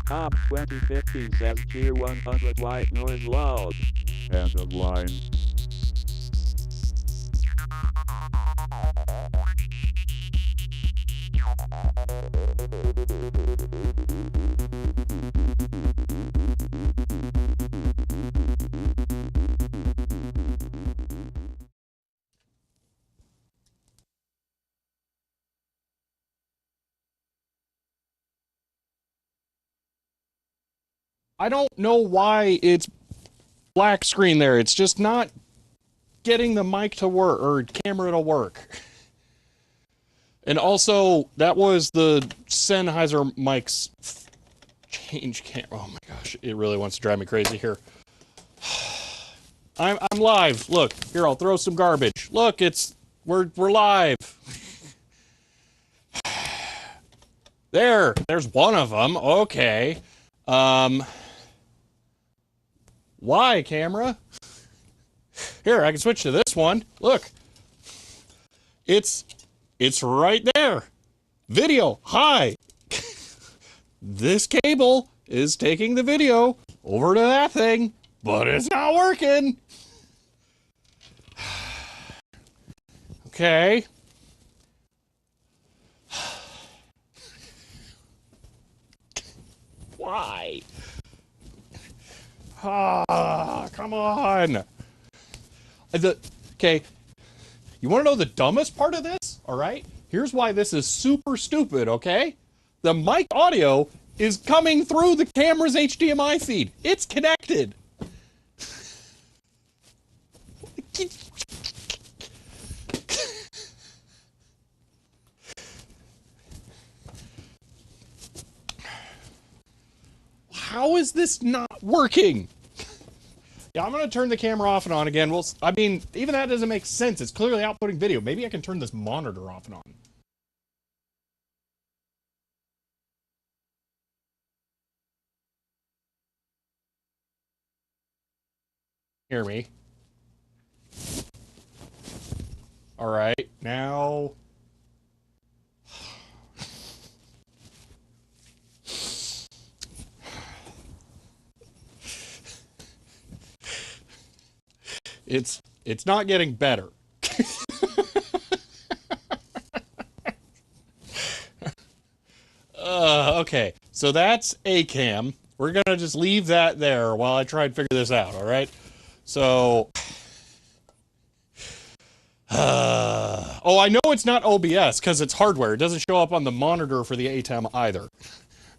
Top 2015 says tier 100 white noise loud. End of line. I don't know why it's black screen there. It's just not getting the mic to work or camera to work. And also, that was the Sennheiser mic's change camera. Oh my gosh, it really wants to drive me crazy here. I'm live. Look, here, I'll throw some garbage. Look, we're live. There's one of them. Okay. Why, camera? Here, I can switch to this one. Look. It's right there. Video. Hi. This cable is taking the video over to that thing, but it's not working. Okay. Why? Ah, come on. Okay. You want to know the dumbest part of this? All right. Here's why this is super stupid, okay? The mic audio is coming through the camera's HDMI feed. It's connected. How is this not working? Yeah, I'm going to turn the camera off and on again. Well, I mean, even that doesn't make sense. It's clearly outputting video. Maybe I can turn this monitor off and on. Hear me. All right, now... It's not getting better. Okay, so that's a cam. We're gonna just leave that there while I try and figure this out, all right? So... oh, I know it's not OBS because it's hardware. It doesn't show up on the monitor for the ATEM either. All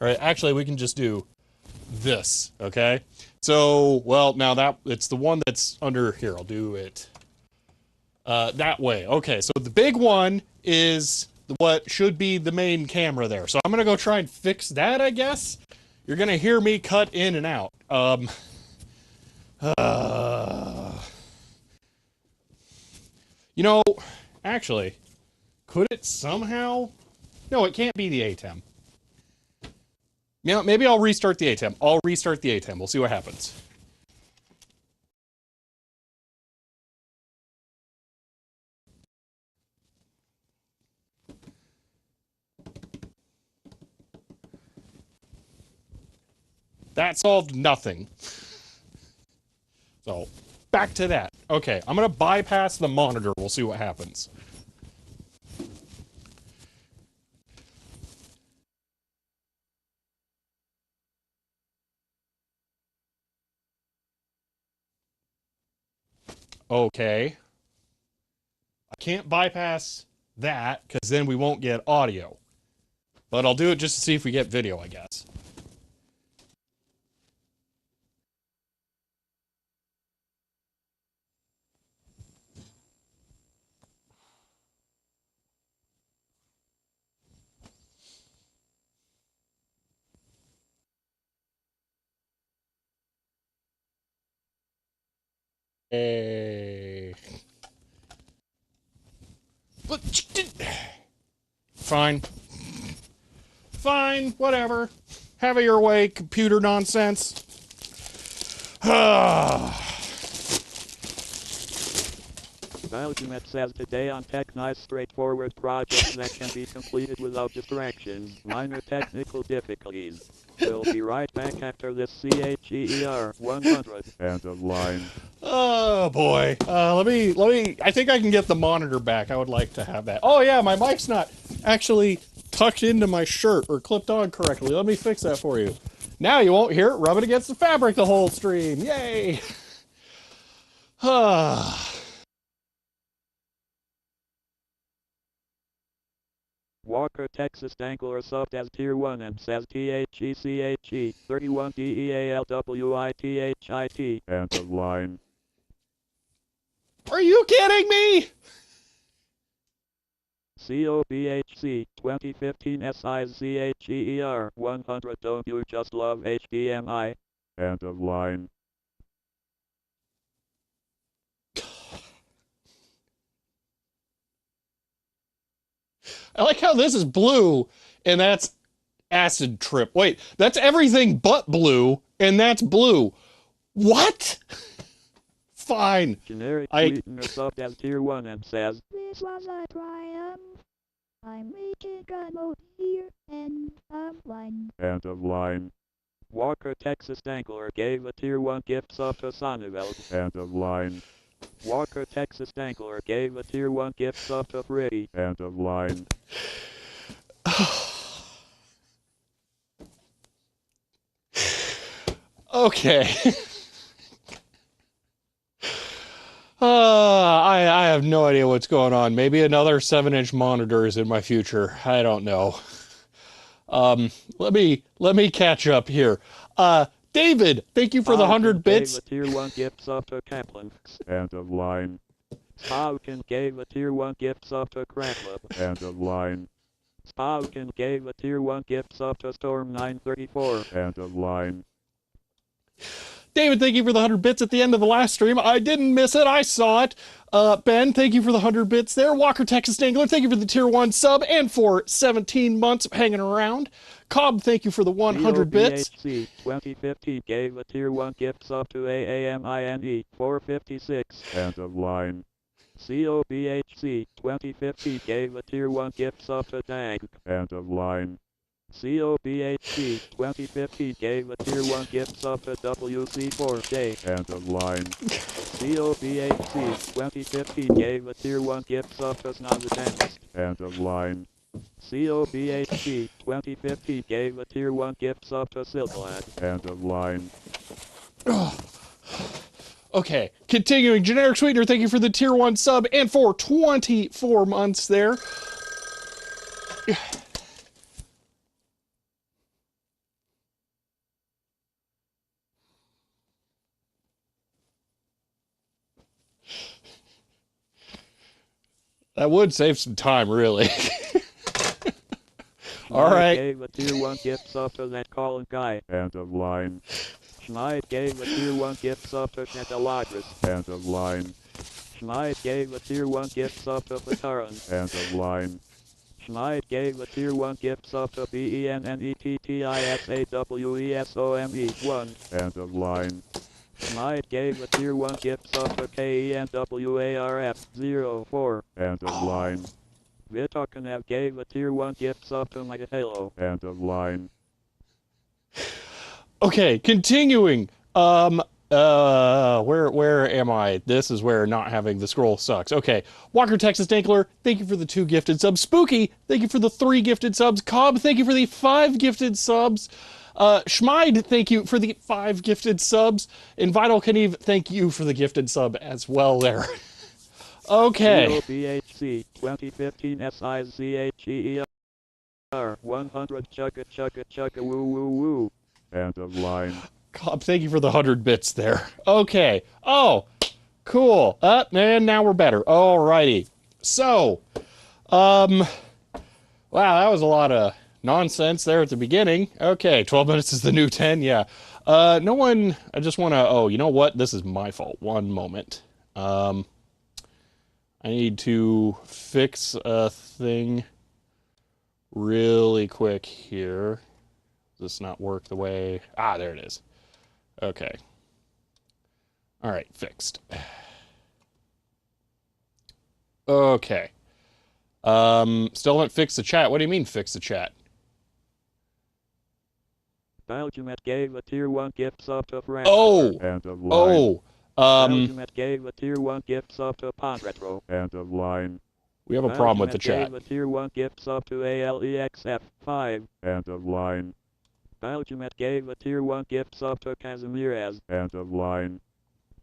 right, actually, we can just do this, okay? So, well, now it's the one that's under here. I'll do it that way. Okay, so the big one is what should be the main camera there. So I'm going to go try and fix that, I guess. You're going to hear me cut in and out. You know, actually, could it somehow... No, it can't be the ATEM. You know, maybe I'll restart the ATEM. I'll restart the ATEM. We'll see what happens. That solved nothing. So, back to that. Okay, I'm going to bypass the monitor. We'll see what happens. Okay. I can't bypass that, because then we won't get audio. But I'll do it just to see if we get video, I guess. Fine. Fine, whatever. Have it your way, computer nonsense. Ultimate says today on Tech Nice straightforward projects that can be completed without distractions, minor technical difficulties. We'll be right back after this CHER 100. End of line. Oh boy. Let me, I think I can get the monitor back. I would like to have that. Oh yeah, my mic's not actually tucked into my shirt or clipped on correctly. Let me fix that for you. Now you won't hear it rubbing against the fabric the whole stream. Yay! Walker, Texas Dangler subbed as Tier 1 and says THECHE 31 DEALWITHIT. End of line. Are you kidding me? COBHC 2015 SIZCHER 100. Don't you just love HDMI? End of line. I like how this is blue, and that's acid trip. Wait, that's everything but blue, and that's blue. What? Fine. Generic Sweetener subbed as Tier 1 and says, "This was a triumph. I'm reaching a mode here, and I'm blind." End of line. Walker, Texas Dangler gave a Tier 1 gift sub to Sonneveld. End of line. Walker, Texas Dangler gave a Tier 1 gift sub to Freddy. End of line. Okay. I have no idea what's going on. Maybe another 7-inch monitor is in my future. I don't know. Let me catch up here. David, thank you for the 100 bits. Gave a Tier 1 gift sub to Kaplan. End of line. Spauken gave a Tier 1 gift sub to Cracklup. End of line. Spauken gave a Tier 1 gift sub to Storm 934. End of line. David, thank you for the 100 bits at the end of the last stream. I didn't miss it. I saw it. Ben, thank you for the 100 bits there. Walker, Texas Dangler, thank you for the Tier 1 sub and for 17 months hanging around. Cobb, thank you for the 100 bits. COBHC 2015 gave a Tier 1 gift sub to AAMINE 456. End of line. COBHC 2015 gave a Tier 1 gift sub to Dank. End of line. COBHC 2015 gave a Tier 1 gift sub to WC4J. End of line. COBHC 2015 gave a Tier 1 gift sub to Snoddertest. End of line. COBHC 2015 gave a Tier 1 gift sub to Silklad. End of line. Okay, continuing. Generic Sweetener, thank you for the Tier 1 sub and for 24 months there. That would save some time, really. All right. Gave a Tier 1 gift sub to that Colin guy. End of line. Schneid gave a Tier 1 gift sub to Catalogris. End of line. Schneid gave a Tier 1 gift sub to Pataran. End of line. Schneid gave a Tier 1 gift sub to BENNETTISAWESOME1. End of line. Schneid gave a Tier 1 gift sub to KENWARF04. End of line. Vitokanev gave a Tier 1 gift sub to my Halo. End of line. Okay, continuing. Where am I? This is where not having the scroll sucks. Okay. Walker, Texas Dankler, thank you for the 2 gifted subs. Spooky, thank you for the 3 gifted subs. Cobb, thank you for the 5 gifted subs. Schmide, thank you for the 5 gifted subs. And Vital Kniev, thank you for the gifted sub as well there. Okay. COBHC 2015 SIZCHER 100 chugga chugga chugga woo woo woo. End of line. Cobb, thank you for the 100 bits there. Okay. Oh, cool. And now we're better. Alrighty. So, wow, that was a lot of nonsense there at the beginning. Okay, 12 minutes is the new 10, yeah. No one, I just want to, oh, you know what? This is my fault. One moment. I need to fix a thing really quick here. Does this not work the way, there it is. Okay. All right, fixed. Okay. Still haven't fixed the chat. What do you mean fix the chat? Belgium gave a tier 1 gift sub to Fred. Oh! End of line. Oh! Belgium gave a tier 1 gift sub to Pond Retro. End of line. We have a problem with the chat. Belgium gave a tier 1 gift sub to ALEXF5. End of line. Belgium gave a tier 1 gift sub to Casimires. End of line.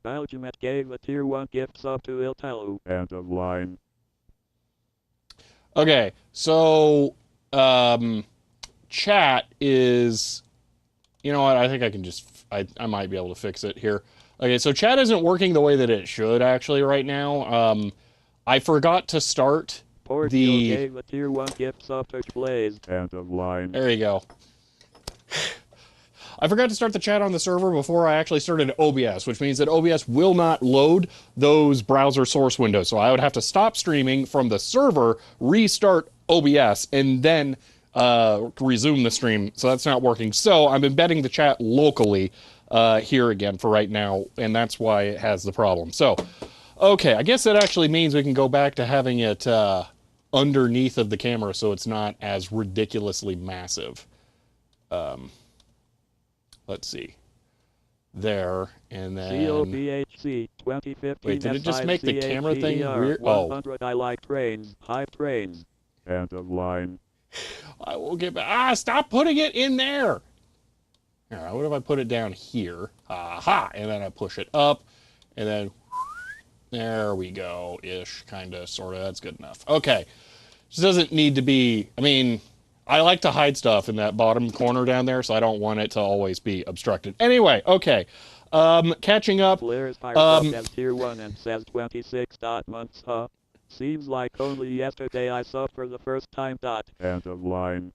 Belgium gave a tier 1 gift sub to Iltelu. End of line. Okay, so, chat is, you know what, I think I can just, I might be able to fix it here. Okay, so chat isn't working the way that it should actually right now. I forgot to start the... gave a tier 1 gift sub to Blaze. End of line. There you go. I forgot to start the chat on the server before I actually started OBS, which means that OBS will not load those browser source windows. So I would have to stop streaming from the server, restart OBS, and then resume the stream. So that's not working. So I'm embedding the chat locally here again for right now, and that's why it has the problem. So, okay, I guess that actually means we can go back to having it underneath of the camera so it's not as ridiculously massive. Let's see. There, and then... COBHC 2015. Wait, did it just make the camera thing weird? 100 I like trains. Hype trains. End of line. I will get back. Stop putting it in there! Alright, what if I put it down here? Aha! And then I push it up, and then... There we go. Ish, kinda, sorta. That's good enough. Okay. This doesn't need to be... I mean... I like to hide stuff in that bottom corner down there, so I don't want it to always be obstructed. Anyway, okay. Catching up. Blair's fired as tier 1 and says 26 months, huh? Seems like only yesterday I subbed for the first time. End of line.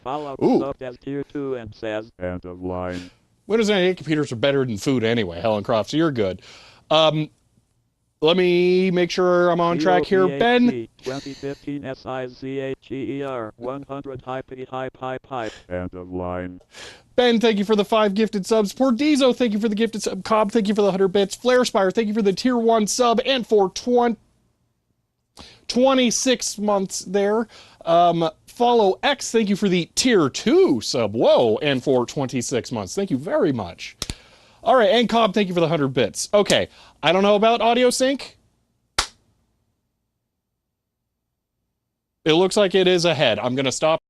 Fallout subbed as tier 2 and says end of line. Windows 98 computers are better than food anyway, Helen Croft, so you're good. Let me make sure I'm on track here. Ben? 2015 SIZHEER 100 hype. End of line. Ben, thank you for the 5 gifted subs. Pordizo, thank you for the gifted sub. Cobb, thank you for the 100 bits. Flarespire, thank you for the tier 1 sub and for 26 months there. Follow X, thank you for the tier 2 sub. Whoa, and for 26 months. Thank you very much. All right, and Cobb, thank you for the 100 bits. Okay, I don't know about audio sync. It looks like it is ahead. I'm going to stop.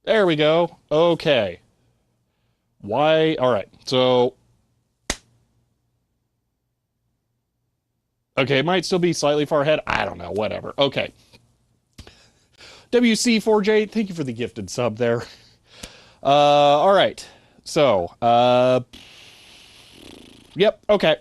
There we go. Okay. Why? All right. So, okay, it might still be slightly far ahead. I don't know. Whatever. Okay. WC4J, thank you for the gifted sub there. All right. So, yep. Okay.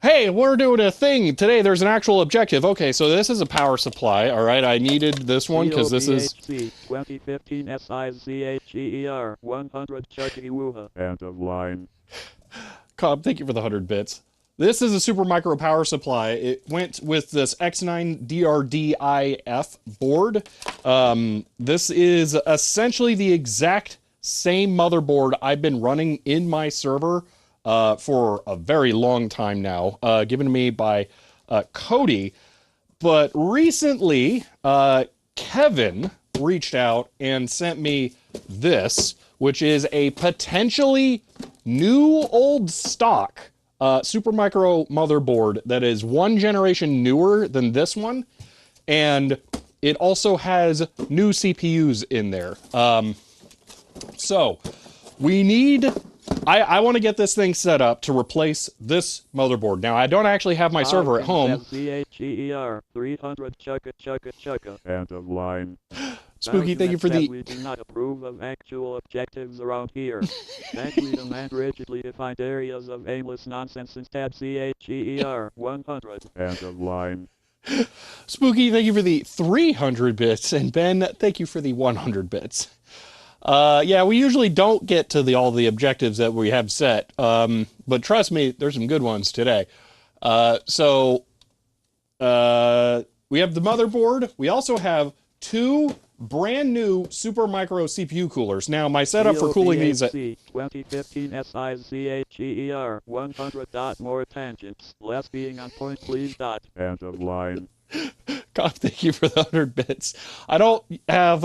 Hey, we're doing a thing today. There's an actual objective. Okay, so this is a power supply. All right, I needed this one because this is 2015 SIZHEER 100 Chucky Wuha. End of line. Cobb, thank you for the 100 bits. This is a super micro power supply. It went with this X9 DRDIF board. This is essentially the exact same motherboard I've been running in my server for a very long time now, given to me by Cody. But recently, Kevin reached out and sent me this, which is a potentially new old stock Supermicro motherboard that is one generation newer than this one. And it also has new CPUs in there. So we need I want to get this thing set up to replace this motherboard. Now, I don't actually have my server at home. CHER 300 chugga. End of line. Spooky, thank you for the... We do not approve of actual objectives around here. That we demand rigidly defined areas of aimless nonsense instead. CHER 100. End of line. Spooky, thank you for the 300 bits. And Ben, thank you for the 100 bits. Yeah, we usually don't get to all the objectives that we have set. But trust me, there's some good ones today. We have the motherboard. We also have 2 brand new super micro CPU coolers. Now, my setup for cooling these... 2015 SICHER 100. More tangents. Less being on point, please. End of line. God, thank you for the 100 bits. I don't have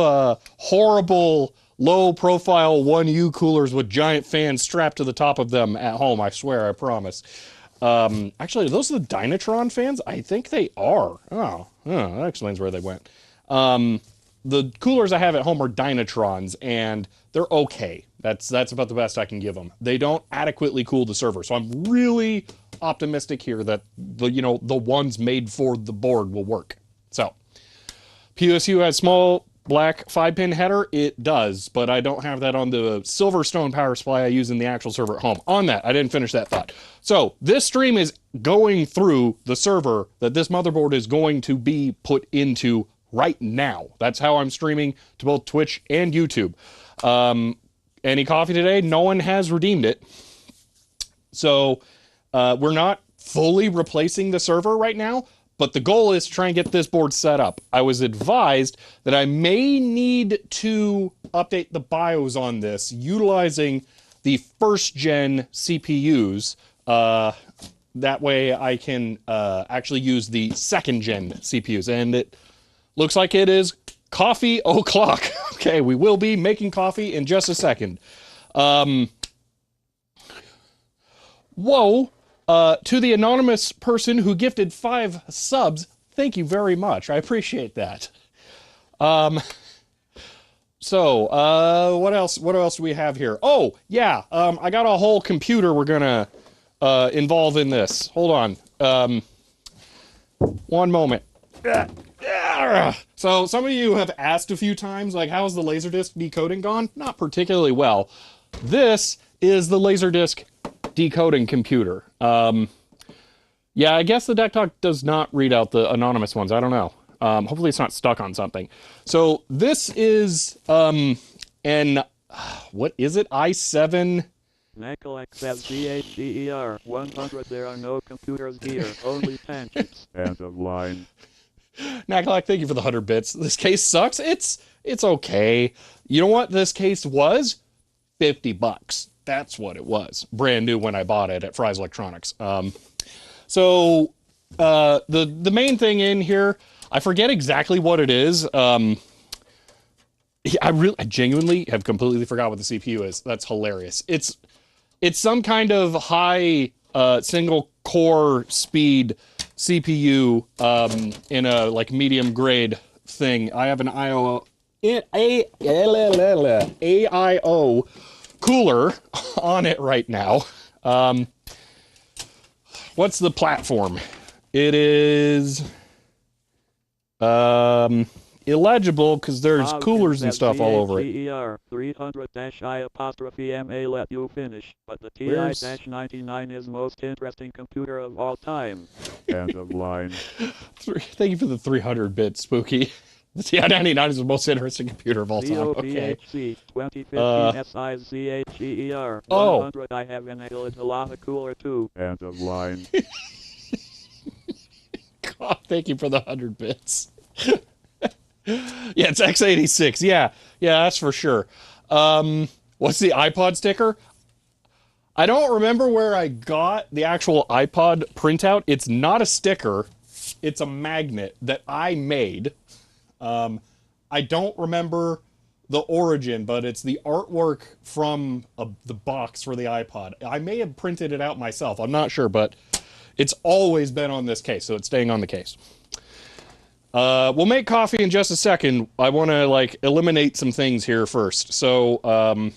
horrible low-profile 1U coolers with giant fans strapped to the top of them at home. I swear, I promise. Actually, are those the Dynatron fans? I think they are. Oh, that explains where they went. The coolers I have at home are Dynatrons, and they're okay. That's about the best I can give them. They don't adequately cool the server, so I'm really optimistic here that the ones made for the board will work. So, PSU has small black 5-pin header. It does, but I don't have that on the Silverstone power supply I use in the actual server at home. On that, I didn't finish that thought. So, this stream is going through the server that this motherboard is going to be put into right now. That's how I'm streaming to both Twitch and YouTube. Any coffee today? No one has redeemed it. So we're not fully replacing the server right now, but the goal is to try and get this board set up. I was advised that I may need to update the BIOS on this utilizing the first-gen CPUs. That way I can actually use the second-gen CPUs. And it looks like it is coffee o'clock. Okay, we will be making coffee in just a second. Whoa. To the anonymous person who gifted 5 subs, thank you very much. I appreciate that. So, what else do we have here? Oh, yeah, I got a whole computer we're gonna involve in this. Hold on. One moment. So some of you have asked a few times, like, how's the Laserdisc decoding gone? Not particularly well. This is the Laserdisc decoding computer. Yeah, I guess the deck talk does not read out the anonymous ones. I don't know. Hopefully it's not stuck on something. So this is what is it? i7. Necolec says CHER 100. There are no computers here, only tangents. End of line. Nakalak, thank you for the 100 bits. This case sucks. It's okay. You know what this case was? $50. That's what it was. Brand new when I bought it at Fry's Electronics. So the main thing in here, I forget exactly what it is. I genuinely have completely forgot what the CPU is. That's hilarious. It's some kind of high single core speed CPU in a like medium grade thing. I have an AIO cooler on it right now. What's the platform? It is illegible because there's coolers and stuff all over it. 300-I''MA let you finish, but the TI-99 is most interesting computer of all time. End of line. Thank you for the 300 bit Spooky. The TI-99 is the most interesting computer of all time. Okay. 2015 SICHER 100. I have enabled a lot of cooler too. End of line. God, thank you for the 100 bits. Yeah, it's x86. Yeah, that's for sure. What's the iPod sticker? I don't remember where I got the actual iPod printout. It's not a sticker. It's a magnet that I made. I don't remember the origin, but it's the artwork from the box for the iPod. I may have printed it out myself. I'm not sure, but it's always been on this case, so it's staying on the case. We'll make coffee in just a second. I want to eliminate some things here first. So,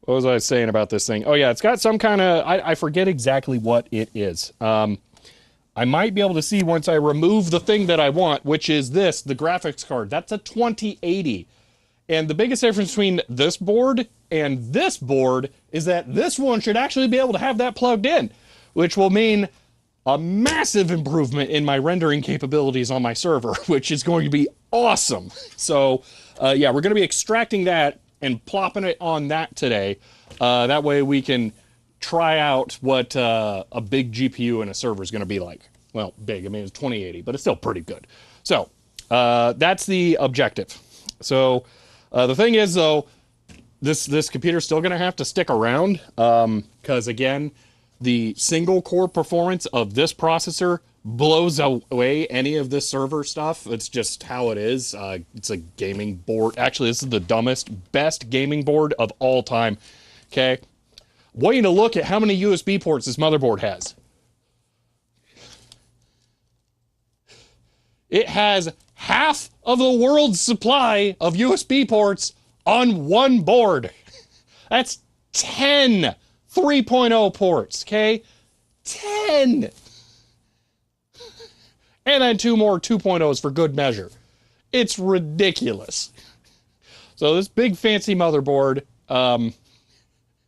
What was I saying about this thing? Oh yeah, it's got some kind of, I forget exactly what it is. I might be able to see once I remove the thing that I want, which is this, the graphics card. That's a 2080. And the biggest difference between this board and this board is that this one should actually be able to have that plugged in, which will mean a massive improvement in my rendering capabilities on my server, which is going to be awesome. So yeah, we're going to be extracting that and plopping it on that today. That way we can try out what a big GPU in a server is going to be like. Well, big, I mean, it's 2080, but it's still pretty good. So that's the objective. So the thing is, though, this computer's still going to have to stick around because, again, the single core performance of this processor blows away any of this server stuff. It's just how it is. It's a gaming board. Actually, this is the dumbest, best gaming board of all time. Okay? Want you to look at how many USB ports this motherboard has. It has half of the world's supply of USB ports on one board. That's 10 3.0 ports, okay? 10! And then 2 more 2.0s for good measure. It's ridiculous. So this big fancy motherboard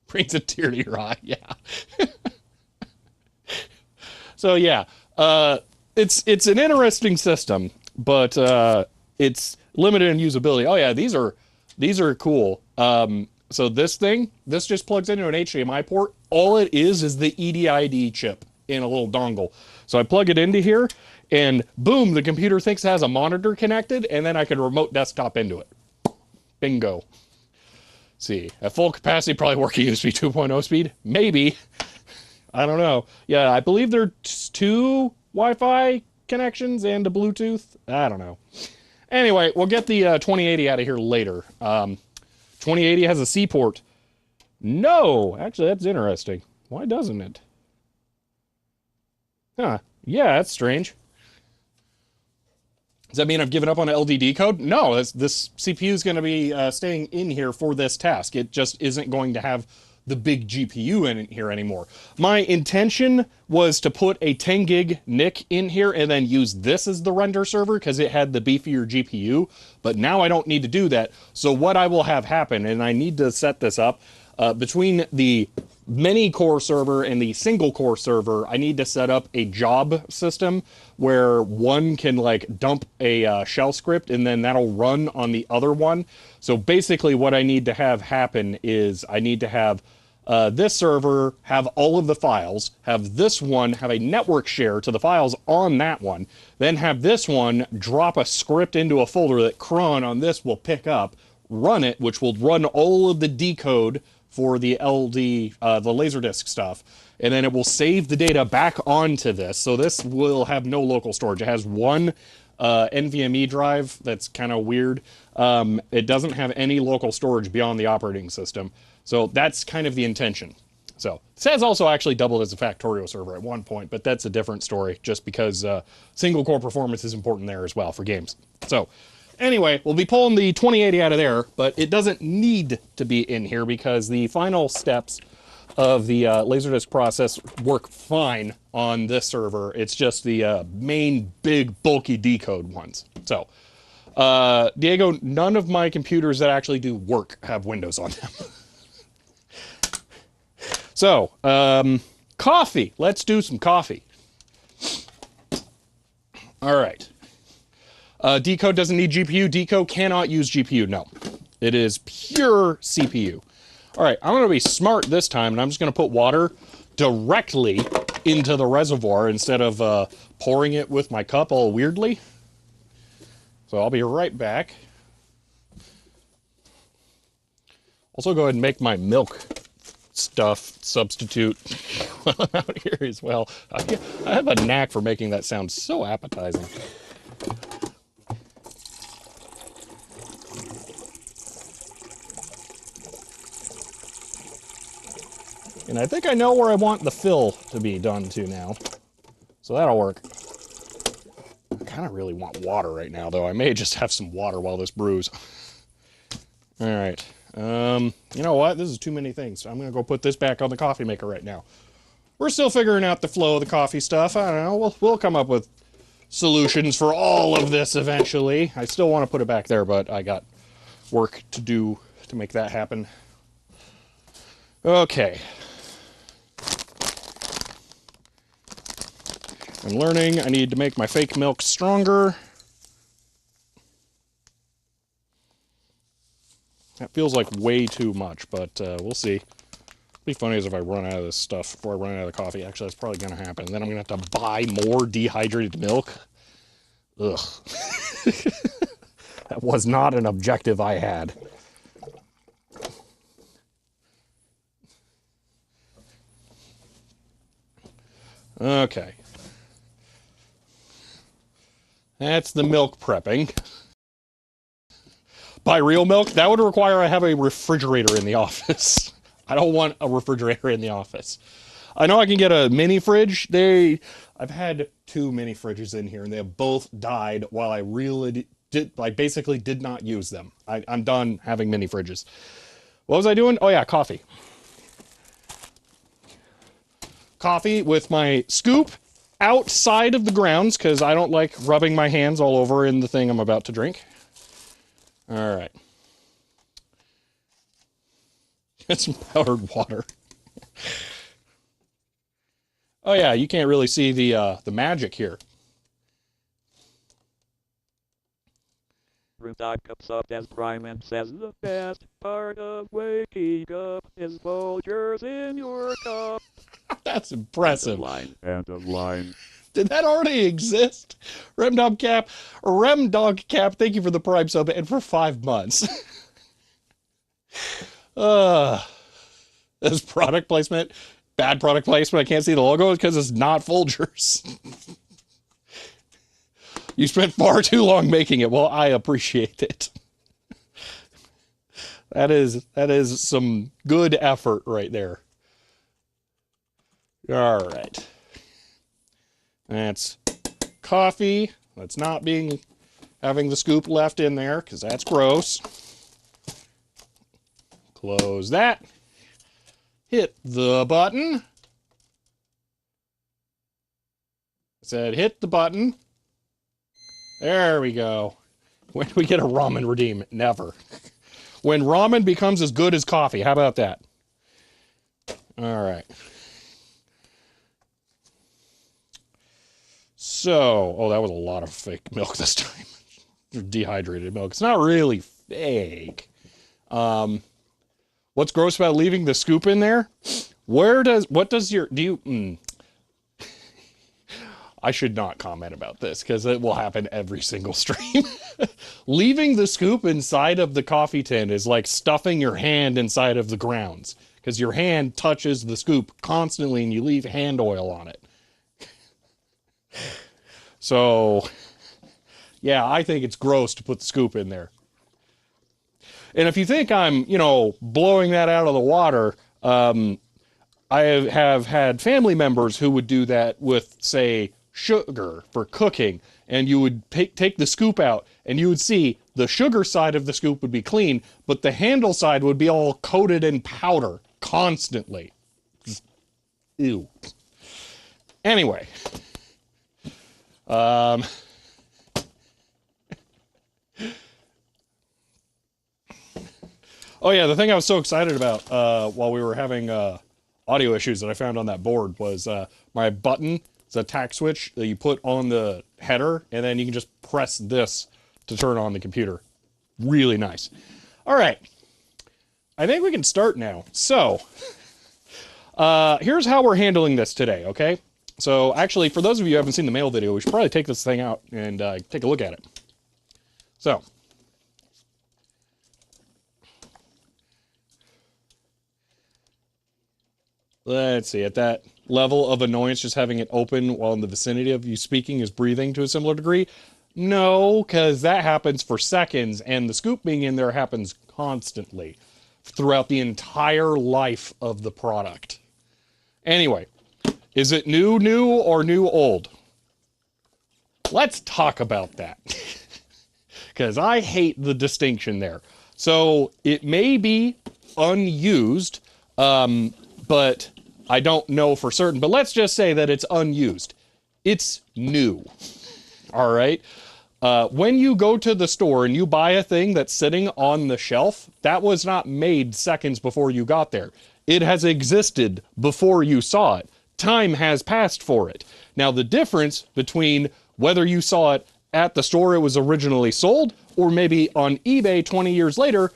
brings a tear to your eye, yeah. So yeah, it's an interesting system, but it's limited in usability. Oh yeah, these are cool. So this just plugs into an HDMI port. All it is the EDID chip in a little dongle. So I plug it into here, and boom, the computer thinks it has a monitor connected, and then I can remote desktop into it. Bingo. See, at full capacity, probably working USB 2.0 speed? Maybe. I don't know. Yeah, I believe there's 2 Wi-Fi connections and a Bluetooth. I don't know. Anyway, we'll get the 2080 out of here later. 2080 has a C port. No, actually, that's interesting. Why doesn't it? Huh. Yeah, that's strange. Does that mean I've given up on LDD code? No, this CPU is going to be staying in here for this task. It just isn't going to have the big GPU in here anymore. My intention was to put a 10 gig NIC in here and then use this as the render server because it had the beefier GPU, but now I don't need to do that. So what I will have happen, and I need to set this up, between the many core server and the single core server, I need to set up a job system where one can like dump a shell script and then that'll run on the other one. So basically what I need to have happen is I need to have this server have all of the files, have this one have a network share to the files on that one, then have this one drop a script into a folder that cron on this will pick up, run it, which will run all of the decode for the LD, the Laserdisc stuff, and then it will save the data back onto this. So this will have no local storage. It has one NVMe drive that's kind of weird. It doesn't have any local storage beyond the operating system. So that's kind of the intention. So this has also actually doubled as a Factorio server at one point, but that's a different story just because single core performance is important there as well for games. So anyway, we'll be pulling the 2080 out of there, but it doesn't need to be in here because the final steps of the Laserdisc process work fine on this server. It's just the main big bulky decode ones. So Diego, none of my computers that actually do work have Windows on them. So, coffee. Let's do some coffee. All right. Decode doesn't need GPU. Decode cannot use GPU. No. It is pure CPU. All right. I'm going to be smart this time, and I'm just going to put water directly into the reservoir instead of pouring it with my cup all weirdly. So I'll be right back. Also go ahead and make my milk stuff substitute while I'm out here as well. I have a knack for making that sound so appetizing. And I think I know where I want the fill to be done to now. So that'll work. I kind of really want water right now, though. I may just have some water while this brews. All right. You know what? This is too many things. I'm going to go put this back on the coffee maker right now. We're still figuring out the flow of the coffee stuff. I don't know. We'll come up with solutions for all of this eventually. I still want to put it back there, but I got work to do to make that happen. Okay. I'm learning. I need to make my fake milk stronger. That feels like way too much, but we'll see. It'll be funny as if I run out of this stuff before I run out of the coffee. Actually, that's probably going to happen. Then I'm going to have to buy more dehydrated milk. Ugh. That was not an objective I had. Okay. That's the milk prepping. Buy real milk? That would require I have a refrigerator in the office. I don't want a refrigerator in the office. I know I can get a mini fridge. I've had 2 mini fridges in here, and they have both died while I really basically did not use them. I'm done having mini fridges. What was I doing? Oh yeah, coffee. Coffee with my scoop outside of the grounds, because I don't like rubbing my hands all over in the thing I'm about to drink. All right. Get some powdered water. Oh yeah, you can't really see the magic here. Rudolph comes up as Prime and says the best part of waking up is Folgers in your cup. That's impressive. End of line. End of line. Did that already exist? Remdog Cap, thank you for the Prime sub and for 5 months. This product placement, bad product placement. I can't see the logo because it's not Folgers. You spent far too long making it. Well, I appreciate it. That is some good effort right there. All right. That's coffee. That's not having the scoop left in there because that's gross. Close that. Hit the button. I said hit the button. There we go. When do we get a ramen redeem? Never. When ramen becomes as good as coffee. How about that? All right. So, oh, that was a lot of fake milk this time. Dehydrated milk. It's not really fake. What's gross about leaving the scoop in there? I should not comment about this because it will happen every single stream. Leaving the scoop inside of the coffee tin is like stuffing your hand inside of the grounds because your hand touches the scoop constantly and you leave hand oil on it. So, yeah, I think it's gross to put the scoop in there. And if you think I'm, blowing that out of the water, I have had family members who would do that with, say, sugar for cooking, and you would take the scoop out, and you would see the sugar side of the scoop would be clean, but the handle side would be all coated in powder constantly. Ew. Anyway. Oh yeah, the thing I was so excited about while we were having audio issues that I found on that board was my button. It's a tack switch that you put on the header, and then you can just press this to turn on the computer. Really nice. All right. I think we can start now. So, here's how we're handling this today, okay? So, actually, for those of you who haven't seen the mail video, we should probably take this thing out and take a look at it. So, let's see, at that level of annoyance, just having it open while in the vicinity of you speaking is breathing to a similar degree? No, because that happens for seconds, and the scoop being in there happens constantly throughout the entire life of the product. Anyway, is it new or new old? Let's talk about that. Because I hate the distinction there. So it may be unused, but I don't know for certain. But let's just say that it's unused. It's new. All right. When you go to the store and you buy a thing that's sitting on the shelf, that was not made seconds before you got there. It has existed before you saw it. Time has passed for it. Now, the difference between whether you saw it at the store it was originally sold or maybe on eBay 20 years later,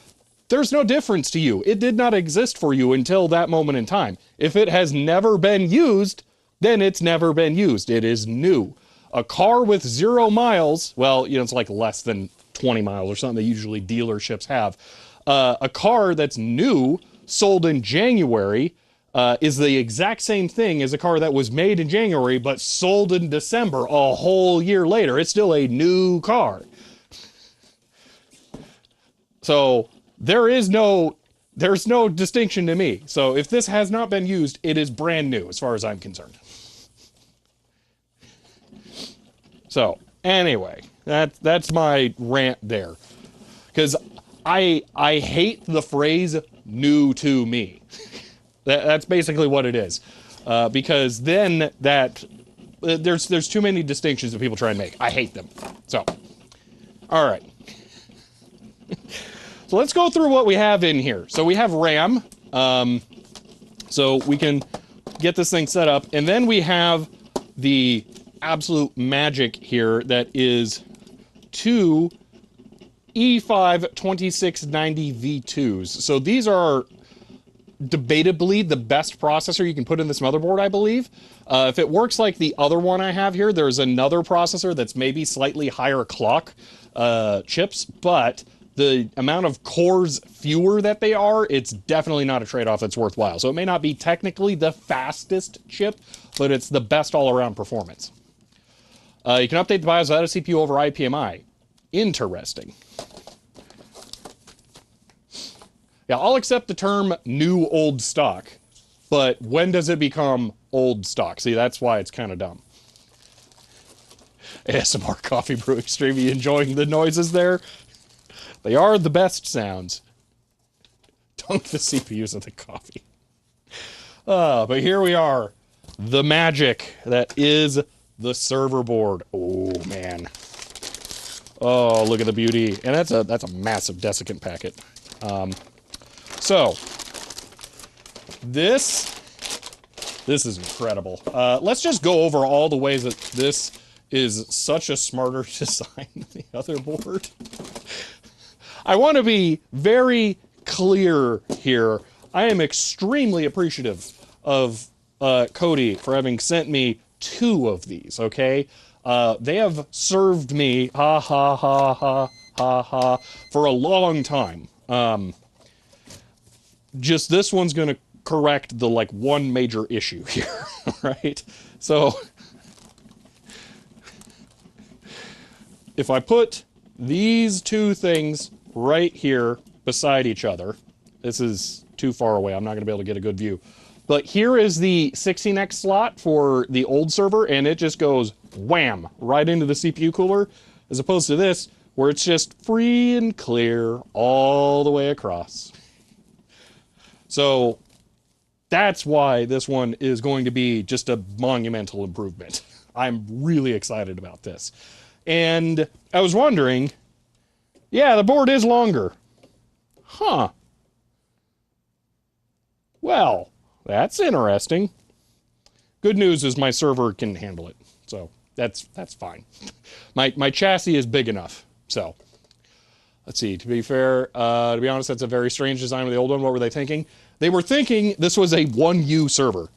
there's no difference to you. It did not exist for you until that moment in time. If it has never been used, then it's never been used. It is new. A car with 0 miles, well, you know, it's like less than 20 miles or something that usually dealerships have. A car that's new, sold in January, is the exact same thing as a car that was made in January but sold in December a whole year later. It's still a new car. So there's no distinction to me. So if this has not been used, it is brand new as far as I'm concerned. So anyway, that's my rant there. Because I hate the phrase new to me. That's basically what it is. Because then there's too many distinctions that people try and make. I hate them. So, all right. So let's go through what we have in here. So we have RAM. So we can get this thing set up. And then we have the absolute magic here that is two E5 2690 V2s. So these are debatably the best processor you can put in this motherboard, I believe. If it works like the other one I have here, there's another processor that's maybe slightly higher clock chips, but the amount of cores fewer that they are, it's definitely not a trade-off that's worthwhile. So it may not be technically the fastest chip, but it's the best all-around performance. You can update the BIOS without a CPU over ipmi. Interesting. Yeah, I'll accept the term new old stock, but when does it become old stock? See, that's why it's kind of dumb. ASMR coffee brewing stream, you enjoying the noises there? They are the best sounds. Dunk the CPUs of the coffee. But here we are. The magic that is the server board. Oh, man. Oh, look at the beauty. And that's a massive desiccant packet. So, this is incredible. Let's just go over all the ways that this is such a smarter design than the other board. I want to be very clear here. I am extremely appreciative of Cody for having sent me 2 of these, okay? They have served me, ha ha ha ha ha ha, for a long time. Just this one's going to correct the, like, one major issue here, right? So, if I put these 2 things right here beside each other, this is too far away, I'm not going to be able to get a good view. But here is the 16X slot for the old server, and it just goes wham, right into the CPU cooler, as opposed to this, where it's just free and clear all the way across. So that's why this one is going to be just a monumental improvement. I'm really excited about this. And I was wondering, yeah, the board is longer. Huh. Well, that's interesting. Good news is my server can handle it, so that's fine. My chassis is big enough, so. Let's see, to be fair, to be honest, that's a very strange design of the old one. What were they thinking? They were thinking this was a 1U server.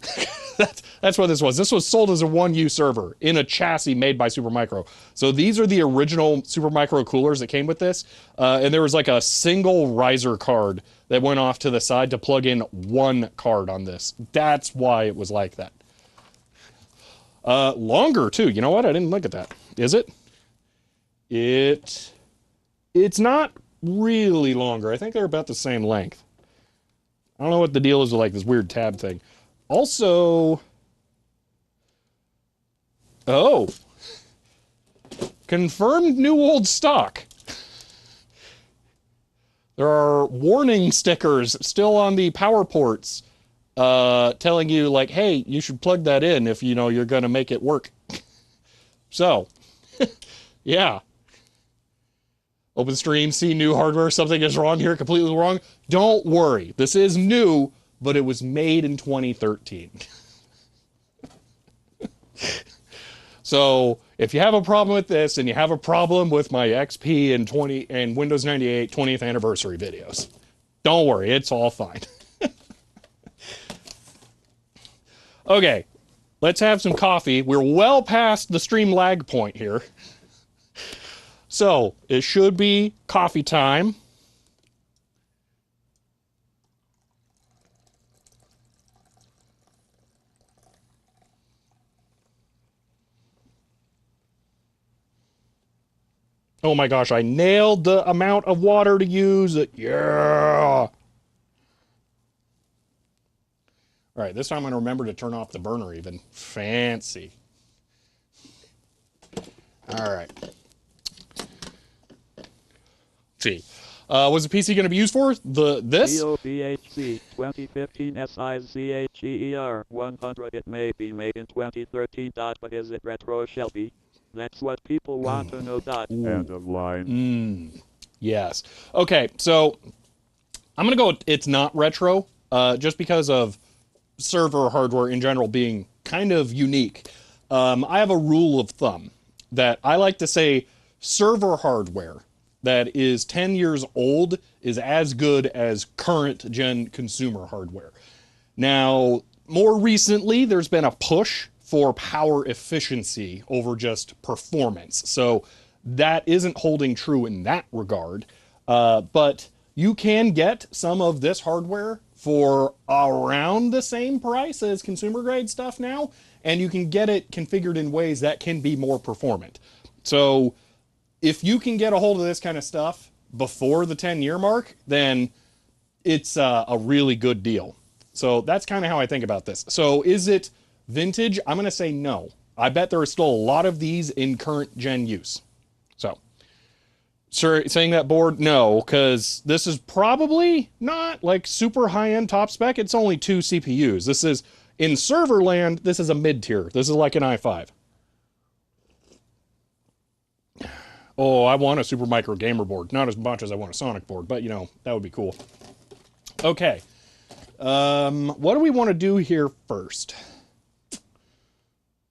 That's what this was. This was sold as a 1U server in a chassis made by Supermicro. So these are the original Supermicro coolers that came with this. And there was like a single riser card that went off to the side to plug in one card on this. That's why it was like that. Longer too. You know what? I didn't look at that. Is it? It's not really longer. I think they're about the same length. I don't know what the deal is with like this weird tab thing. Also, oh, confirmed new old stock. There are warning stickers still on the power ports telling you, like, hey, you should plug that in if, you know, you're going to make it work. So, yeah. OpenStream, see new hardware, something is wrong here, completely wrong. Don't worry. This is new, but it was made in 2013. So if you have a problem with this and you have a problem with my XP and Windows 98 20th anniversary videos, don't worry, it's all fine. Okay, let's have some coffee. We're well past the stream lag point here. So it should be coffee time. Oh my gosh, I nailed the amount of water to use. Yeah. All right, this time I'm going to remember to turn off the burner even. Fancy. All right. Let's see. What's the PC going to be used for? This? COBHC 2015 SIZHEER 100. It may be made in 2013. But is it retro, Shelby? That's what people want to know. End of line. Yes. Okay, so I'm going to go with it's not retro, just because of server hardware in general being kind of unique. I have a rule of thumb that I like to say server hardware that is 10 years old is as good as current gen consumer hardware. Now, more recently, there's been a push for power efficiency over just performance. So that isn't holding true in that regard. But you can get some of this hardware for around the same price as consumer grade stuff now, and you can get it configured in ways that can be more performant. So if you can get a hold of this kind of stuff before the 10-year mark, then it's a really good deal. So that's kind of how I think about this. So is it vintage? I'm going to say no. I bet there are still a lot of these in current gen use. So, sir, saying that board, no, because this is probably not like super high-end top spec. It's only 2 CPUs. This is, in server land, this is a mid-tier. This is like an i5. Oh, I want a Super Micro gamer board. Not as much as I want a Sonic board, but, you know, that would be cool. Okay. What do we want to do here first?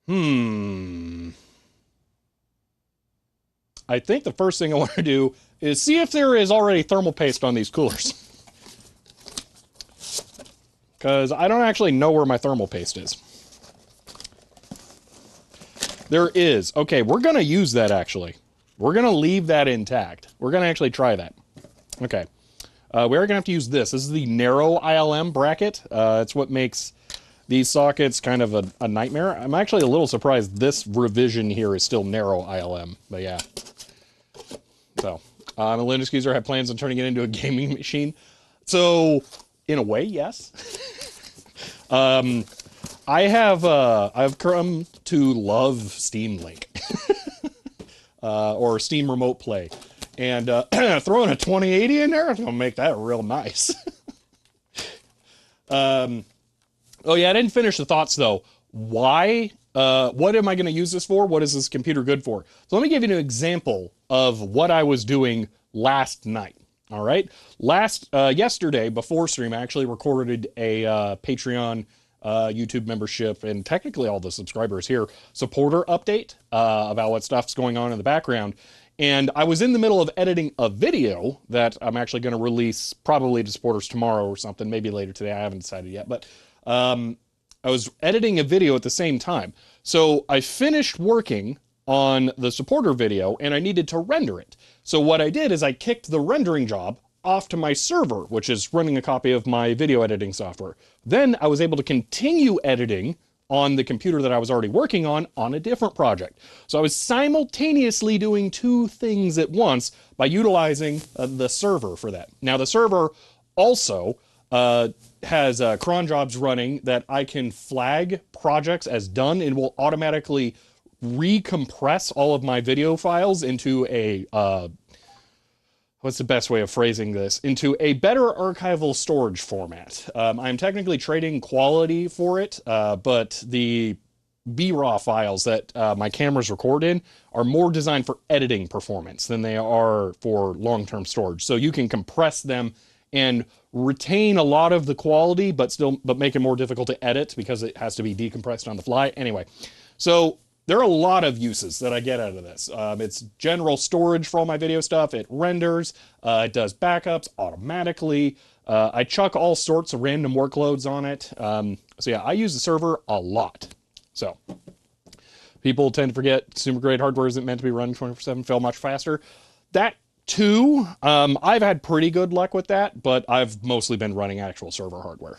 I think the first thing I want to do is see if there is already thermal paste on these coolers. Because I don't actually know where my thermal paste is. There is. Okay, we're going to use that actually. We're going to leave that intact. We're going to actually try that. Okay. We are going to have to use this. This is the narrow ILM bracket. It's what makes these sockets kind of a nightmare. I'm actually a little surprised this revision here is still narrow ILM, but yeah. So, I'm a Linux user. I have plans on turning it into a gaming machine. So, in a way, yes. I've come to love Steam Link. Or Steam Remote Play. And throwing a 2080 in there, it's going to make that real nice. Oh yeah, I didn't finish the thoughts though. Why? What am I going to use this for? What is this computer good for? So let me give you an example of what I was doing last night. All right. Yesterday, before stream, I actually recorded a Patreon, YouTube membership, and technically all the subscribers here, supporter update about what stuff's going on in the background. And I was in the middle of editing a video that I'm actually going to release probably to supporters tomorrow or something, maybe later today. I haven't decided yet, but I was editing a video at the same time. So I finished working on the supporter video and I needed to render it. So what I did is I kicked the rendering job off to my server, which is running a copy of my video editing software. Then I was able to continue editing on the computer that I was already working on a different project. So I was simultaneously doing 2 things at once by utilizing the server for that. Now the server also has cron jobs running that I can flag projects as done and will automatically recompress all of my video files into a what's the best way of phrasing this, into a better archival storage format. I'm technically trading quality for it, but the BRAW files that my cameras record in are more designed for editing performance than they are for long-term storage. So you can compress them and retain a lot of the quality, but make it more difficult to edit because it has to be decompressed on the fly. Anyway, so there are a lot of uses that I get out of this. It's general storage for all my video stuff. It renders, it does backups automatically. I chuck all sorts of random workloads on it. So yeah, I use the server a lot. So people tend to forget consumer grade hardware isn't meant to be running 24/7, fail much faster. That too, I've had pretty good luck with that, but I've mostly been running actual server hardware.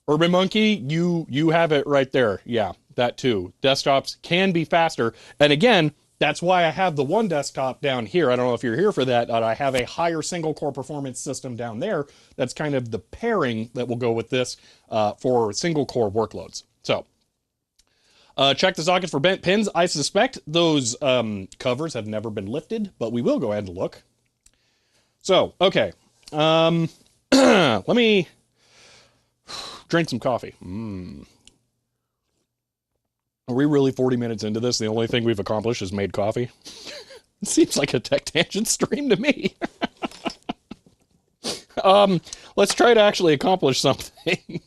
Urban Monkey, you have it right there. Yeah, that too. Desktops can be faster. And again, that's why I have the one desktop down here. I don't know if you're here for that. I have a higher single core performance system down there. That's kind of the pairing that will go with this for single core workloads. So check the sockets for bent pins. I suspect those covers have never been lifted, but we will go ahead and look. So, okay. Let me drink some coffee. Are we really 40 minutes into this? The only thing we've accomplished is made coffee? It seems like a Tech Tangent stream to me. Let's try to actually accomplish something.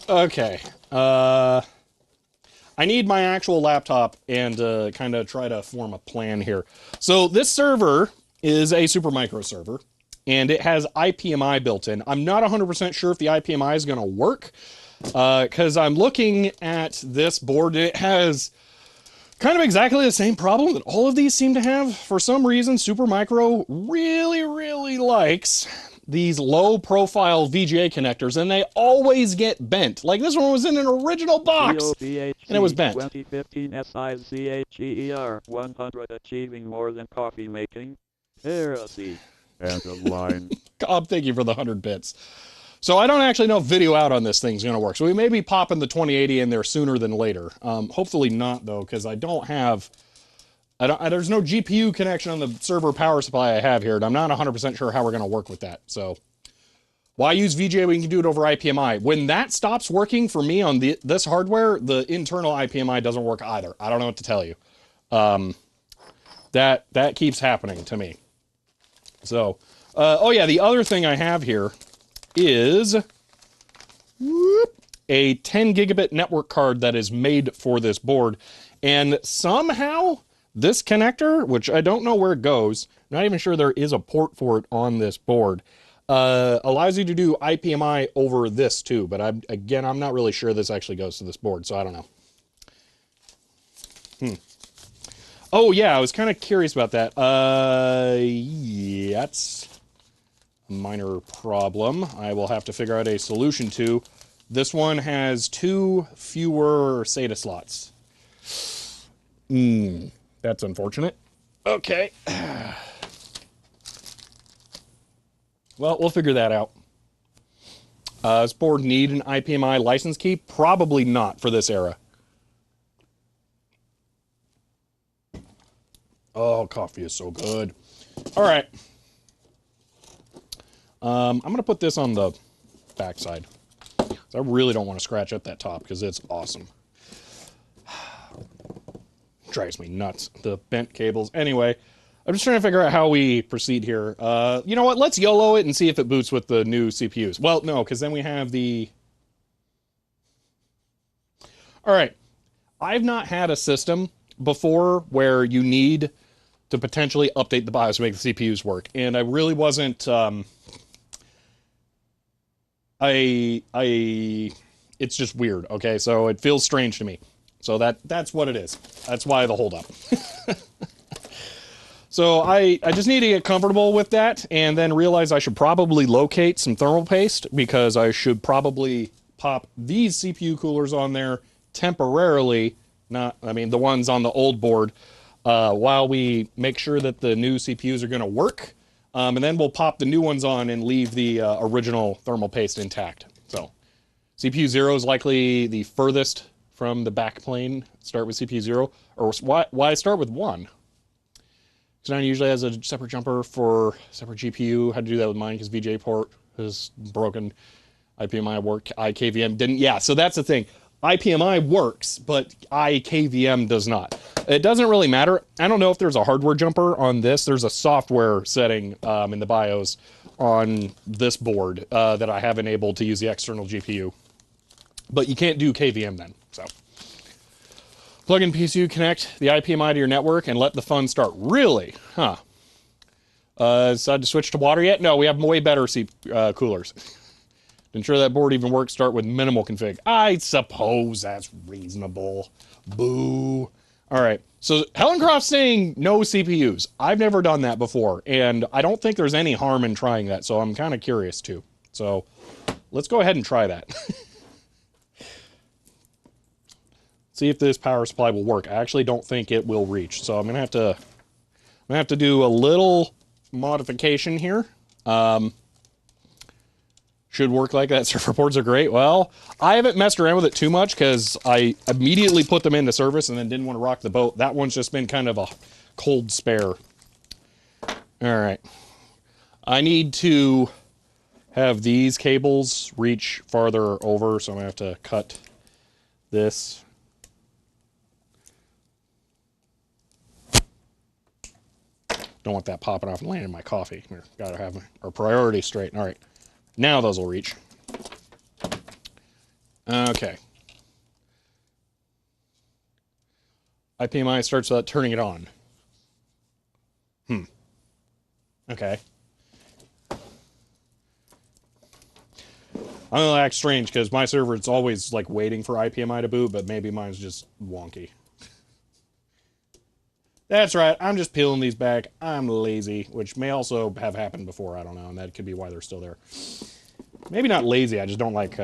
Okay. I need my actual laptop and kind of try to form a plan here. So this server is a Supermicro server, and it has ipmi built in. I'm not 100% sure if the ipmi is going to work, because I'm looking at this board. It has kind of exactly the same problem that all of these seem to have. For some reason, Supermicro really, really likes these low-profile VGA connectors, and they always get bent. Like this one was in an original box, and it was bent. 2015 SICHER 100 achieving more than coffee making. Heresy. End of line. God, thank you for the 100 bits. So I don't actually know if video out on this thing's going to work. So we may be popping the 2080 in there sooner than later. Hopefully not, though, because I don't have... there's no GPU connection on the server power supply I have here, and I'm not 100% sure how we're going to work with that. So why use VGA when you can do it over ipmi? When that stops working for me on this hardware, the internal ipmi doesn't work either. I don't know what to tell you. That keeps happening to me. So, oh yeah, the other thing I have here is a 10 gigabit network card that is made for this board. And somehow this connector, which I don't know where it goes, not even sure there is a port for it on this board, allows you to do ipmi over this too. But I'm not really sure this actually goes to this board, so I don't know. Oh yeah, I was kind of curious about that. Yeah, that's a minor problem. I will have to figure out a solution to. This one has 2 fewer SATA slots. That's unfortunate. Okay. Well, we'll figure that out. Does this board need an ipmi license key? Probably not for this era. Oh, coffee is so good. All right. I'm going to put this on the backside. I really don't want to scratch up that top because it's awesome. Drives me nuts. The bent cables. Anyway, I'm just trying to figure out how we proceed here. You know what? Let's YOLO it and see if it boots with the new CPUs. Well, no, because then we have the... All right. I've not had a system before where you need to potentially update the BIOS to make the CPUs work. And I really wasn't... it's just weird, okay? So it feels strange to me. So that's what it is. That's why the holdup. So I just need to get comfortable with that and then realize I should probably locate some thermal paste because I should probably pop these CPU coolers on there temporarily, the ones on the old board, while we make sure that the new CPUs are going to work. And then we'll pop the new ones on and leave the original thermal paste intact. So CPU 0 is likely the furthest from the back plane. Start with CPU 0. Or why start with 1? So 9 usually has a separate jumper for separate GPU. Had to do that with mine because VGA port is broken. IPMI work, iKVM didn't. Yeah, so that's the thing. IPMI works, but iKVM does not. It doesn't really matter. I don't know if there's a hardware jumper on this. There's a software setting in the BIOS on this board that I have enabled to use the external GPU. But you can't do KVM then, so. Plug in PSU, connect the IPMI to your network, and let the fun start. Really? Huh. Decided to switch to water yet? No, we have way better coolers. To ensure that board even works, start with minimal config. I suppose that's reasonable. Boo. All right. So Hellencroft's saying no CPUs. I've never done that before, and I don't think there's any harm in trying that, so I'm kind of curious too. So let's go ahead and try that. See if this power supply will work. I actually don't think it will reach, so I'm gonna have to do a little modification here. Should work like that. Server ports are great. Well, I haven't messed around with it too much because I immediately put them into service and then didn't want to rock the boat. That one's just been kind of a cold spare. All right. I need to have these cables reach farther over, so I'm going to have to cut this. Don't want that popping off and landing in my coffee. Got to have our priorities straight. All right. Now those will reach. Okay. IPMI starts without turning it on. Okay. I'm gonna act strange because my server is always like waiting for IPMI to boot, but maybe mine's just wonky. That's right, I'm just peeling these back. I'm lazy, which may also have happened before, I don't know, and that could be why they're still there. Maybe not lazy, I just don't like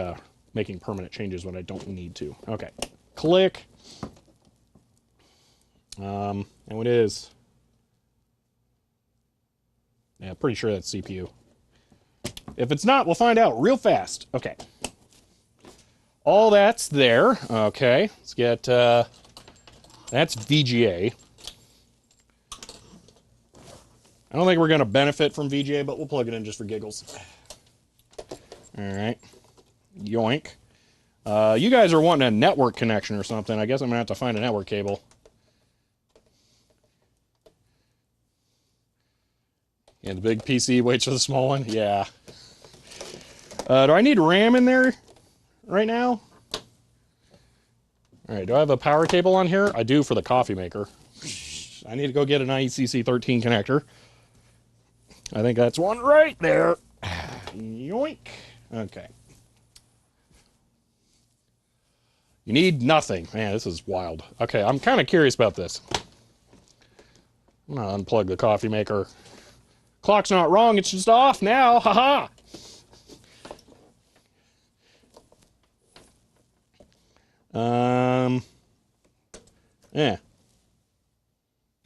making permanent changes when I don't need to. Okay, click. And it is. Yeah, pretty sure that's CPU. If it's not, we'll find out real fast. Okay. All that's there. Okay, let's get, that's VGA. I don't think we're going to benefit from VGA, but we'll plug it in just for giggles. All right. Yoink. You guys are wanting a network connection or something. I guess I'm going to have to find a network cable. Yeah, the big PC waits for the small one? Yeah. Do I need RAM in there right now? All right, do I have a power cable on here? I do for the coffee maker. I need to go get an IECC 13 connector. I think that's one right there. Yoink. Okay. You need nothing. Man, this is wild. Okay, I'm kind of curious about this. I'm gonna unplug the coffee maker. Clock's not wrong, it's just off now. Haha. Yeah.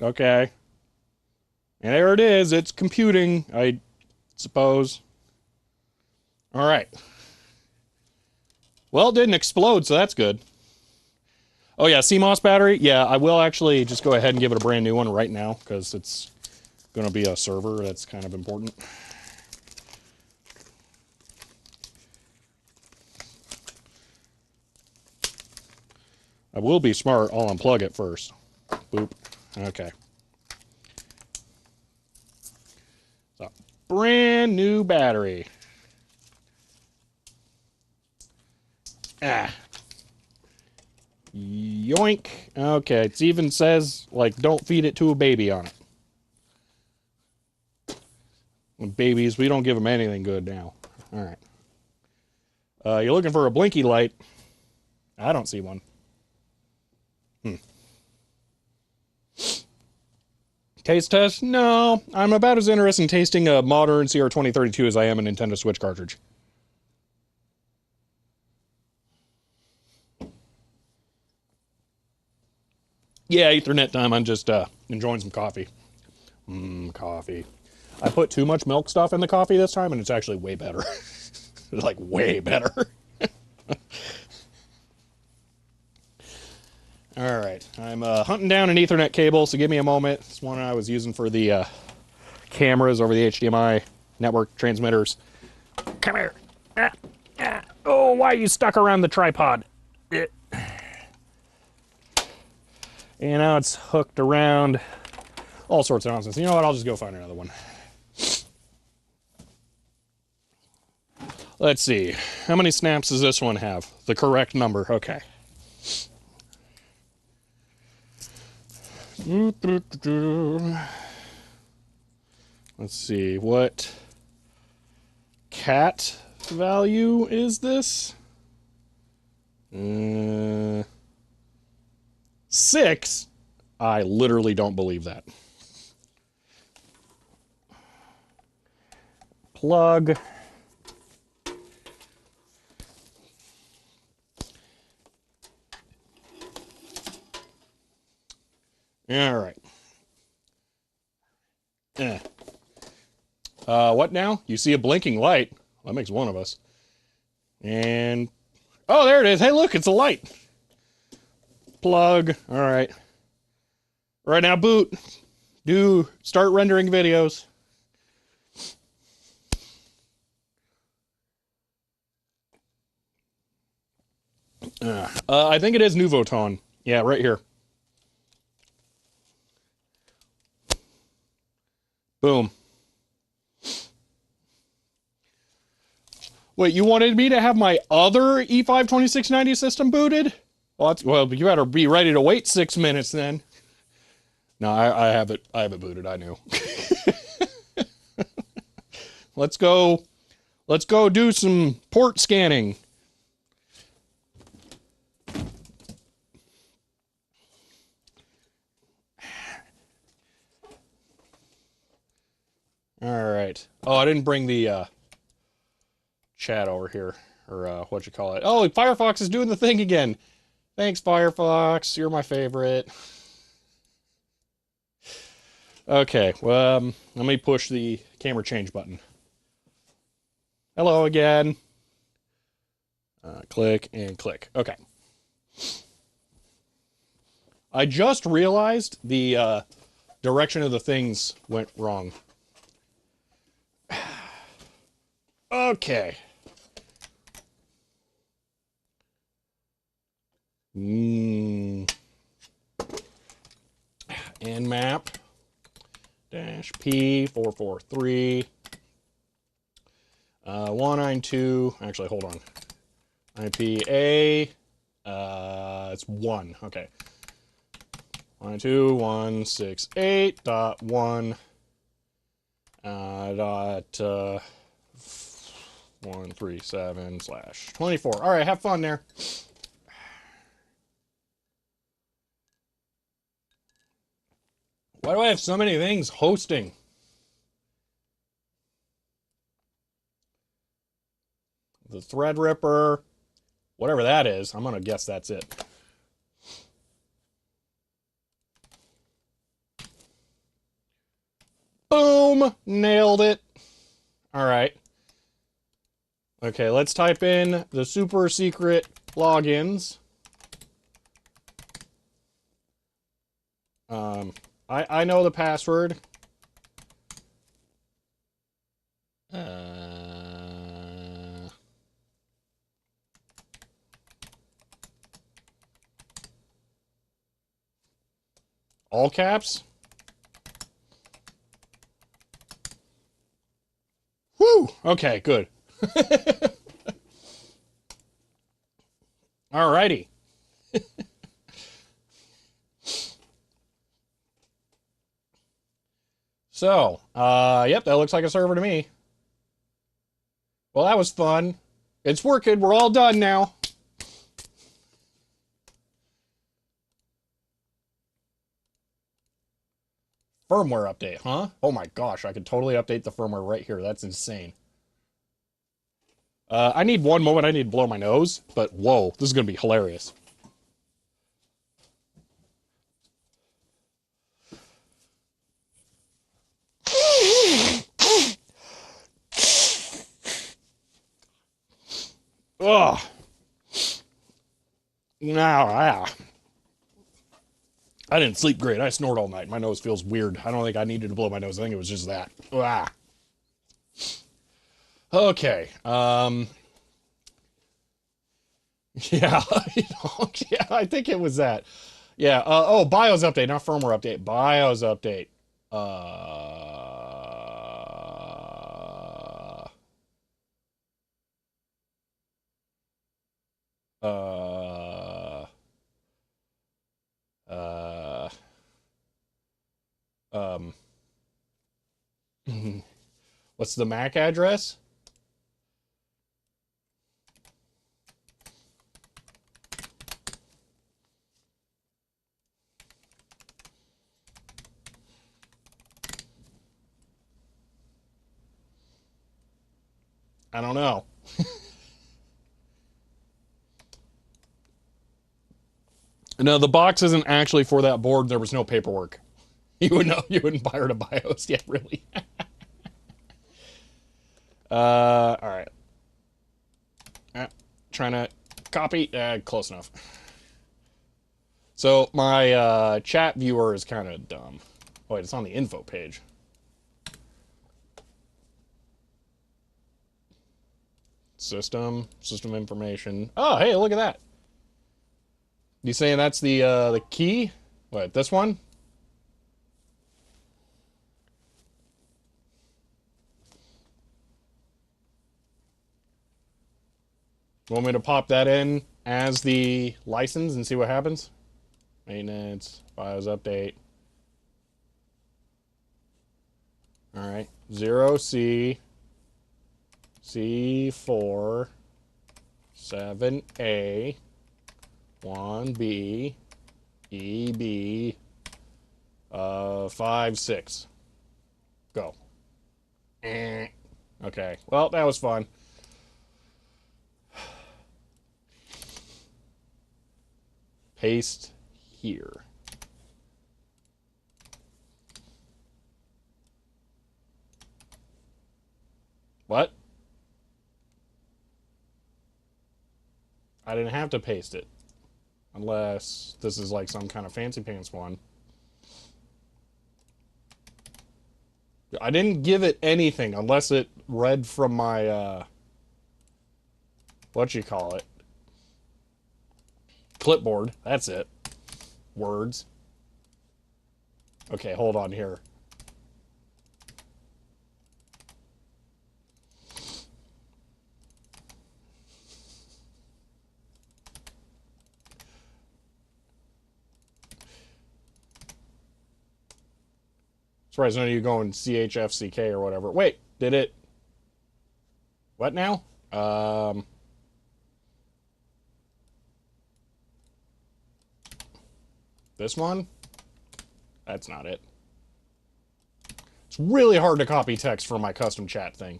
Okay. And there it is. It's computing, I suppose. All right. Well, it didn't explode, so that's good. Oh, yeah, CMOS battery. Yeah, I will actually just go ahead and give it a brand new one right now because it's going to be a server. That's kind of important. I will be smart. I'll unplug it first. Boop. Okay. So, brand new battery. Ah. Yoink. Okay, it even says, like, don't feed it to a baby on it. With babies, we don't give them anything good now. All right. You're looking for a blinky light. I don't see one. Taste test? No. I'm about as interested in tasting a modern CR2032 as I am a Nintendo Switch cartridge. Yeah, Ethernet time. I'm just enjoying some coffee. Coffee. I put too much milk stuff in the coffee this time, and it's actually way better. It's like way better. All right, I'm hunting down an Ethernet cable, so give me a moment. It's one I was using for the cameras over the HDMI network transmitters. Come here. Oh, why are you stuck around the tripod? And now it's hooked around. All sorts of nonsense. You know what? I'll just go find another one. Let's see. How many snaps does this one have? The correct number. Okay. Let's see. What cat value is this? 6? I literally don't believe that. Plug. All right. What now? You see a blinking light. That makes one of us. And, oh, there it is. Hey, look, it's a light. Plug. All right. Right now, boot. Start rendering videos. I think it is Nuvoton. Yeah, right here. Boom. Wait, you wanted me to have my other E5 2690 system booted? Well, you better be ready to wait 6 minutes then. No, I have it booted, I knew. Let's go do some port scanning. All right. Oh, I didn't bring the chat over here, or what you call it. Oh, Firefox is doing the thing again. Thanks, Firefox. You're my favorite. Okay, well, let me push the camera change button. Hello again. Click and click. Okay. I just realized the direction of the things went wrong. Okay. Nmap dash P443 192. Actually, hold on. IPA. It's 1. Okay. 192.168.1 dot 137/24. All right, have fun there. Why do I have so many things hosting? The Threadripper, whatever that is, I'm gonna guess that's it. Boom! Nailed it. All right. Okay, let's type in the super secret logins. I know the password. All caps. Woo! Okay, good. Alrighty. So, yep, that looks like a server to me. Well, that was fun. It's working. We're all done now. Firmware update, huh? Oh my gosh, I could totally update the firmware right here. That's insane. I need one moment. I need to blow my nose, but whoa, this is going to be hilarious. Ugh. Now, I didn't sleep great. I snored all night. My nose feels weird. I don't think I needed to blow my nose. I think it was just that. Ah. Okay. Yeah. Yeah, I think it was that. Yeah. Oh, BIOS update, not firmware update. BIOS update. Uh, uh, um, what's the MAC address? I don't know. No, the box isn't actually for that board. There was no paperwork. You would know. You wouldn't buy her to BIOS. Yeah, really. All right. Trying to copy. Close enough. So my chat viewer is kind of dumb. Oh, wait, it's on the info page. System information. Oh, hey, look at that. You saying that's the key? What, this one? Want me to pop that in as the license and see what happens? Maintenance, BIOS update. All right, 0C, C4, 7A, 1B, EB, 5, 6. Go. Okay, well, that was fun. Paste here. What? I didn't have to paste it. Unless this is like some kind of fancy pants one. I didn't give it anything unless it read from my, what you call it? Clipboard. That's it. Words. Okay, hold on here. Surprised none of you going CHFCK or whatever. Wait, did it? What now? This one? That's not it. It's really hard to copy text from my custom chat thing.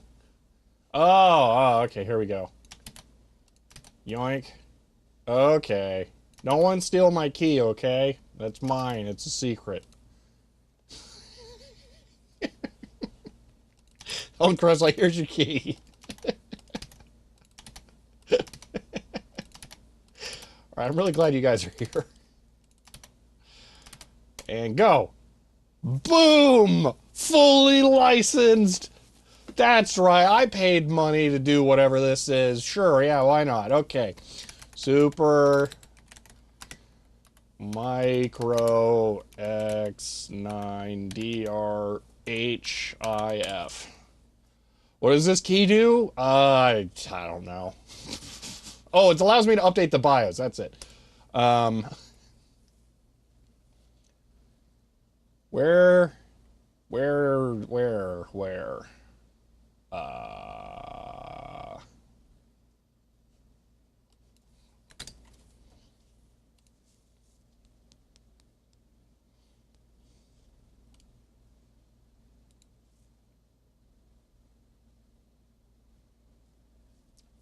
Oh, okay, here we go. Yoink. Okay. No one steal my key, okay? That's mine. It's a secret. Oh, Chris, like, here's your key. Alright, I'm really glad you guys are here. And go. Boom! Fully licensed! That's right, I paid money to do whatever this is. Sure, yeah, why not? Okay. Super Micro X9DRHIF. What does this key do? I don't know. Oh, it allows me to update the BIOS. That's it. Where?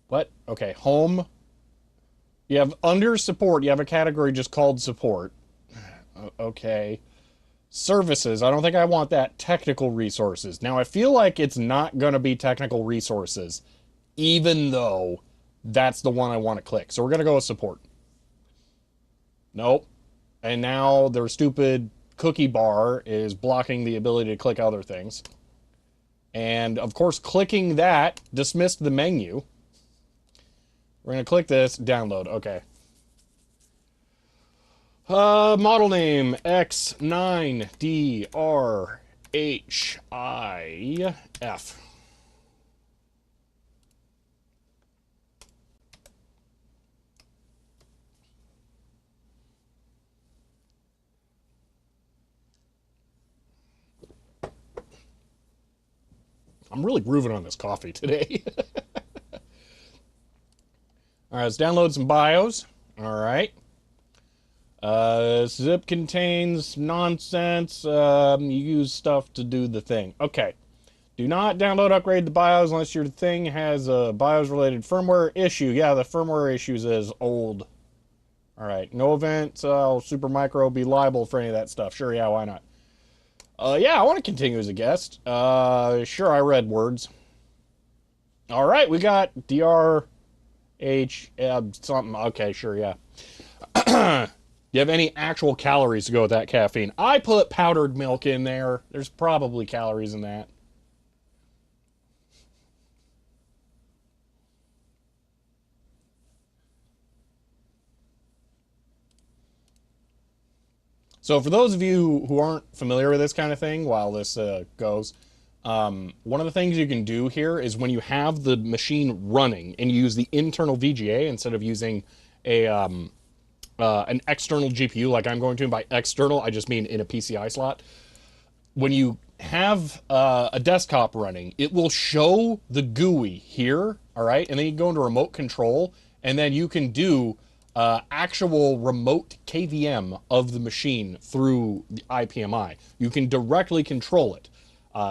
What? Okay, home. You have under support, you have a category just called support. Okay. Services, I don't think I want that. Technical resources. Now, I feel like it's not going to be technical resources, even though that's the one I want to click. So we're going to go with support. Nope. And now their stupid cookie bar is blocking the ability to click other things. And of course, clicking that dismissed the menu. We're going to click this, download. Okay. Model name X9DRHIF. I'm really grooving on this coffee today. All right, let's download some BIOS. All right. Zip contains nonsense. You use stuff to do the thing. Okay. Do not download, upgrade the BIOS unless your thing has a BIOS-related firmware issue. Yeah, the firmware issues is old. All right. No events. Supermicro be liable for any of that stuff. Sure, yeah, why not? Yeah, I want to continue as a guest. Sure, I read words. All right, we got DRH something. Okay, sure, yeah. Do you have any actual calories to go with that caffeine? I put powdered milk in there. There's probably calories in that. So for those of you who aren't familiar with this kind of thing while this goes, one of the things you can do here is when you have the machine running and you use the internal VGA instead of using a an external GPU like I'm going to. And by external, I just mean in a PCI slot. When you have a desktop running, it will show the GUI here, all right? And then you go into remote control, and then you can do actual remote KVM of the machine through the ipmi. You can directly control it.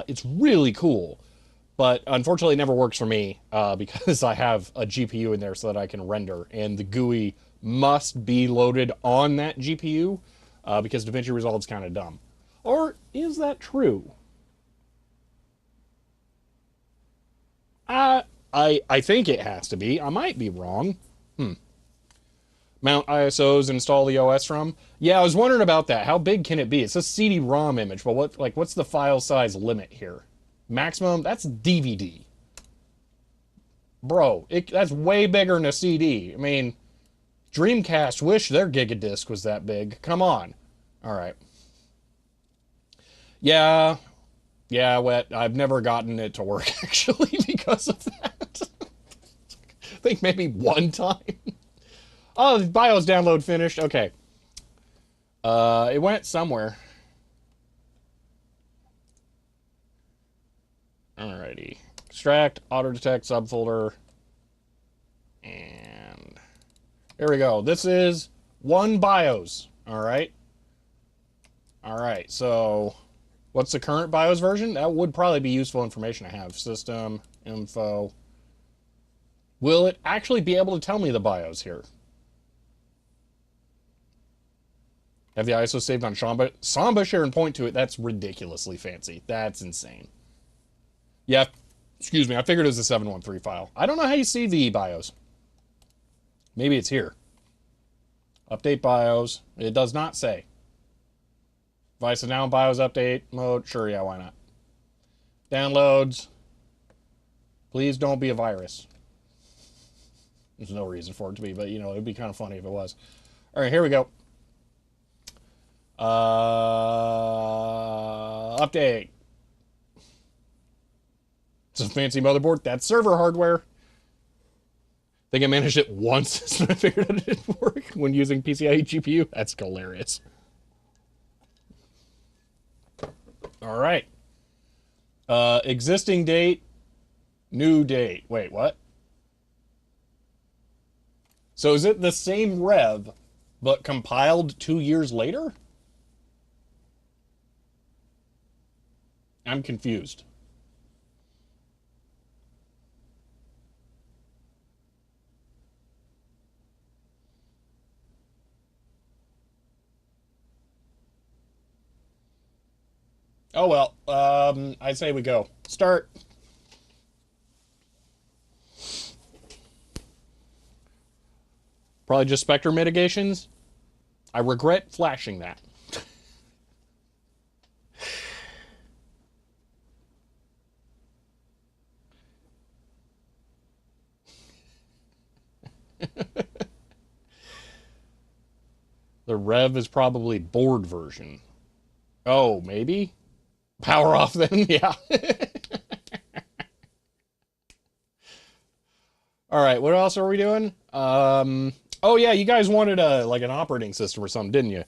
It's really cool, but unfortunately it never works for me because I have a GPU in there so that I can render, and the GUI must be loaded on that GPU because DaVinci Resolve's kind of dumb. Or is that true? I think it has to be. I might be wrong. Mount ISOs, install the OS from. Yeah, I was wondering about that. How big can it be? It's a CD-ROM image, but what's the file size limit here? Maximum? That's DVD. Bro, that's way bigger than a CD. I mean, Dreamcast wish their Gigadisc was that big. Come on. All right. Yeah, wet. I've never gotten it to work, actually, because of that. I think maybe one time. Oh, the BIOS download finished. Okay. It went somewhere. Alrighty. Extract, auto-detect, subfolder. And there we go. This is one BIOS. Alright. Alright, so what's the current BIOS version? That would probably be useful information to have. System, info. Will it actually be able to tell me the BIOS here? Have the ISO saved on Samba? Samba share and point to it. That's ridiculously fancy. That's insane. Yeah, excuse me. I figured it was a 713 file. I don't know how you see the BIOS. Maybe it's here. Update BIOS. It does not say. Device is now in BIOS update mode. Sure, yeah, why not? Downloads. Please don't be a virus. There's no reason for it to be, but, you know, it'd be kind of funny if it was. All right, here we go. Update. It's a fancy motherboard. That's server hardware. I think I managed it once, so I figured out it didn't work when using PCIe GPU. That's hilarious. All right. Existing date, new date. Wait, what? So is it the same rev, but compiled 2 years later? I'm confused. Oh well, I'd say we go. Start. Probably just Spectre mitigations. I regret flashing that. The rev is probably board version. Oh, maybe? Power off then? Yeah. All right, what else are we doing? Oh yeah, you guys wanted like an operating system or something, didn't you?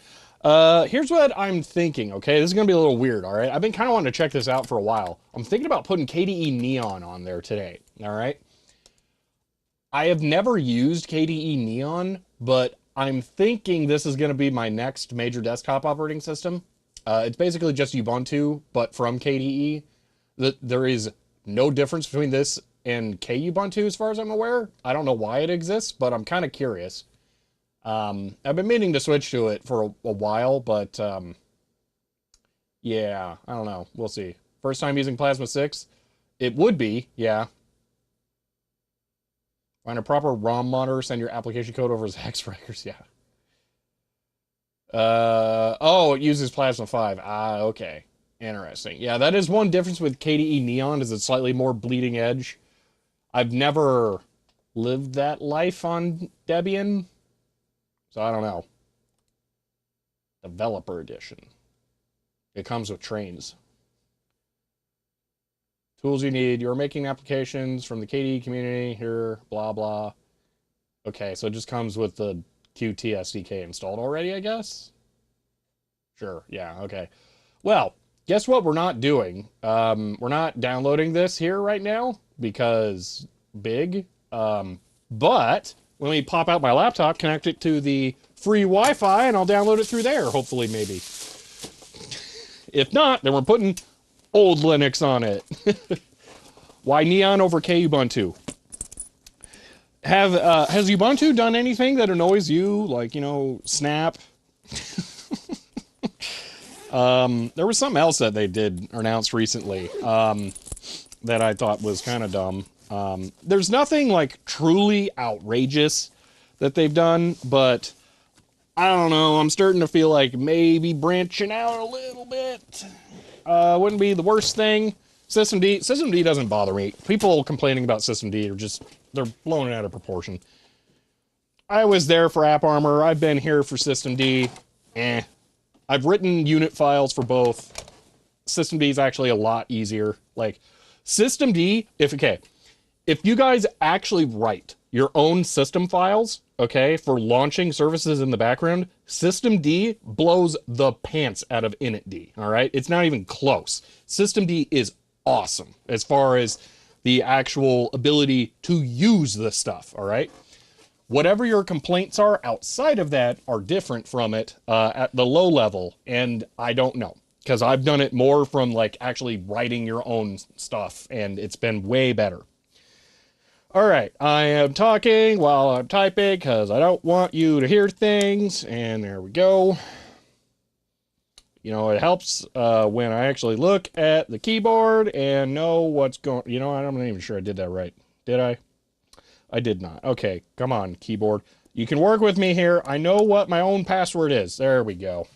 Here's what I'm thinking, okay? This is gonna be a little weird, all right? I've been kind of wanting to check this out for a while. I'm thinking about putting KDE Neon on there today, all right? I have never used KDE Neon, but I'm thinking this is gonna be my next major desktop operating system. It's basically just Ubuntu, but from KDE. There is no difference between this and Kubuntu as far as I'm aware. I don't know why it exists, but I'm kind of curious. I've been meaning to switch to it for a while, but yeah, I don't know. We'll see. First time using Plasma 6? It would be, yeah. Find a proper ROM monitor, send your application code over as hex breakers, yeah. Oh, it uses Plasma 5. Ah, okay. Interesting. Yeah, that is one difference with KDE Neon, is it's slightly more bleeding edge. I've never lived that life on Debian, so I don't know. Developer Edition. It comes with trains. Tools you need. You're making applications from the KDE community here, blah, blah. Okay, so it just comes with the Qt SDK installed already, I guess? Sure, yeah, okay. Well, guess what we're not doing? We're not downloading this here right now because big. But let me pop out my laptop, connect it to the free Wi-Fi, and I'll download it through there, hopefully, maybe. If not, then we're putting old Linux on it. Why Neon over Kubuntu? Has Ubuntu done anything that annoys you? Like, you know, Snap? There was something else that they did or announced recently that I thought was kind of dumb. There's nothing like truly outrageous that they've done, but I don't know. I'm starting to feel like maybe branching out a little bit wouldn't be the worst thing. Systemd doesn't bother me. People complaining about Systemd are just, they're blown out of proportion. I was there for AppArmor. I've been here for Systemd. I've written unit files for both. Systemd is actually a lot easier. Like, Systemd, if you guys actually write your own system files, okay, for launching services in the background, Systemd blows the pants out of initd, all right? It's not even close. Systemd is awesome as far as the actual ability to use the stuff, all right? Whatever your complaints are outside of that are different from it at the low level, and I don't know. Because I've done it more from, like, actually writing your own stuff, and it's been way better. All right, I am talking while I'm typing because I don't want you to hear things, and there we go. You know, it helps when I actually look at the keyboard and know what's going... You know, I'm not even sure I did that right. Did I? I did not. Okay, come on, keyboard. You can work with me here. I know what my own password is. There we go.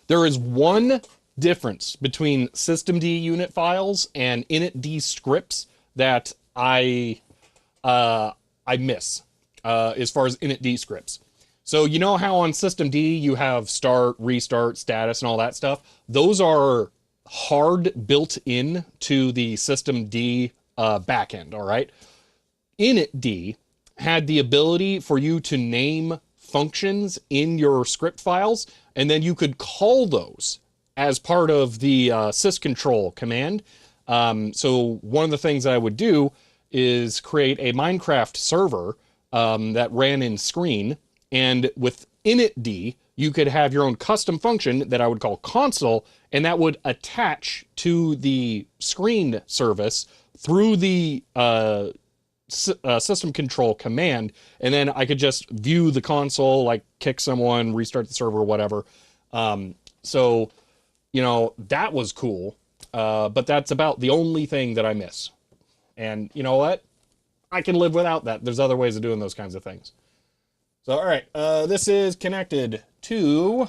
There is one difference between Systemd unit files and initd scripts that I miss as far as initd scripts. So you know how on Systemd you have start, restart, status, and all that stuff? Those are hard built in to the Systemd backend, all right? Initd had the ability for you to name functions in your script files, and then you could call those as part of the syscontrol command. So one of the things that I would do is create a Minecraft server that ran in screen, and with initd, you could have your own custom function that I would call console, and that would attach to the screen service through the system control command, and then I could just view the console, like kick someone, restart the server, whatever. So you know, that was cool. But that's about the only thing that I miss. And you know what? I can live without that. There's other ways of doing those kinds of things. So, all right, this is connected to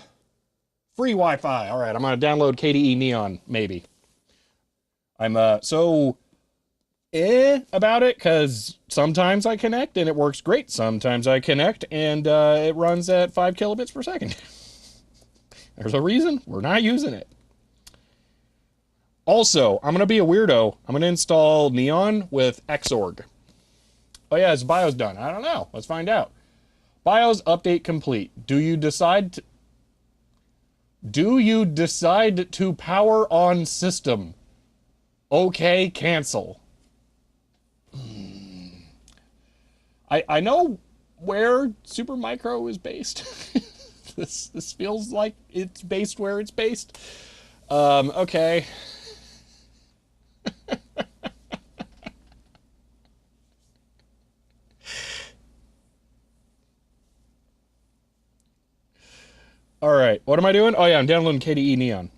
free Wi-Fi. All right, I'm going to download KDE Neon, maybe. I'm so about it because sometimes I connect and it works great. Sometimes I connect and it runs at 5 kilobits per second. There's a reason we're not using it. Also, I'm going to be a weirdo. I'm going to install Neon with Xorg. Oh yeah, is BIOS done? I don't know. Let's find out. BIOS update complete. Do you decide to power on system? Okay, cancel. I know where Supermicro is based. This feels like it's based where it's based. Okay. All right, what am I doing? Oh yeah, I'm downloading KDE Neon.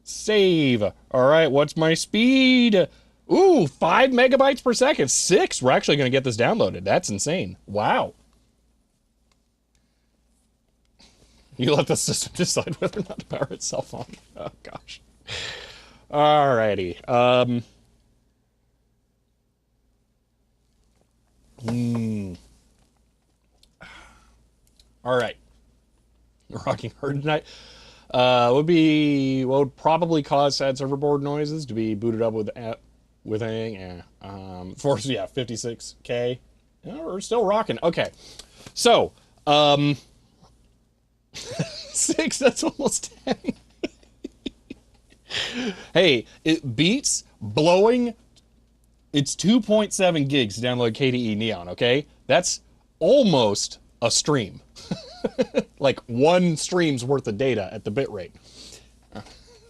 Save. All right, what's my speed? Ooh, 5 megabytes per second. 6. We're actually going to get this downloaded. That's insane. Wow. You let the system decide whether or not to power itself on. Oh gosh. Alrighty. All right. We're rocking hard tonight. What would probably cause sad server board noises to be booted up with anything. Force, yeah, 56K. Yeah, we're still rocking. Okay. So, 6, that's almost 10. Hey, it beats blowing. It's 2.7 gigs to download KDE Neon, okay? That's almost a stream. Like 1 stream's worth of data at the bitrate.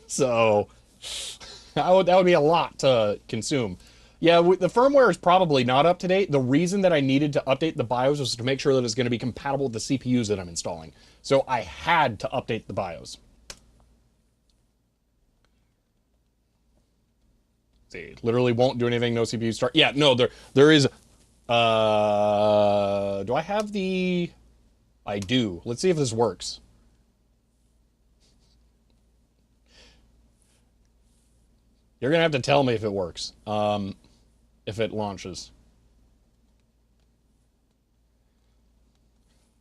So that would be a lot to consume. Yeah, the firmware is probably not up to date. The reason that I needed to update the BIOS was to make sure that it's going to be compatible with the CPUs that I'm installing. So I had to update the BIOS. See, it literally won't do anything, no CPU start. Yeah, no, there is do I have the I do. Let's see if this works. You're gonna have to tell me if it works. If it launches.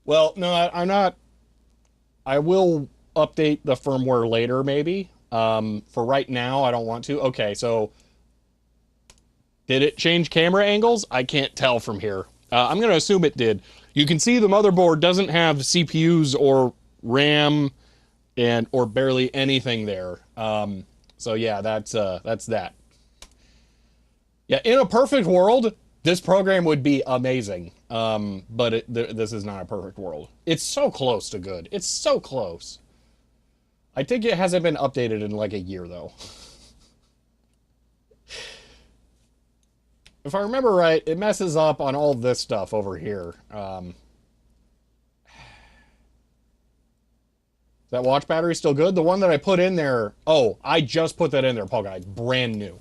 Well, no, I'm not. I will update the firmware later, maybe. For right now, I don't want to. Okay, so did it change camera angles? I can't tell from here. I'm gonna assume it did. You can see the motherboard doesn't have CPUs or RAM or barely anything there. So yeah, that's that. Yeah, in a perfect world, this program would be amazing. But this is not a perfect world. It's so close to good. It's so close. I think it hasn't been updated in like a year though. If I remember right, it messes up on all this stuff over here. That watch battery still good? The one that I put in there, oh, I just put that in there, Paul Guy, brand new.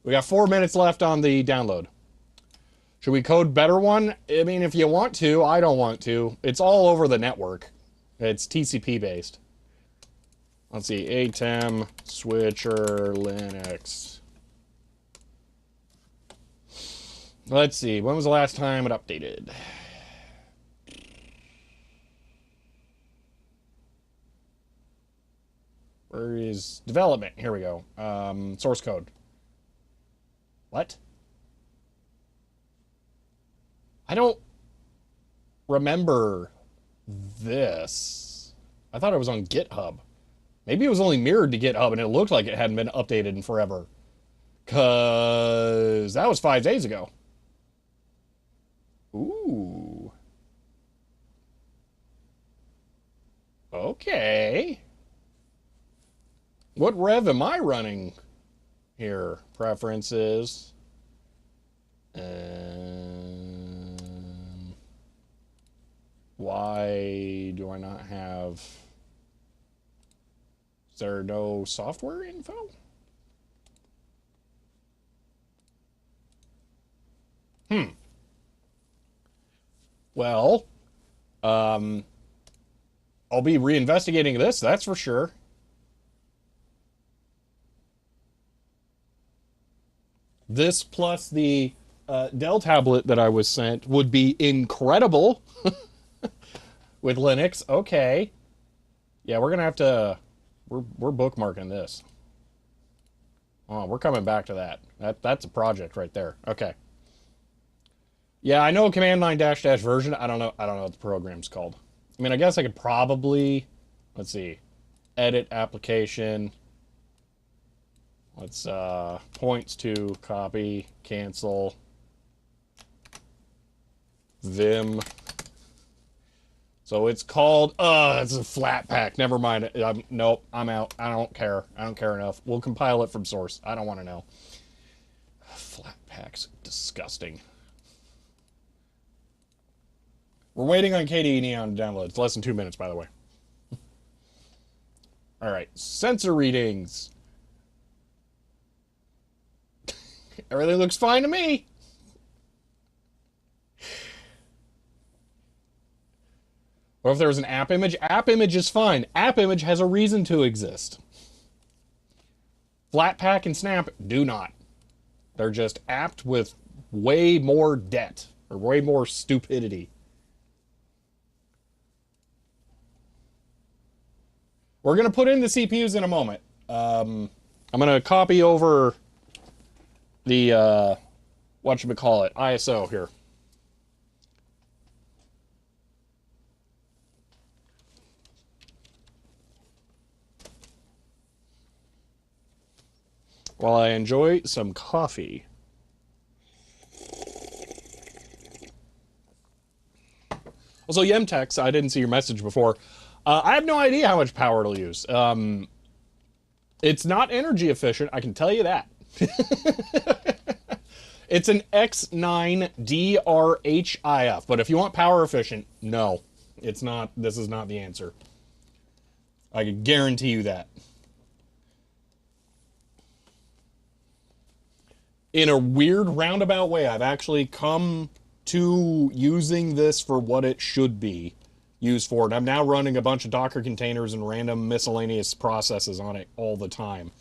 We got 4 minutes left on the download. Should we code better one? I mean, if you want to, I don't want to. It's all over the network. It's TCP based. Let's see, ATEM, switcher, Linux. Let's see, when was the last time it updated? Where is development? Here we go. Source code. What? I don't remember this. I thought it was on GitHub. Maybe it was only mirrored to GitHub and it looked like it hadn't been updated in forever. Because that was 5 days ago. Ooh. Okay. What rev am I running here? Preferences. Why do I not have... there no software info? Well, I'll be reinvestigating this, that's for sure. This plus the Dell tablet that I was sent would be incredible with Linux. Okay. Yeah, we're gonna have to. We're bookmarking this. Oh, we're coming back to that. That's a project right there. Okay. Yeah, I know command line dash dash version. I don't know what the program's called. I mean, I guess I could probably, let's see, edit application. Let's points to copy, cancel, Vim. So it's called, it's a flat pack. Never mind. Nope, I'm out. I don't care. I don't care enough. We'll compile it from source. I don't want to know. Flat packs, disgusting. We're waiting on KDE Neon to download. It's less than 2 minutes, by the way. All right, sensor readings. Everything looks fine to me. What if there was an app image? App image is fine. App image has a reason to exist. Flatpak and Snap do not. They're just apt with way more debt or way more stupidity. We're going to put in the CPUs in a moment. I'm going to copy over the, whatchamacallit, ISO here. While I enjoy some coffee. Also, Yemtex, I didn't see your message before. I have no idea how much power it'll use. It's not energy efficient, I can tell you that. It's an X9 DRHIF, but if you want power efficient, no. It's not, this is not the answer. I can guarantee you that. In a weird roundabout way, I've actually come to using this for what it should be used for. And I'm now running a bunch of Docker containers and random miscellaneous processes on it all the time.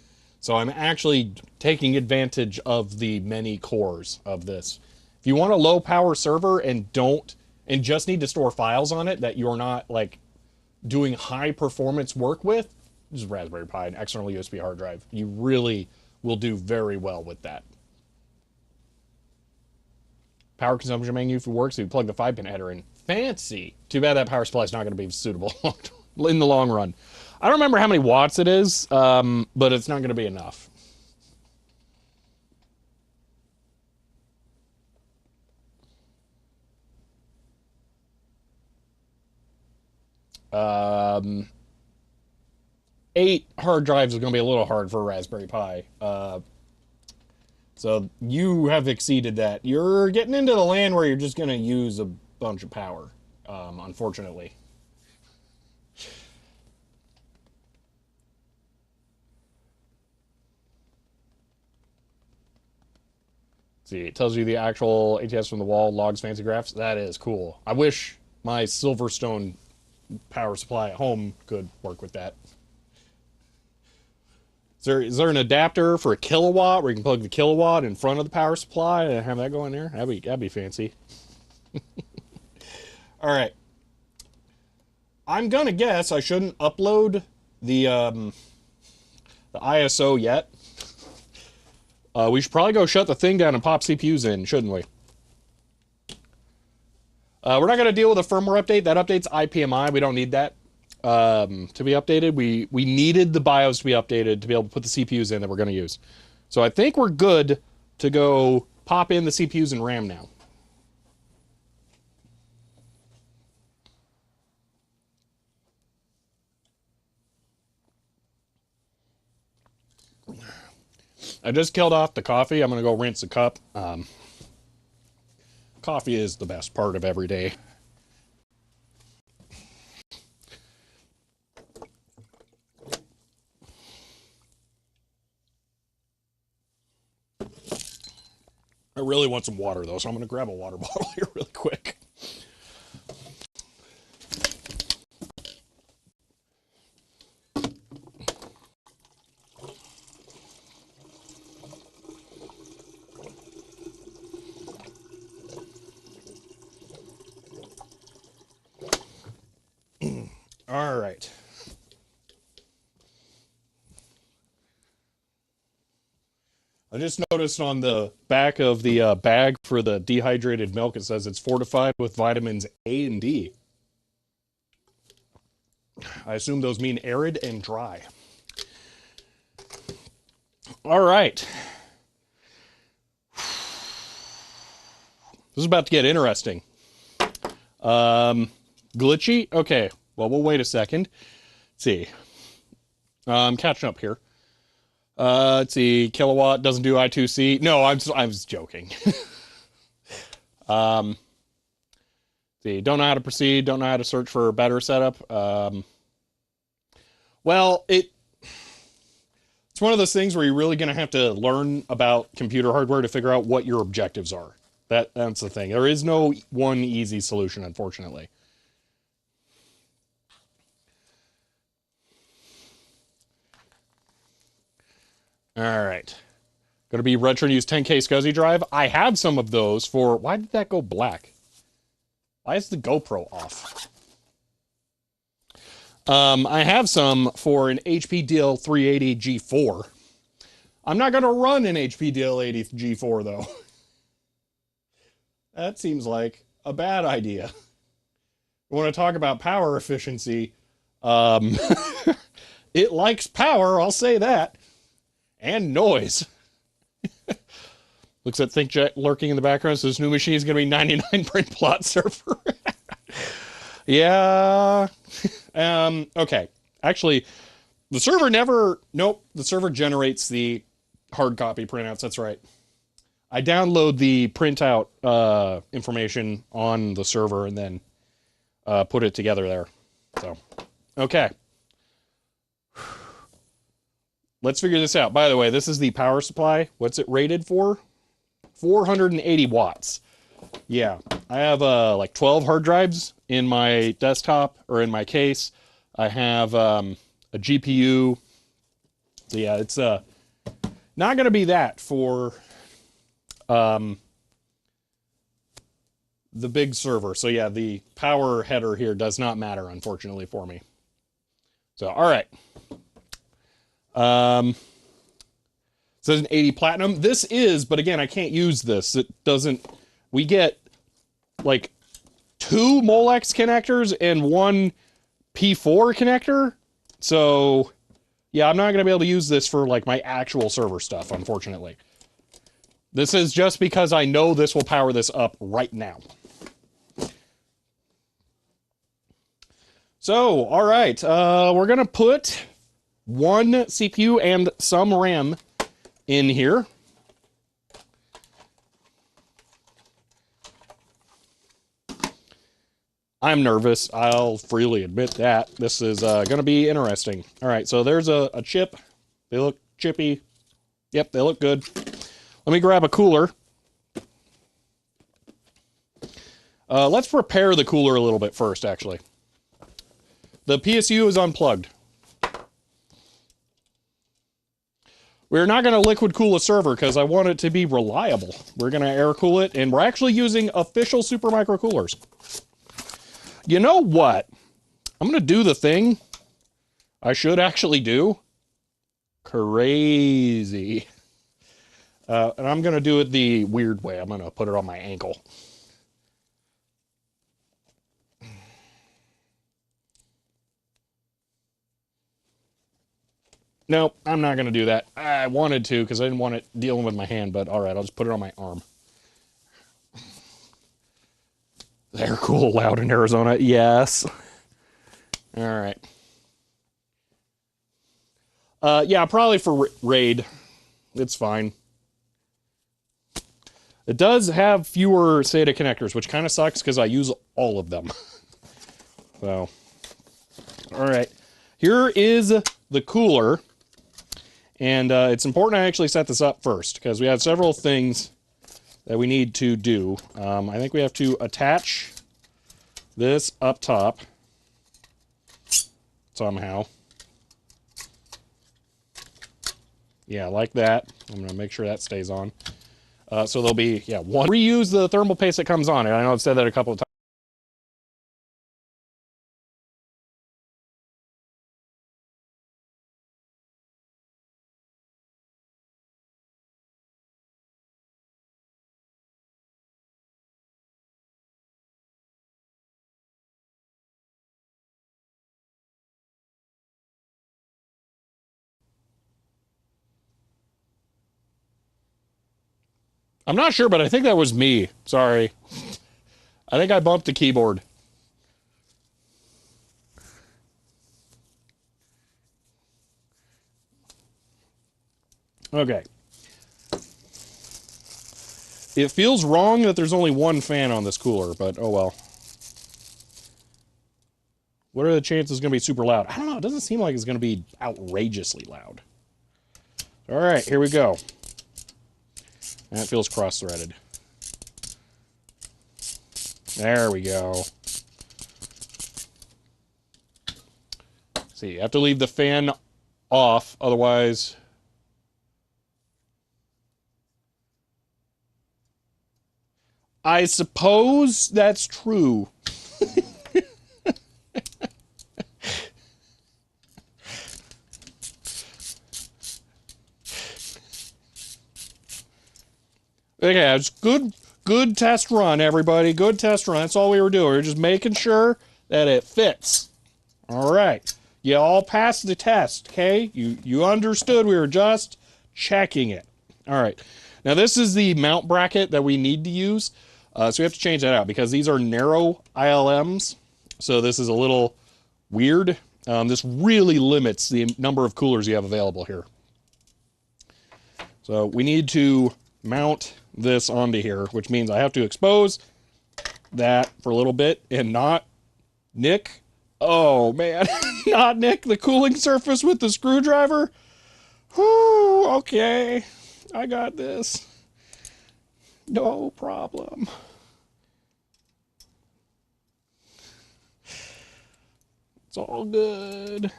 So I'm actually taking advantage of the many cores of this. If you want a low power server and just need to store files on it that you're not like doing high performance work with, just Raspberry Pi, an external USB hard drive. You really will do very well with that. Power consumption menu for work, so you plug the 5-pin header in. Fancy. Too bad that power supply is not going to be suitable in the long run. I don't remember how many watts it is, but it's not going to be enough. Eight hard drives is going to be a little hard for a Raspberry Pi. So you have exceeded that. You're getting into the land where you're just going to use a bunch of power, unfortunately. See, it tells you the actual ATS from the wall, logs, fancy graphs. That is cool. I wish my Silverstone power supply at home could work with that. Is there an adapter for a kilowatt where you can plug the kilowatt in front of the power supply and have that go in there? That'd be fancy. All right. I'm gonna guess I shouldn't upload the ISO yet. We should probably go shut the thing down and pop CPUs in, shouldn't we? We're not gonna deal with a firmware update. That update's ipmi. We don't need that. To be updated. We needed the BIOS to be updated to be able to put the CPUs in that we're going to use. So I think we're good to go pop in the CPUs and RAM now. I just killed off the coffee. I'm going to go rinse the cup. Coffee is the best part of every day. I really want some water, though, so I'm going to grab a water bottle here really quick. All right. I just noticed on the back of the bag for the dehydrated milk, it says it's fortified with vitamins A and D. I assume those mean arid and dry. All right. This is about to get interesting. Glitchy? Okay. Well, we'll wait a second. Let's see. I'm catching up here. Let's see. Kilowatt doesn't do I2C. No, I was joking. See. Don't know how to proceed. Don't know how to search for a better setup. Well, it's one of those things where you're really going to have to learn about computer hardware to figure out what your objectives are. That's the thing. There is no one easy solution, unfortunately. All right. Going to be retro and use 10K SCSI drive. I have some of those for... Why did that go black? Why is the GoPro off? I have some for an HP DL380 G4. I'm not going to run an HP DL80 G4, though. That seems like a bad idea. I want to talk about power efficiency. It likes power, I'll say that. And noise. Looks at ThinkJet lurking in the background. So this new machine is going to be 99 print plot server. Yeah. Okay. Actually, the server never... Nope. The server generates the hard copy printouts. That's right. I download the printout information on the server and then put it together there. So, okay. Let's figure this out. By the way, this is the power supply. What's it rated for? 480 watts. Yeah, I have like 12 hard drives in my desktop or in my case. I have a GPU. So yeah, it's not going to be that for the big server. So yeah, the power header here does not matter, unfortunately, for me. So, all right. Says an 80 platinum. This is, but again, I can't use this. It doesn't, we get like 2 Molex connectors and 1 P4 connector. So yeah, I'm not going to be able to use this for like my actual server stuff, unfortunately. This is just because I know this will power this up right now. So, all right, we're going to put 1 CPU and some RAM in here. I'm nervous. I'll freely admit that. This is going to be interesting. All right, so there's a chip. They look chippy. Yep, they look good. Let me grab a cooler. Let's prepare the cooler a little bit first, actually. The PSU is unplugged. We're not going to liquid cool a server because I want it to be reliable. We're going to air cool it, and we're actually using official Supermicro coolers. You know what? I'm going to do the thing I should actually do. Crazy. And I'm going to do it the weird way. I'm going to put it on my ankle. Nope, I'm not going to do that. I wanted to because I didn't want it dealing with my hand, but all right, I'll just put it on my arm. They're cool, loud in Arizona. Yes. All right. Yeah, probably for RAID. It's fine. It does have fewer SATA connectors, which kind of sucks because I use all of them. So, all right. Here is the cooler. And it's important I actually set this up first because we have several things that we need to do. I think we have to attach this up top somehow. Yeah, like that. I'm going to make sure that stays on. So there'll be, yeah, one. Reuse the thermal paste that comes on it. I know I've said that a couple of times. I'm not sure, but I think that was me. Sorry. I think I bumped the keyboard. Okay. It feels wrong that there's only one fan on this cooler, but oh well. What are the chances it's going to be super loud? I don't know. It doesn't seem like it's going to be outrageously loud. All right, here we go. That feels cross-threaded. There we go. See, you have to leave the fan off, otherwise... I suppose that's true. Okay, it's good test run, everybody. Good test run. That's all we were doing. We were just making sure that it fits. All right. You all passed the test, okay? You understood we were just checking it. All right. Now, this is the mount bracket that we need to use. So we have to change that out because these are narrow ILMs. So this is a little weird. This really limits the number of coolers you have available here. So we need to mount this onto here, which means I have to expose that for a little bit and not nick. Oh man, not nick the cooling surface with the screwdriver. Whew, okay, I got this. No problem. It's all good.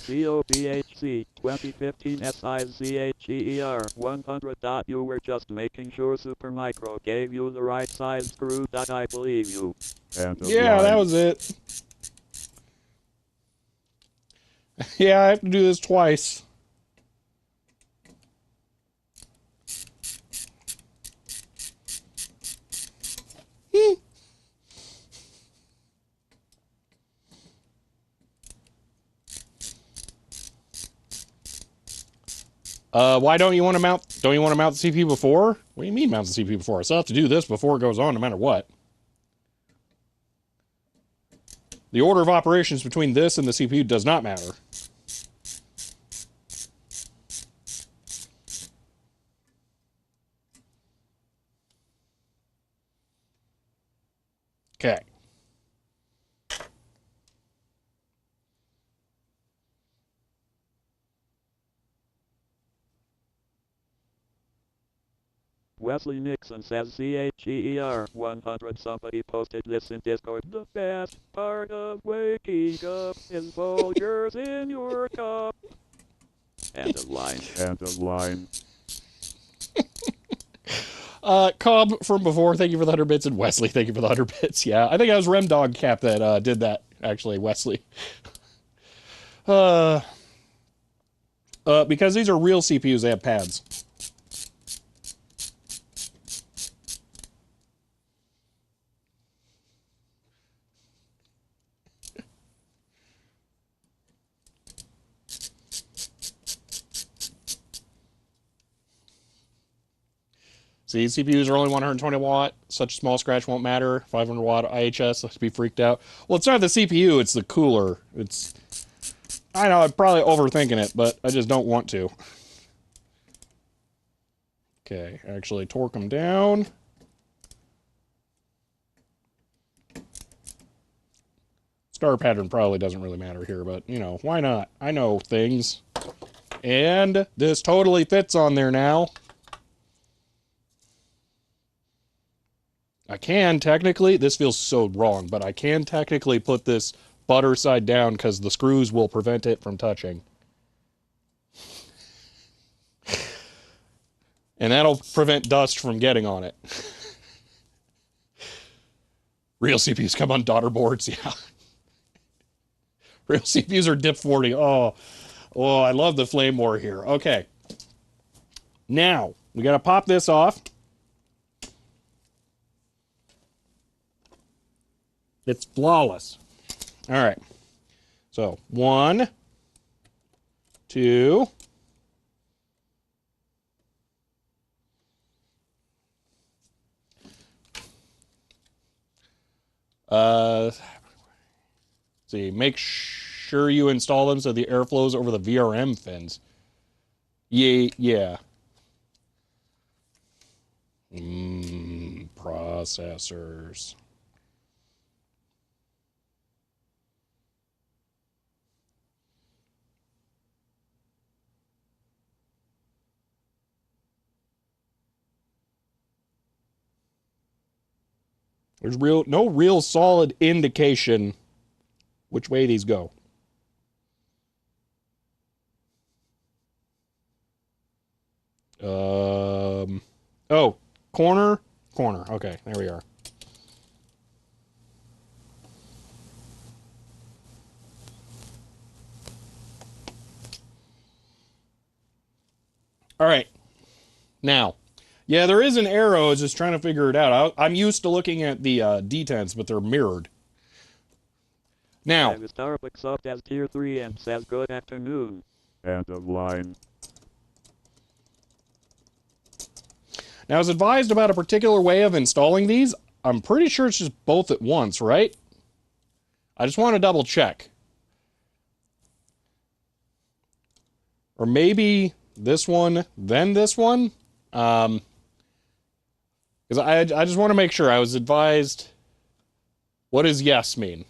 COBHC 2015 SIZHEER 100. You were just making sure Supermicro gave you the right size screw that I believe you. Yeah, that was it. Yeah, I have to do this twice. Why don't you want to mount the CPU before? What do you mean mount the CPU before? I still have to do this before it goes on no matter what. The order of operations between this and the CPU does not matter. Okay. Wesley Nixon says CHEER 100. Somebody posted this in Discord. The best part of waking up is Folgers in your cup. End of line. End of line. Cobb from before, thank you for the 100 bits, and Wesley, thank you for the 100 bits. Yeah, I think I was Remdog Cap that did that, actually, Wesley. Because these are real CPUs, they have pads. See, CPUs are only 120 watt. Such a small scratch won't matter. 500 watt IHS, let's be freaked out. Well, it's not the CPU, it's the cooler. I know, I'm probably overthinking it, but I just don't want to. Okay, actually torque them down. Star pattern probably doesn't really matter here, but, you know, why not? I know things. And this totally fits on there now. I can technically, this feels so wrong, but I can technically put this butter side down because the screws will prevent it from touching. And that'll prevent dust from getting on it. Real CPUs come on daughter boards, yeah. Real CPUs are DIP 40. Oh, I love the flame war here. Okay. Now, we got to pop this off. It's flawless. All right. So, 1, 2. See, make sure you install them so the air flows over the VRM fins. Yeah. Processors. There's no real solid indication which way these go. Oh, corner. Okay, there we are. All right. Now, yeah, there is an arrow. I was just trying to figure it out. I'm used to looking at the detents, but they're mirrored. Now, Star picks up as tier 3 and says good afternoon. End of line. Now, as advised about a particular way of installing these, I'm pretty sure it's just both at once, right? I just want to double check. Or maybe this one, then this one? Because I just want to make sure I was advised. What does yes mean?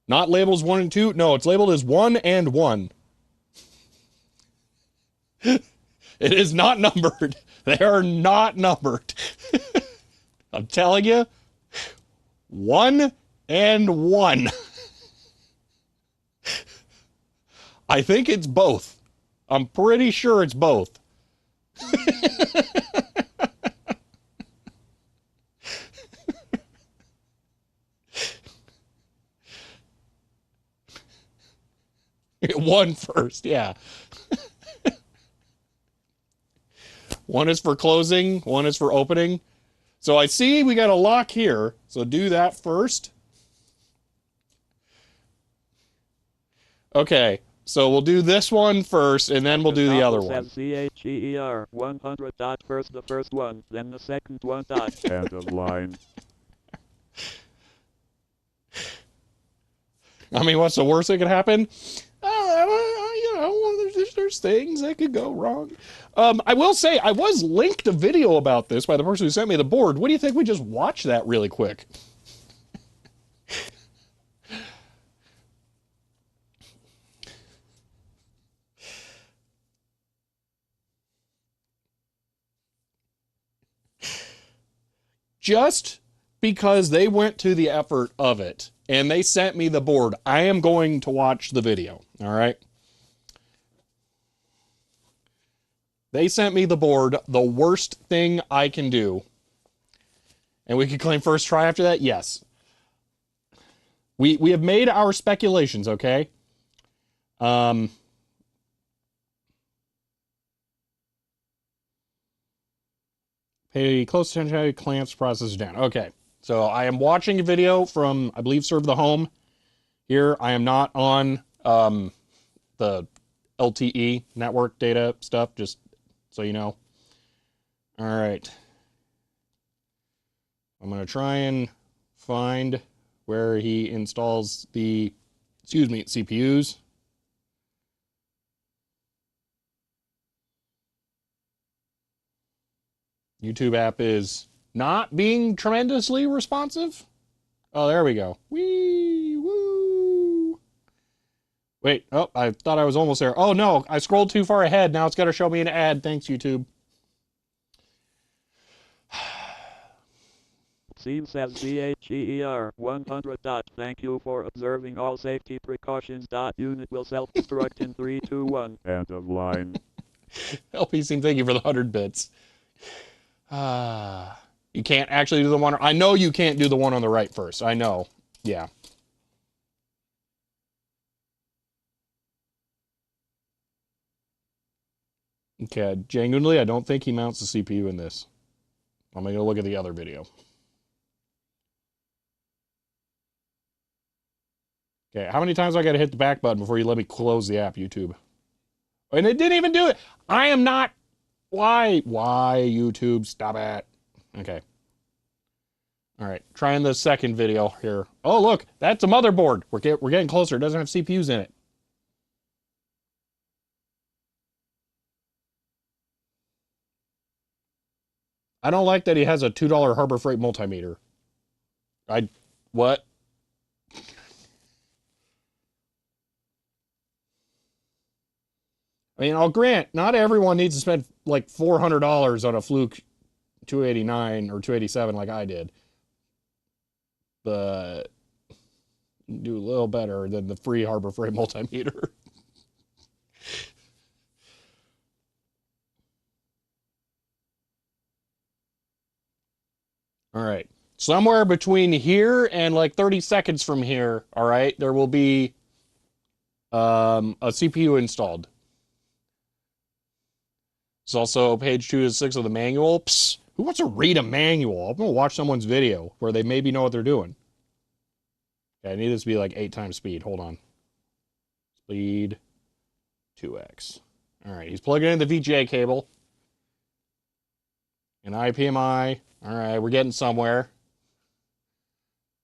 Not labels 1 and 2? No, it's labeled as 1 and 1. It is not numbered. They are not numbered. I'm telling you, 1 and 1. I think it's both. I'm pretty sure it's both. One first, yeah. One is for closing, one is for opening. So I see we got a lock here, so do that first. Okay, so we'll do this one first, and then we'll do the other one. CHEER 100 dot first the first one, then the second one dot. End of line. I mean, what's the worst that could happen? You know, there's things that could go wrong. I will say, I was linked a video about this by the person who sent me the board. What do you think we just watch that really quick? Just because they went to the effort of it and they sent me the board, I am going to watch the video, all right? They sent me the board, the worst thing I can do. And we could claim first try after that? Yes. We have made our speculations, okay? Pay close attention how he clamps processor down. Okay, so I am watching a video from, I believe, Serve the Home. Here, I am not on the LTE network data stuff, just so you know. All right. I'm going to try and find where he installs the, CPUs. YouTube app is not being tremendously responsive. Oh, there we go. Wee, woo. Wait, oh, I thought I was almost there. Oh, no, I scrolled too far ahead. Now it's got to show me an ad. Thanks, YouTube. Seems as BHEER 100. Thank you for observing all safety precautions. Unit will self-destruct in 3, 2, 1. End of line. LP Seam, thank you for the 100 bits. You can't actually do the one. I know you can't do the one on the right first. I know. Yeah. Okay, genuinely, I don't think he mounts the CPU in this. I'm going to look at the other video. Okay, how many times do I got to hit the back button before you let me close the app, YouTube? And it didn't even do it. I am not. Why, YouTube? Stop it. Okay. All right, trying the second video here. Oh, look, that's a motherboard. We're getting closer. It doesn't have CPUs in it. I don't like that he has a $2 Harbor Freight multimeter. What? I mean, I'll grant, not everyone needs to spend like $400 on a Fluke 289 or 287 like I did. But do a little better than the free Harbor Freight multimeter. All right. Somewhere between here and like 30 seconds from here, all right, there will be a CPU installed. It's also page 2 to 6 of the manual. Psst, who wants to read a manual? I'm going to watch someone's video where they maybe know what they're doing. Okay, I need this to be like 8 times speed. Hold on. Speed 2x. All right, he's plugging in the VGA cable. An ipmi. All right, we're getting somewhere.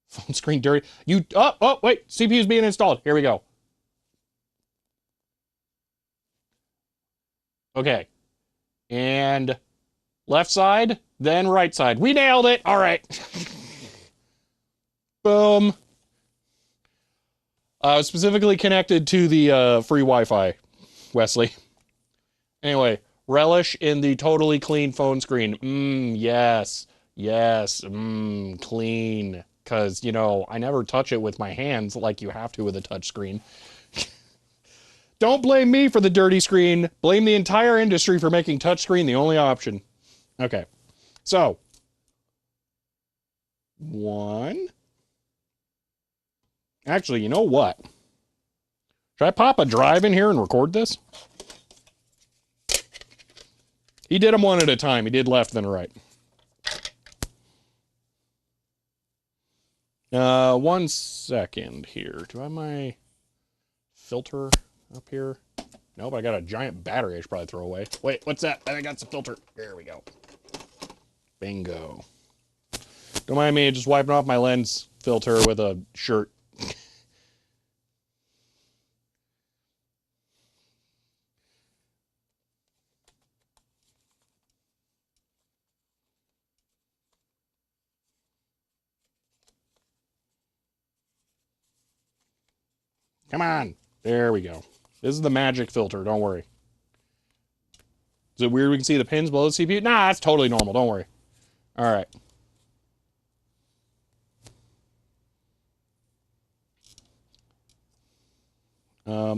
Phone screen dirty. Oh, wait. CPU's being installed. Here we go. Okay. And left side, then right side. We nailed it. All right. Boom. Specifically connected to the free Wi-Fi, Wesley. Anyway, relish in the totally clean phone screen. Yes. Yes. Clean. Because, you know, I never touch it with my hands like you have to with a touch screen. Don't blame me for the dirty screen. Blame the entire industry for making touchscreen the only option. Okay. So. 1. Actually, you know what? Should I pop a drive in here and record this? He did them one at a time. He did left then right. 1 second here. Do I have my filter up here? Nope, I got a giant battery I should probably throw away. Wait, what's that? I got some filter. There we go. Bingo. Don't mind me just wiping off my lens filter with a shirt. Come on. There we go. This is the magic filter. Don't worry. Is it weird we can see the pins below the CPU? Nah, that's totally normal. Don't worry. All right.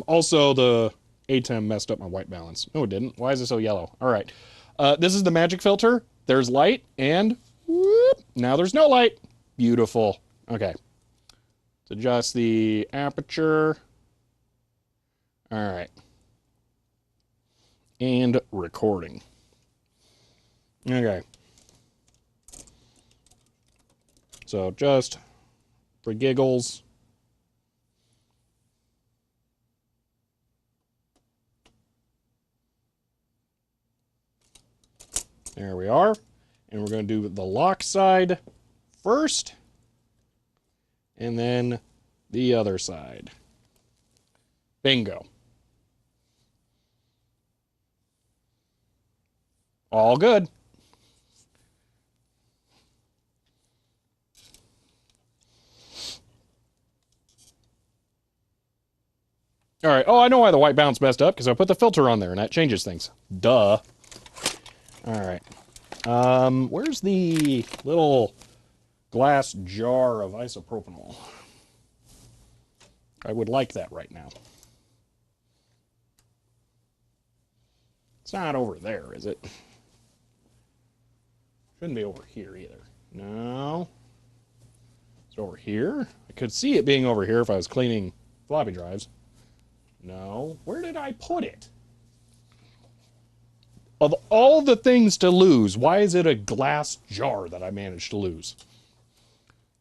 Also, the ATEM messed up my white balance. No, it didn't. Why is it so yellow? All right. This is the magic filter. There's light, and whoop, now there's no light. Beautiful. Okay. Let's adjust the aperture. All right. And recording. Okay. So just for giggles. There we are. And we're going to do the lock side first. And then the other side. Bingo. All good. All right. Oh, I know why the white balance messed up, because I put the filter on there, and that changes things. Duh. All right. Where's the little glass jar of isopropanol. I would like that right now. It's not over there, is it? Shouldn't be over here either. No. It's over here. I could see it being over here if I was cleaning floppy drives. No. Where did I put it? Of all the things to lose, why is it a glass jar that I managed to lose?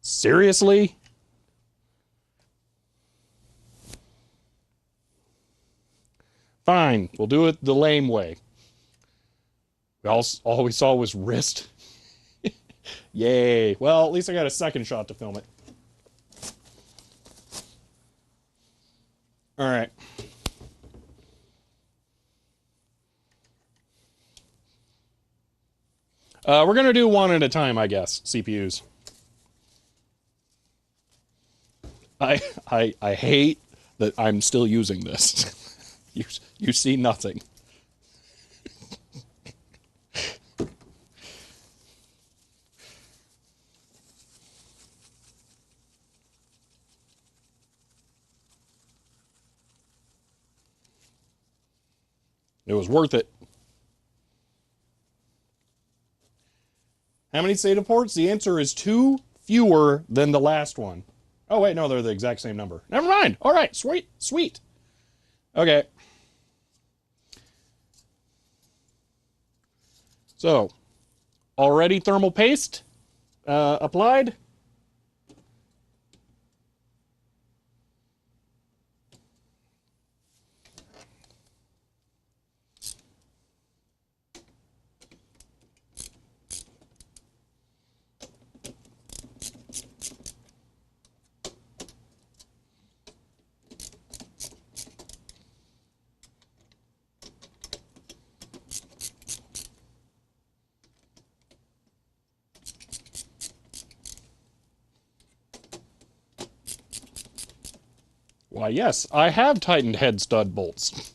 Seriously? Fine, we'll do it the lame way. All we saw was wrist. Yay. Well, at least I got a second shot to film it. All right. We're going to do one at a time, I guess, CPUs. I hate that I'm still using this. You see nothing. It was worth it. How many SATA ports? The answer is 2 fewer than the last one. Oh, wait, no, they're the exact same number. Never mind. All right, sweet, sweet. Okay. So, already thermal paste applied. Why, yes, I have tightened head stud bolts.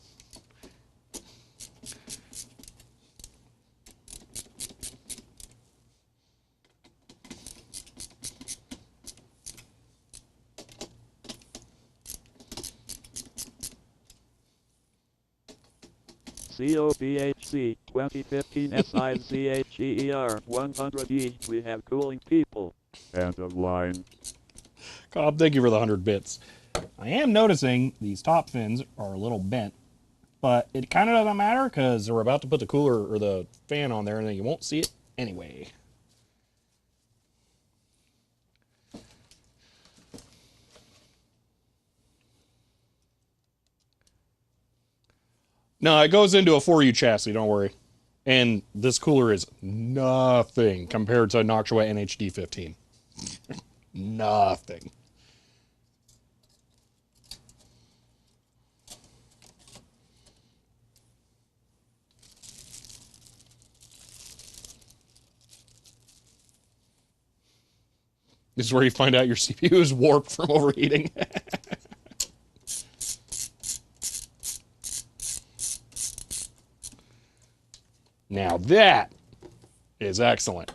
COBHC 2015 SIZHEER 100E. We have cooling people. End of line. Cobb, thank you for the 100 bits. I am noticing these top fins are a little bent, but it kind of doesn't matter because we're about to put the cooler or the fan on there and then you won't see it anyway. No, it goes into a 4U chassis, don't worry. And this cooler is nothing compared to a Noctua NHD 15. Nothing. This is where you find out your CPU is warped from overheating. Now that is excellent.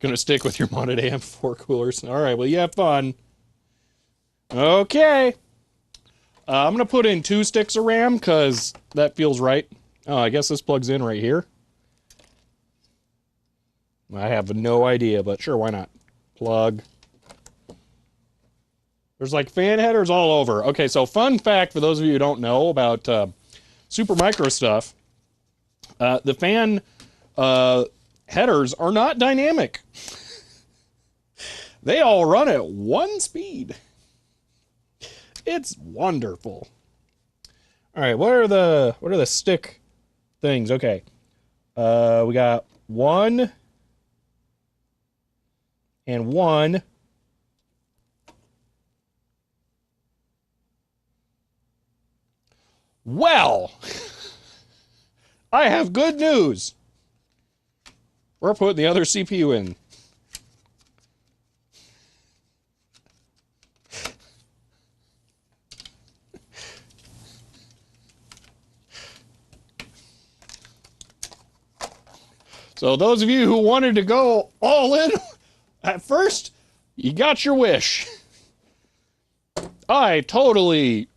Gonna stick with your modded AM4 coolers. All right, well, you have fun. Okay. I'm gonna put in 2 sticks of RAM because that feels right. Oh, I guess this plugs in right here. I have no idea, but sure, why not? Plug. There's like fan headers all over. Okay, so fun fact for those of you who don't know about Supermicro stuff, the fan headers are not dynamic. They all run at 1 speed. It's wonderful. All right, what are the stick things? Okay, we got 1 and 1. Well, I have good news. We're putting the other CPU in. So those of you who wanted to go all in at first, you got your wish. I totally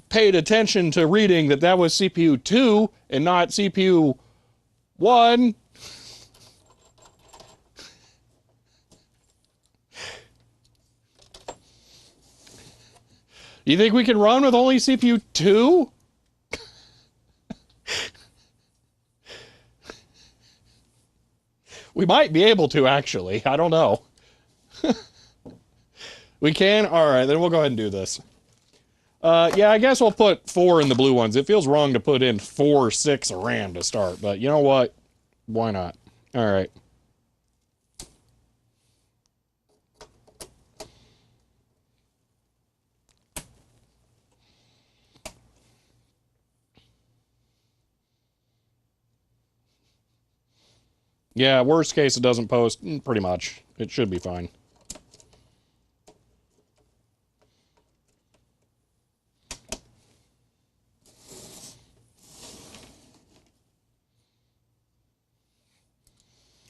paid attention to reading that was CPU 2 and not CPU 1. You think we can run with only CPU 2? We might be able to, actually. I don't know. We can? Alright, then we'll go ahead and do this. Yeah, I guess we'll put 4 in the blue ones. It feels wrong to put in 4 6 of RAM to start, but you know what? Why not? Alright. Yeah, worst case it doesn't post. Pretty much. It should be fine.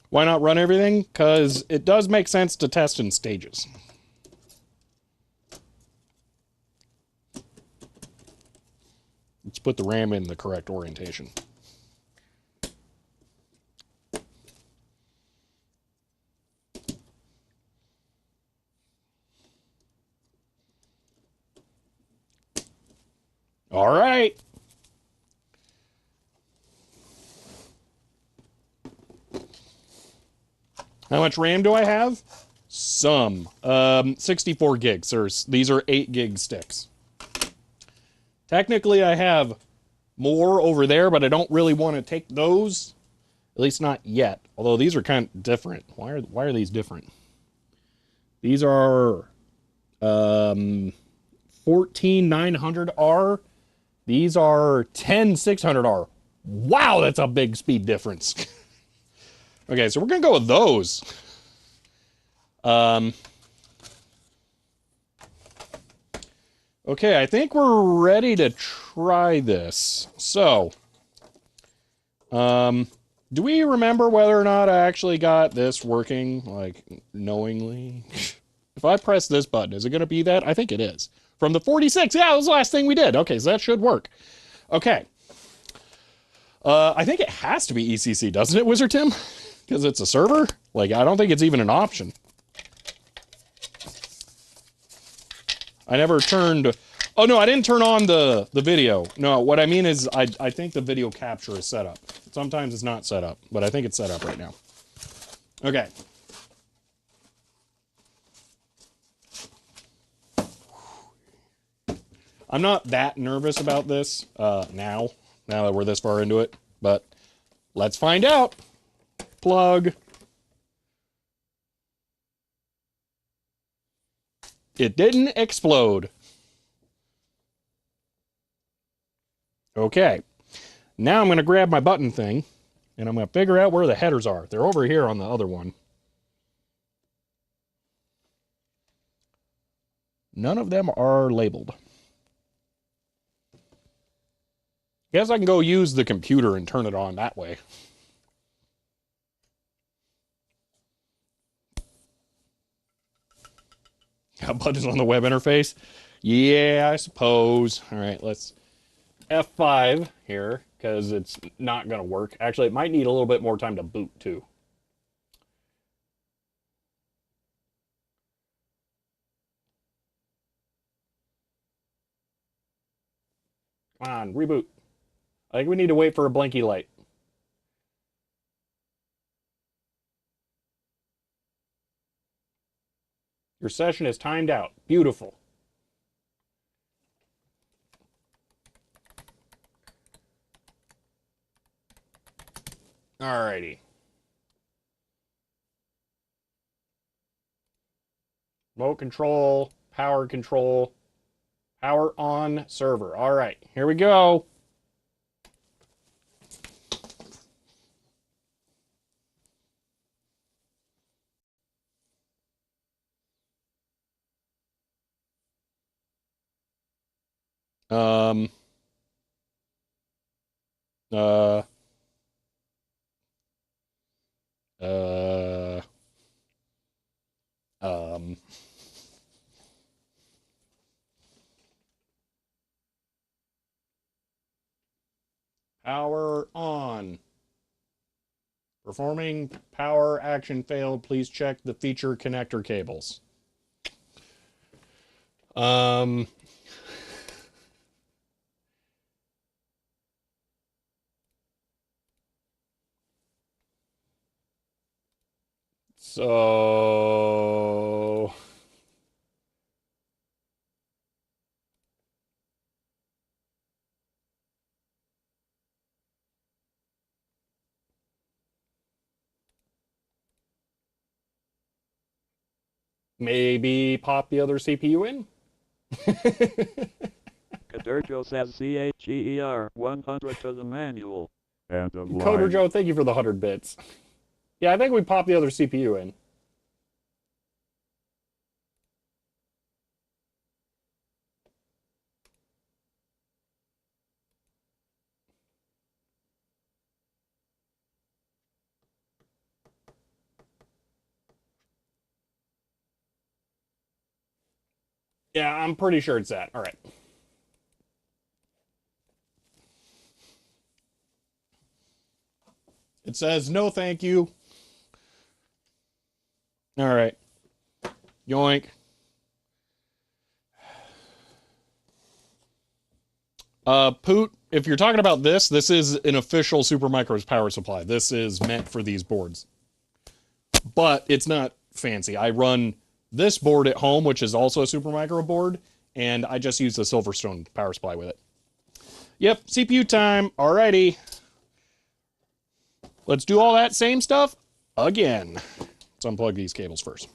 Why not run everything? Because it does make sense to test in stages. Let's put the RAM in the correct orientation. All right. How much RAM do I have? Some. 64 gigs. These are 8 gig sticks. Technically, I have more over there, but I don't really want to take those. At least not yet. Although these are kind of different. Why are these different? These are 14900R. These are 10600R. Wow, that's a big speed difference. Okay, so we're going to go with those. Okay, I think we're ready to try this. So, do we remember whether or not I actually got this working, like, knowingly? If I press this button, is it going to be that? I think it is. From the 46, yeah, that was the last thing we did. Okay, so that should work. Okay. I think it has to be ECC, doesn't it, Wizard Tim? Because it's a server? Like, I don't think it's even an option. I never turned... Oh, no, I didn't turn on the video. No, what I mean is I think the video capture is set up. Sometimes it's not set up, but I think it's set up right now. Okay. I'm not that nervous about this now that we're this far into it, but let's find out. Plug. It didn't explode. Okay. Now I'm going to grab my button thing, and I'm going to figure out where the headers are. They're over here on the other one. None of them are labeled. Guess I can go use the computer and turn it on that way. Got buttons on the web interface? Yeah, I suppose. All right, let's F5 here, because it's not going to work. Actually, it might need a little bit more time to boot, too. Come on, reboot. I think we need to wait for a blinky light. Your session is timed out. Beautiful. Alrighty. Remote control, power on server. All right, here we go. Um, uh, Power on. Performing power action failed. Please check the feature connector cables. So maybe pop the other CPU in? Kaderjo says CHEER 100 to the manual. End of Coder line. Joe, thank you for the 100 bits. Yeah, I think we pop the other CPU in. Yeah, I'm pretty sure it's that. All right. It says no thank you. All right. Yoink. Poot, if you're talking about this, this is an official Supermicro's power supply. This is meant for these boards. But it's not fancy. I run this board at home, which is also a Supermicro board, and I just use the Silverstone power supply with it. Yep, CPU time. Alrighty. Let's do all that same stuff again. Let's unplug these cables first.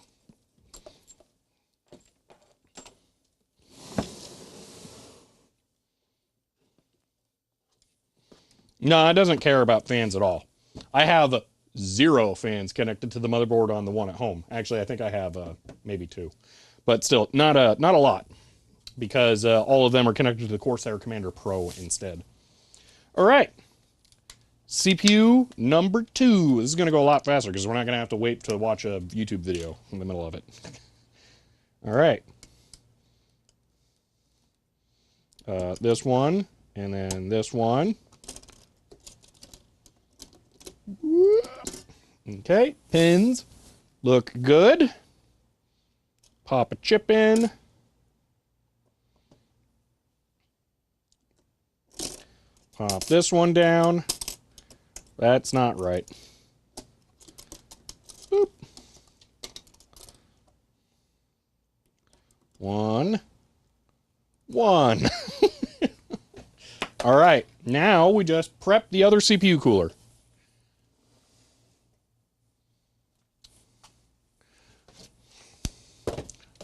No, it doesn't care about fans at all. I have 0 fans connected to the motherboard on the one at home. Actually, I think I have maybe 2. But still, not a lot. Because all of them are connected to the Corsair Commander Pro instead. All right. CPU number 2. This is going to go a lot faster because we're not going to have to wait to watch a YouTube video in the middle of it. All right. This one, and then this one. Okay, pins look good. Pop a chip in. Pop this one down. That's not right. Boop. 1. All right, now we just prep the other CPU cooler.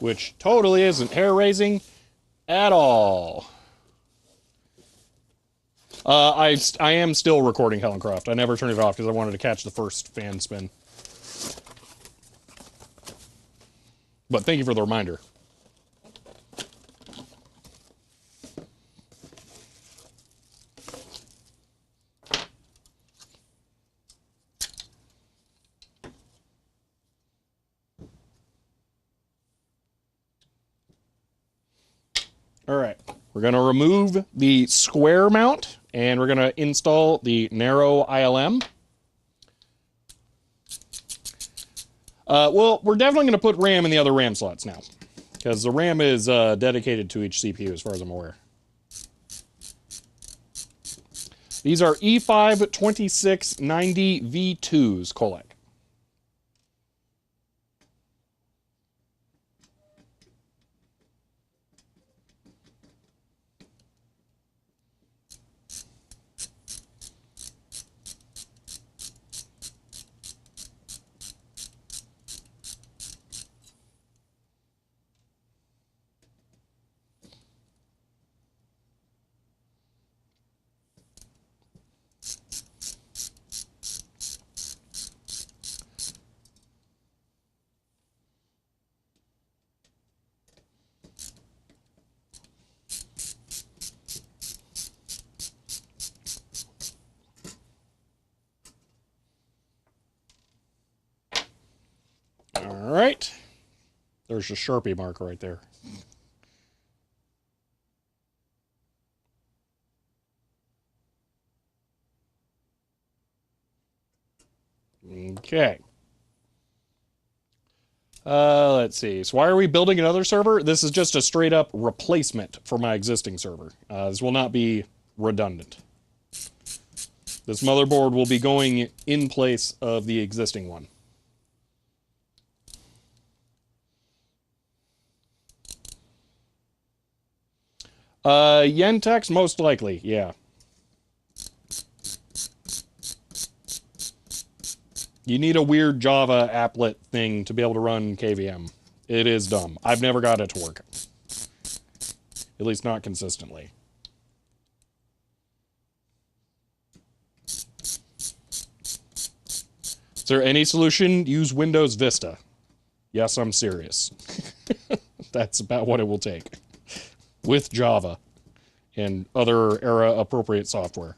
Which totally isn't hair-raising at all. I am still recording Hellencroft. I never turned it off because I wanted to catch the first fan spin. But thank you for the reminder. All right, we're going to remove the square mount, and we're going to install the narrow ILM. Well, we're definitely going to put RAM in the other RAM slots now, because the RAM is dedicated to each CPU as far as I'm aware. These are E5 2690 V2s, Colec. All right. There's a Sharpie mark right there. Okay. Let's see. So why are we building another server? This is just a straight up replacement for my existing server. This will not be redundant. This motherboard will be going in place of the existing one. Yentex, most likely, yeah. You need a weird Java applet thing to be able to run KVM. It is dumb. I've never got it to work. At least not consistently. Is there any solution? Use Windows Vista. Yes, I'm serious. That's about what it will take. With Java and other era-appropriate software.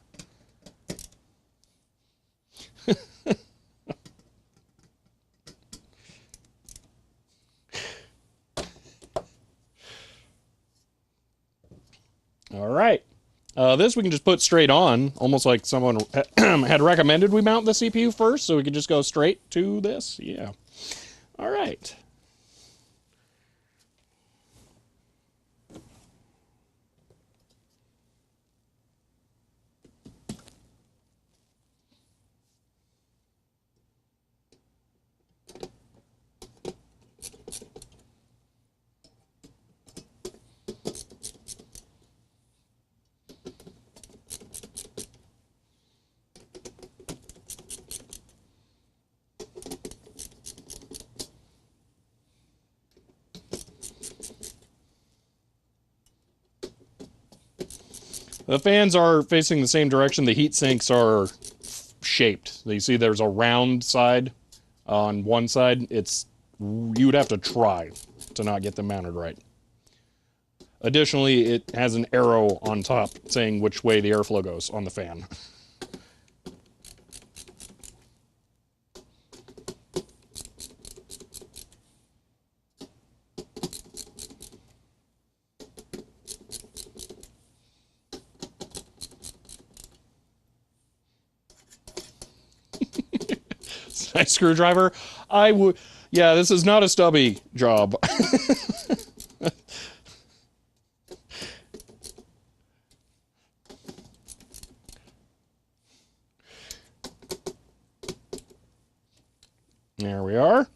All right. This we can just put straight on, almost like someone had recommended we mount the CPU first, so we could just go straight to this. Yeah. All right. The fans are facing the same direction. The heat sinks are shaped. You see there's a round side on one side. You would have to try to not get them mounted right. Additionally, it has an arrow on top saying which way the airflow goes on the fan. Nice screwdriver. I would. Yeah, this is not a stubby job. There we are.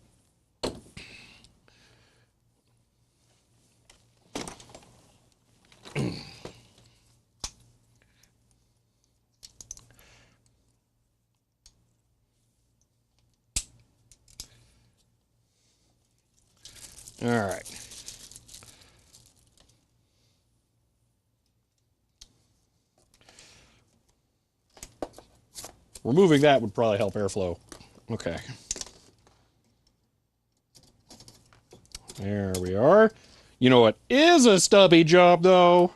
All right. Removing that would probably help airflow. Okay. There we are. You know what is a stubby job, though?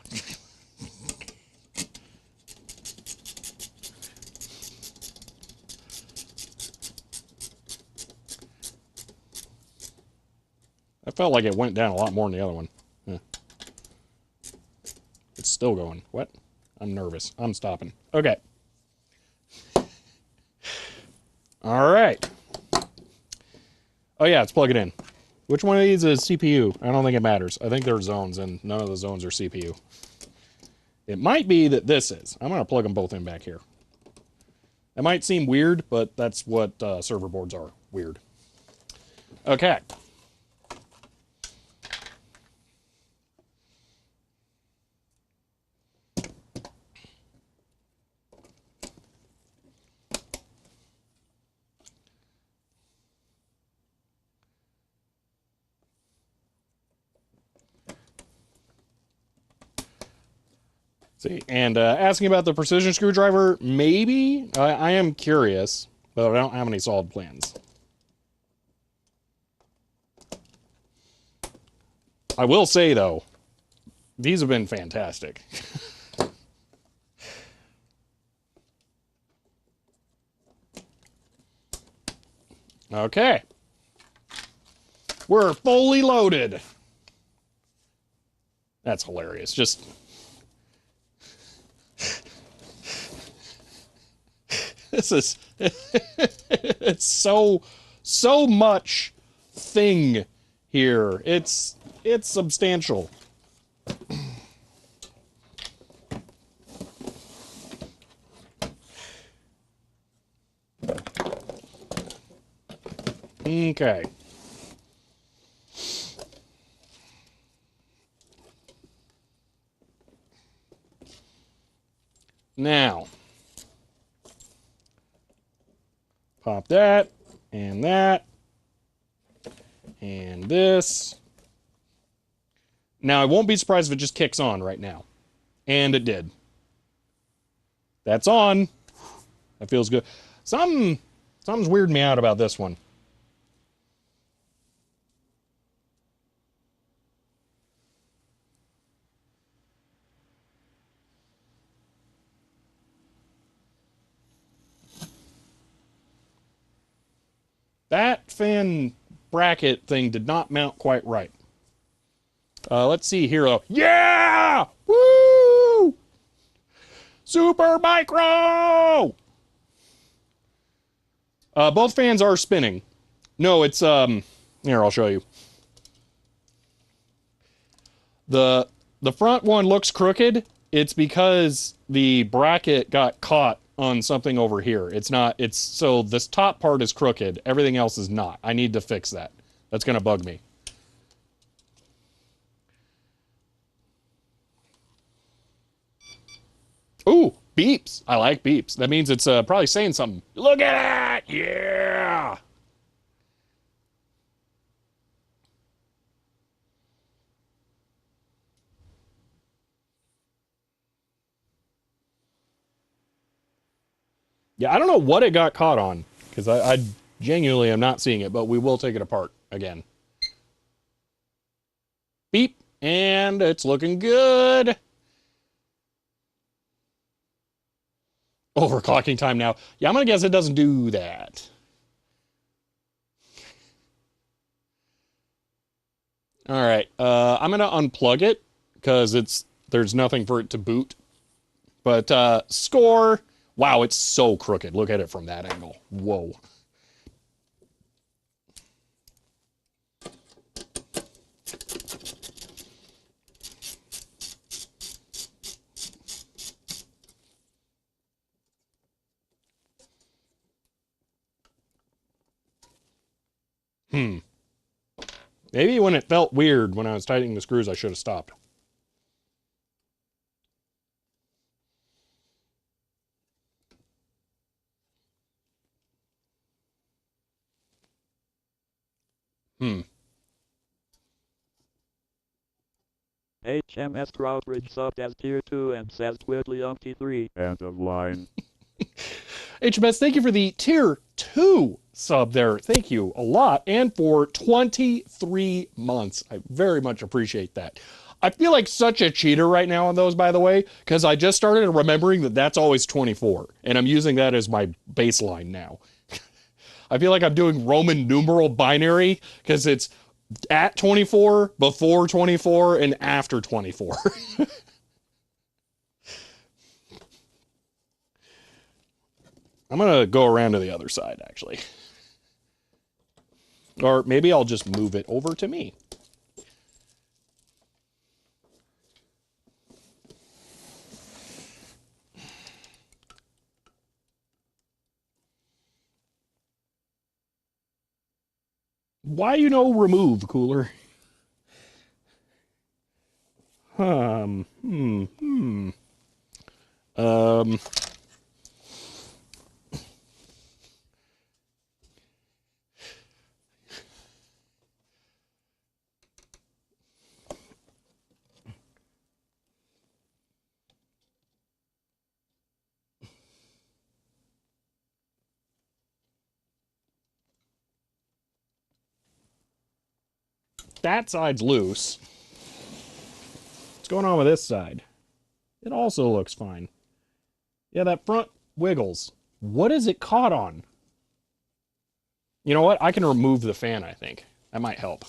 I felt like it went down a lot more than the other one. Yeah. It's still going. What? I'm nervous. I'm stopping. Okay. All right. Oh, yeah, let's plug it in. Which one of these is CPU? I don't think it matters. I think they're zones, and none of the zones are CPU. It might be that this is. I'm going to plug them both in back here. It might seem weird, but that's what server boards are. Weird. Okay. See, and asking about the precision screwdriver, maybe. I am curious, but I don't have any solid plans. I will say, though, these have been fantastic. Okay. We're fully loaded. That's hilarious. Just... This is it's so much thing here. It's substantial. Okay. Now, pop that, and this. Now, I won't be surprised if it just kicks on right now. And it did. That's on. That feels good. Something's weirding me out about this one. That fan bracket thing did not mount quite right. Let's see here, though. Yeah! Woo! Super Micro! Both fans are spinning. No, it's, here, I'll show you. The front one looks crooked. It's because the bracket got caught on something over here. So this top part is crooked. Everything else is not. I need to fix that. That's going to bug me. Ooh, beeps. I like beeps. That means it's probably saying something. Look at that! Yeah! Yeah, I don't know what it got caught on, because I genuinely am not seeing it, but we will take it apart again. Beep, and it's looking good. Overclocking time now. Yeah, I'm going to guess it doesn't do that. All right, I'm going to unplug it, because there's nothing for it to boot. But score... Wow, it's so crooked. Look at it from that angle. Whoa. Maybe when it felt weird when I was tightening the screws, I should have stopped. HMS Troutridge subbed as tier 2 and says Twiddly 3. End of line. HMS, thank you for the tier 2 sub there. Thank you a lot. And for 23 months. I very much appreciate that. I feel like such a cheater right now on those, by the way, because I just started remembering that that's always 24. And I'm using that as my baseline now. I feel like I'm doing Roman numeral binary because it's at 24, before 24, and after 24. I'm going to go around to the other side, actually. Or maybe I'll just move it over to me. Why remove, Cooler? That side's loose. What's going on with this side? It also looks fine. Yeah, that front wiggles. What is it caught on? You know what? I can remove the fan, I think. That might help.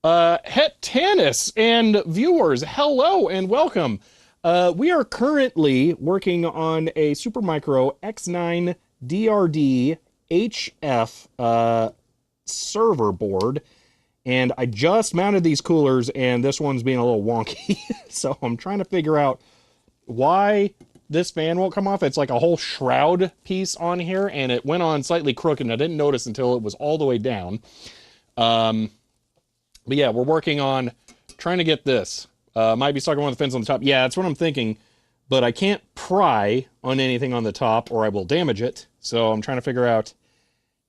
Hetanis and viewers, hello and welcome. We are currently working on a Supermicro X9 DRD HF server board, and I just mounted these coolers, and this one's being a little wonky. So I'm trying to figure out why this fan won't come off. It's like a whole shroud piece on here, and it went on slightly crooked, and I didn't notice until it was all the way down. But yeah, we're working on trying to get this. Might be stuck on one of the fins on the top. Yeah, that's what I'm thinking. But I can't pry on anything on the top or I will damage it. So I'm trying to figure out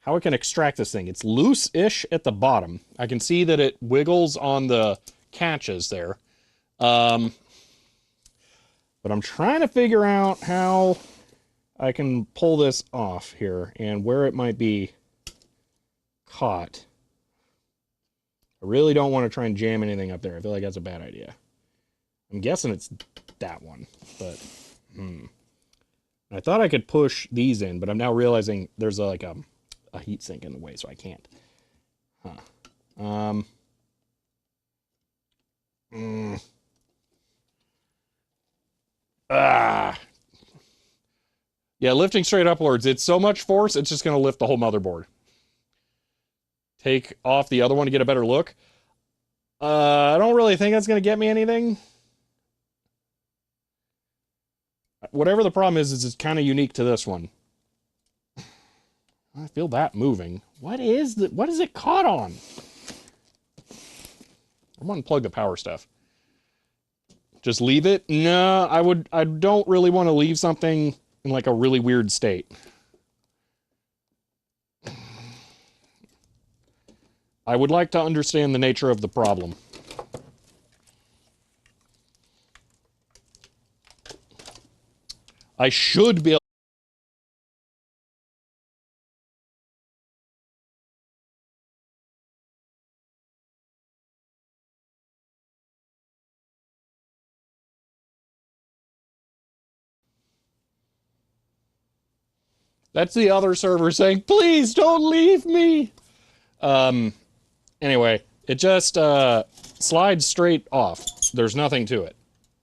how I can extract this thing. It's loose-ish at the bottom. I can see that it wiggles on the catches there. But I'm trying to figure out how I can pull this off here and where it might be caught. I really don't want to try and jam anything up there. I feel like that's a bad idea. I'm guessing it's that one, but I thought I could push these in, but I'm now realizing there's like a heat sink in the way, so I can't. Yeah, lifting straight upwards, it's so much force, it's just going to lift the whole motherboard. Take off the other one to get a better look. I don't really think that's going to get me anything. Whatever the problem is it's kind of unique to this one. I feel that moving. What is it caught on? I'm going to unplug the power stuff. Just leave it? No, I don't really want to leave something in like a really weird state. I would like to understand the nature of the problem. I should be able. That's the other server saying, please don't leave me. Anyway, it just slides straight off. There's nothing to it.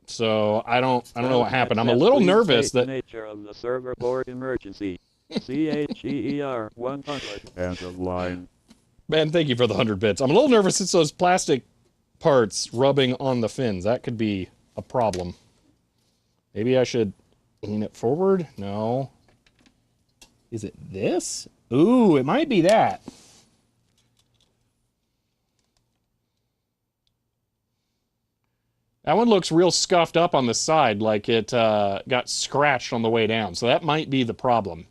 So I don't know what happened. I'm a little nervous that nature of the server board emergency. CHEER 100 and a line. Man, thank you for the 100 bits. I'm a little nervous it's those plastic parts rubbing on the fins. That could be a problem. Maybe I should lean it forward? No. Is it this? Ooh, it might be that. That one looks real scuffed up on the side, like it got scratched on the way down. So that might be the problem.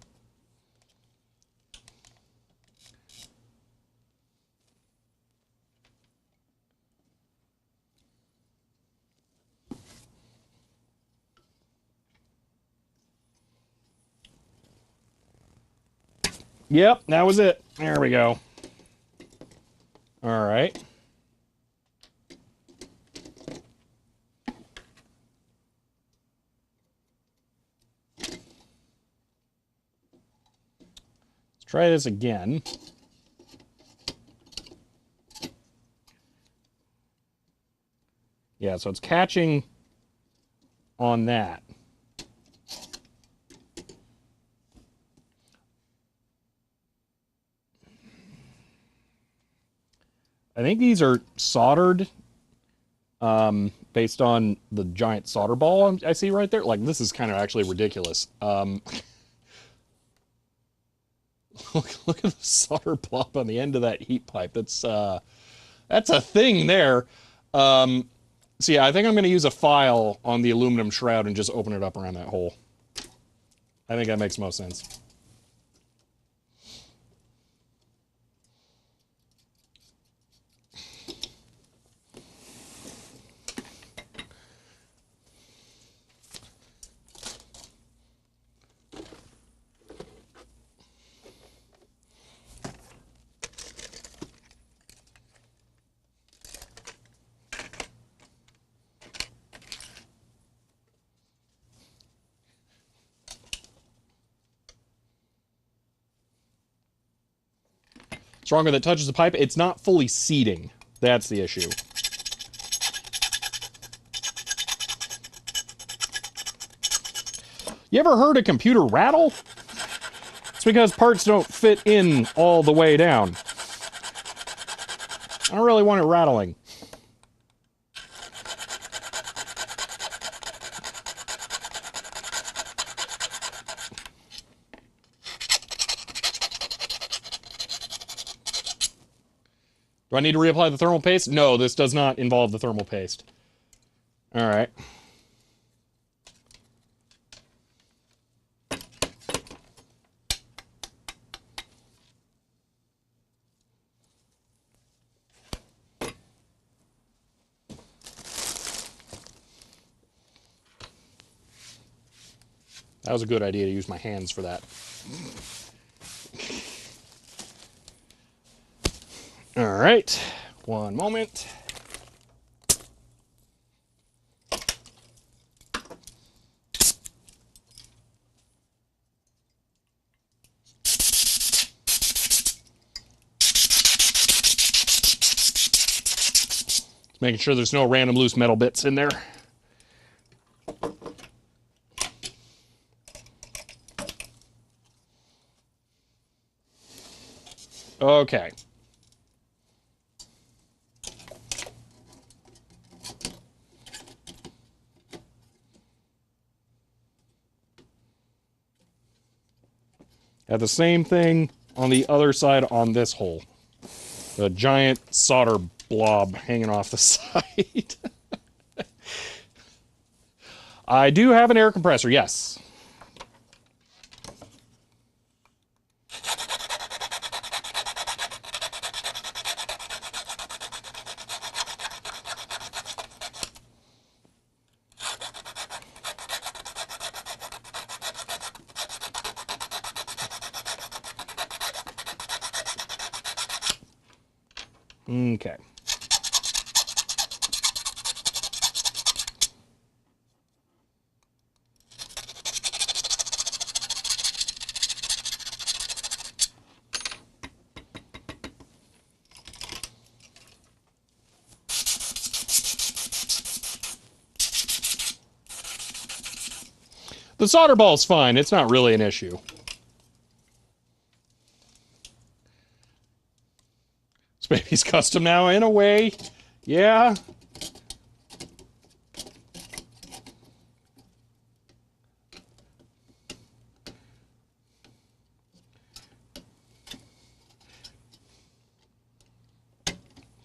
Yep, that was it. There we go. All right. Try this again. Yeah, so it's catching on that. I think these are soldered based on the giant solder ball I see right there. Like, this is kind of actually ridiculous. Look at the solder blob on the end of that heat pipe. That's a thing there. So yeah, I think I'm going to use a file on the aluminum shroud and just open it up around that hole. I think that makes most sense. Stronger that touches the pipe. It's not fully seating. That's the issue. You ever heard a computer rattle? It's because parts don't fit in all the way down. I don't really want it rattling. Do I need to reapply the thermal paste? No, this does not involve the thermal paste. All right. That was a good idea to use my hands for that. All right, one moment. Making sure there's no random loose metal bits in there. Okay. Have the same thing on the other side on this hole. The giant solder blob hanging off the side. I do have an air compressor, yes. Okay. The solder ball's fine. It's not really an issue. This baby's custom now, in a way. Yeah.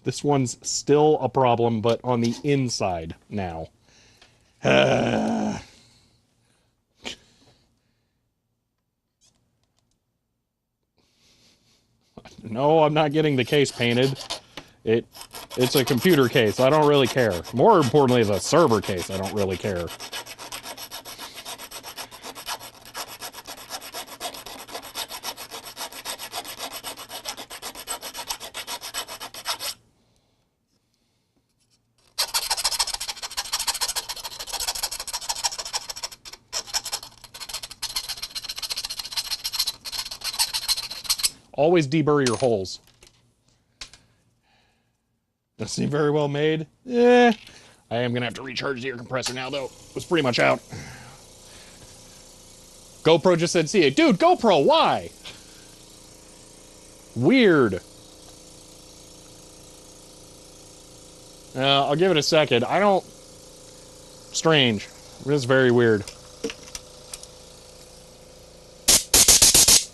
This one's still a problem, but on the inside now. No, I'm not getting the case painted. It's a computer case. I don't really care. More importantly, the server case. I don't really care. Always deburr your holes. Doesn't seem very well made. I am going to have to recharge the air compressor now, though. It was pretty much out. GoPro just said CA. Dude, GoPro, why? Weird. I'll give it a second. I don't... Strange. It is very weird.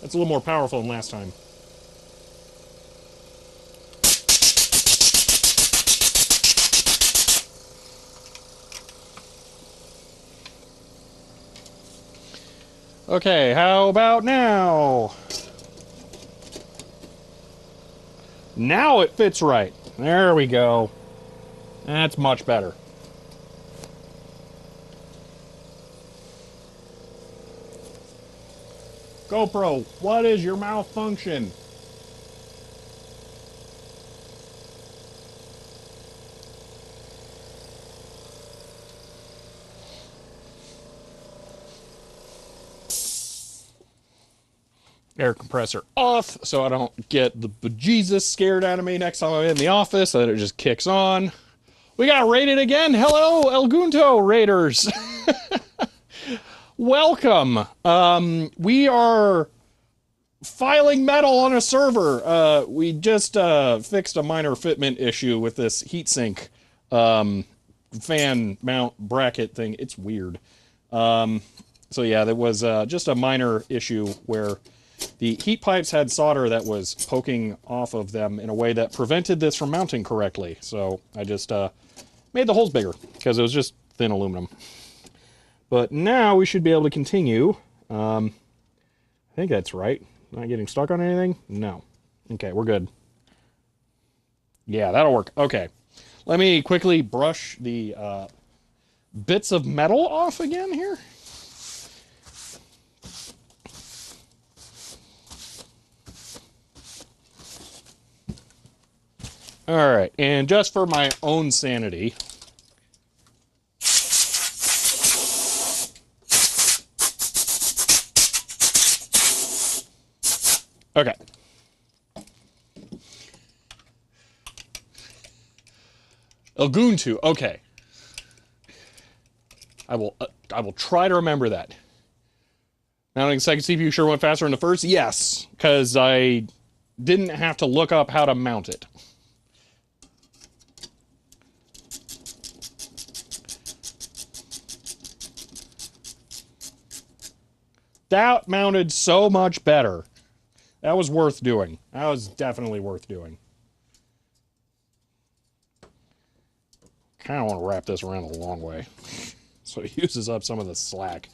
That's a little more powerful than last time. Okay, how about now? Now it fits right. There we go. That's much better. GoPro, what is your malfunction? Air compressor off so I don't get the bejesus scared out of me next time I'm in the office, so that it just kicks on. We got raided again. Hello, El Gunto Raiders. Welcome. We are filing metal on a server. We just fixed a minor fitment issue with this heatsink fan mount bracket thing. It's weird. So yeah, there was just a minor issue where the heat pipes had solder that was poking off of them in a way that prevented this from mounting correctly. So I just made the holes bigger because it was just thin aluminum. But now we should be able to continue. I think that's right. Not getting stuck on anything? No. Okay, we're good. Yeah, that'll work. Okay. Let me quickly brush the bits of metal off again here. All right, and just for my own sanity, okay. Elguntu, okay. I will try to remember that. Mounting second CPU sure went faster than the first? Yes, because I didn't have to look up how to mount it. That mounted so much better. That was worth doing. That was definitely worth doing. Kind of want to wrap this around the long way, so it uses up some of the slack.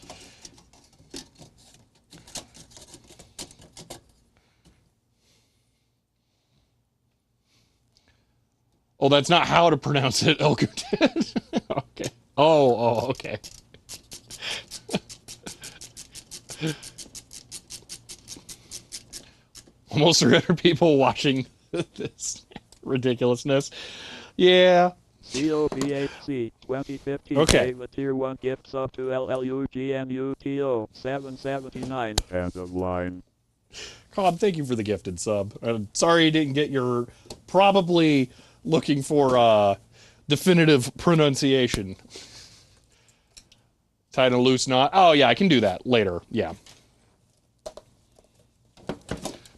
Oh, that's not how to pronounce it, Elkut. Okay. Oh, okay. Almost 300 people watching this ridiculousness. Yeah. COPHC 2015 Okay. gave a tier 1 gift sub to LLUGNUTO 779. End of line. Cobb, thank you for the gifted sub. Sorry you didn't get your probably looking for definitive pronunciation. Tied in a loose knot. Oh, yeah, I can do that later. Yeah.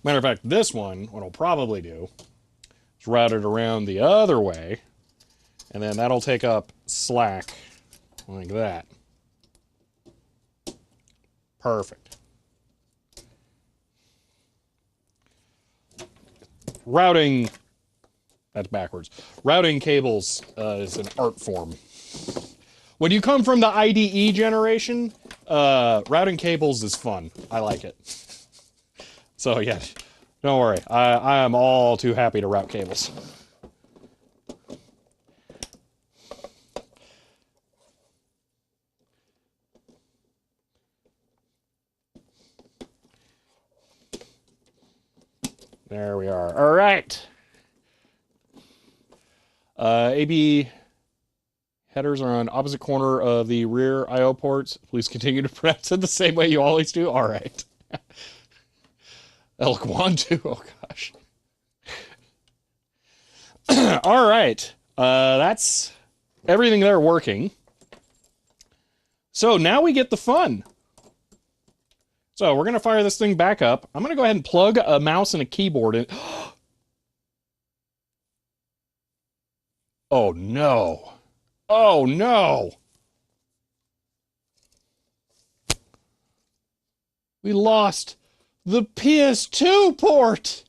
Matter of fact, this one, what I'll probably do is route it around the other way, and then that'll take up slack like that. Perfect. Routing, that's backwards. Routing cables is an art form. When you come from the IDE generation, routing cables is fun. I like it. So yeah, don't worry. I am all too happy to route cables. There we are. All right. AB headers are on opposite corner of the rear I/O ports. Please continue to pronounce it the same way you always do. All right. El Guantu. Oh gosh. All right. That's everything there working. So now we get the fun. So we're going to fire this thing back up. I'm going to go ahead and plug a mouse and a keyboard in. Oh no. Oh no. We lost the PS2 port.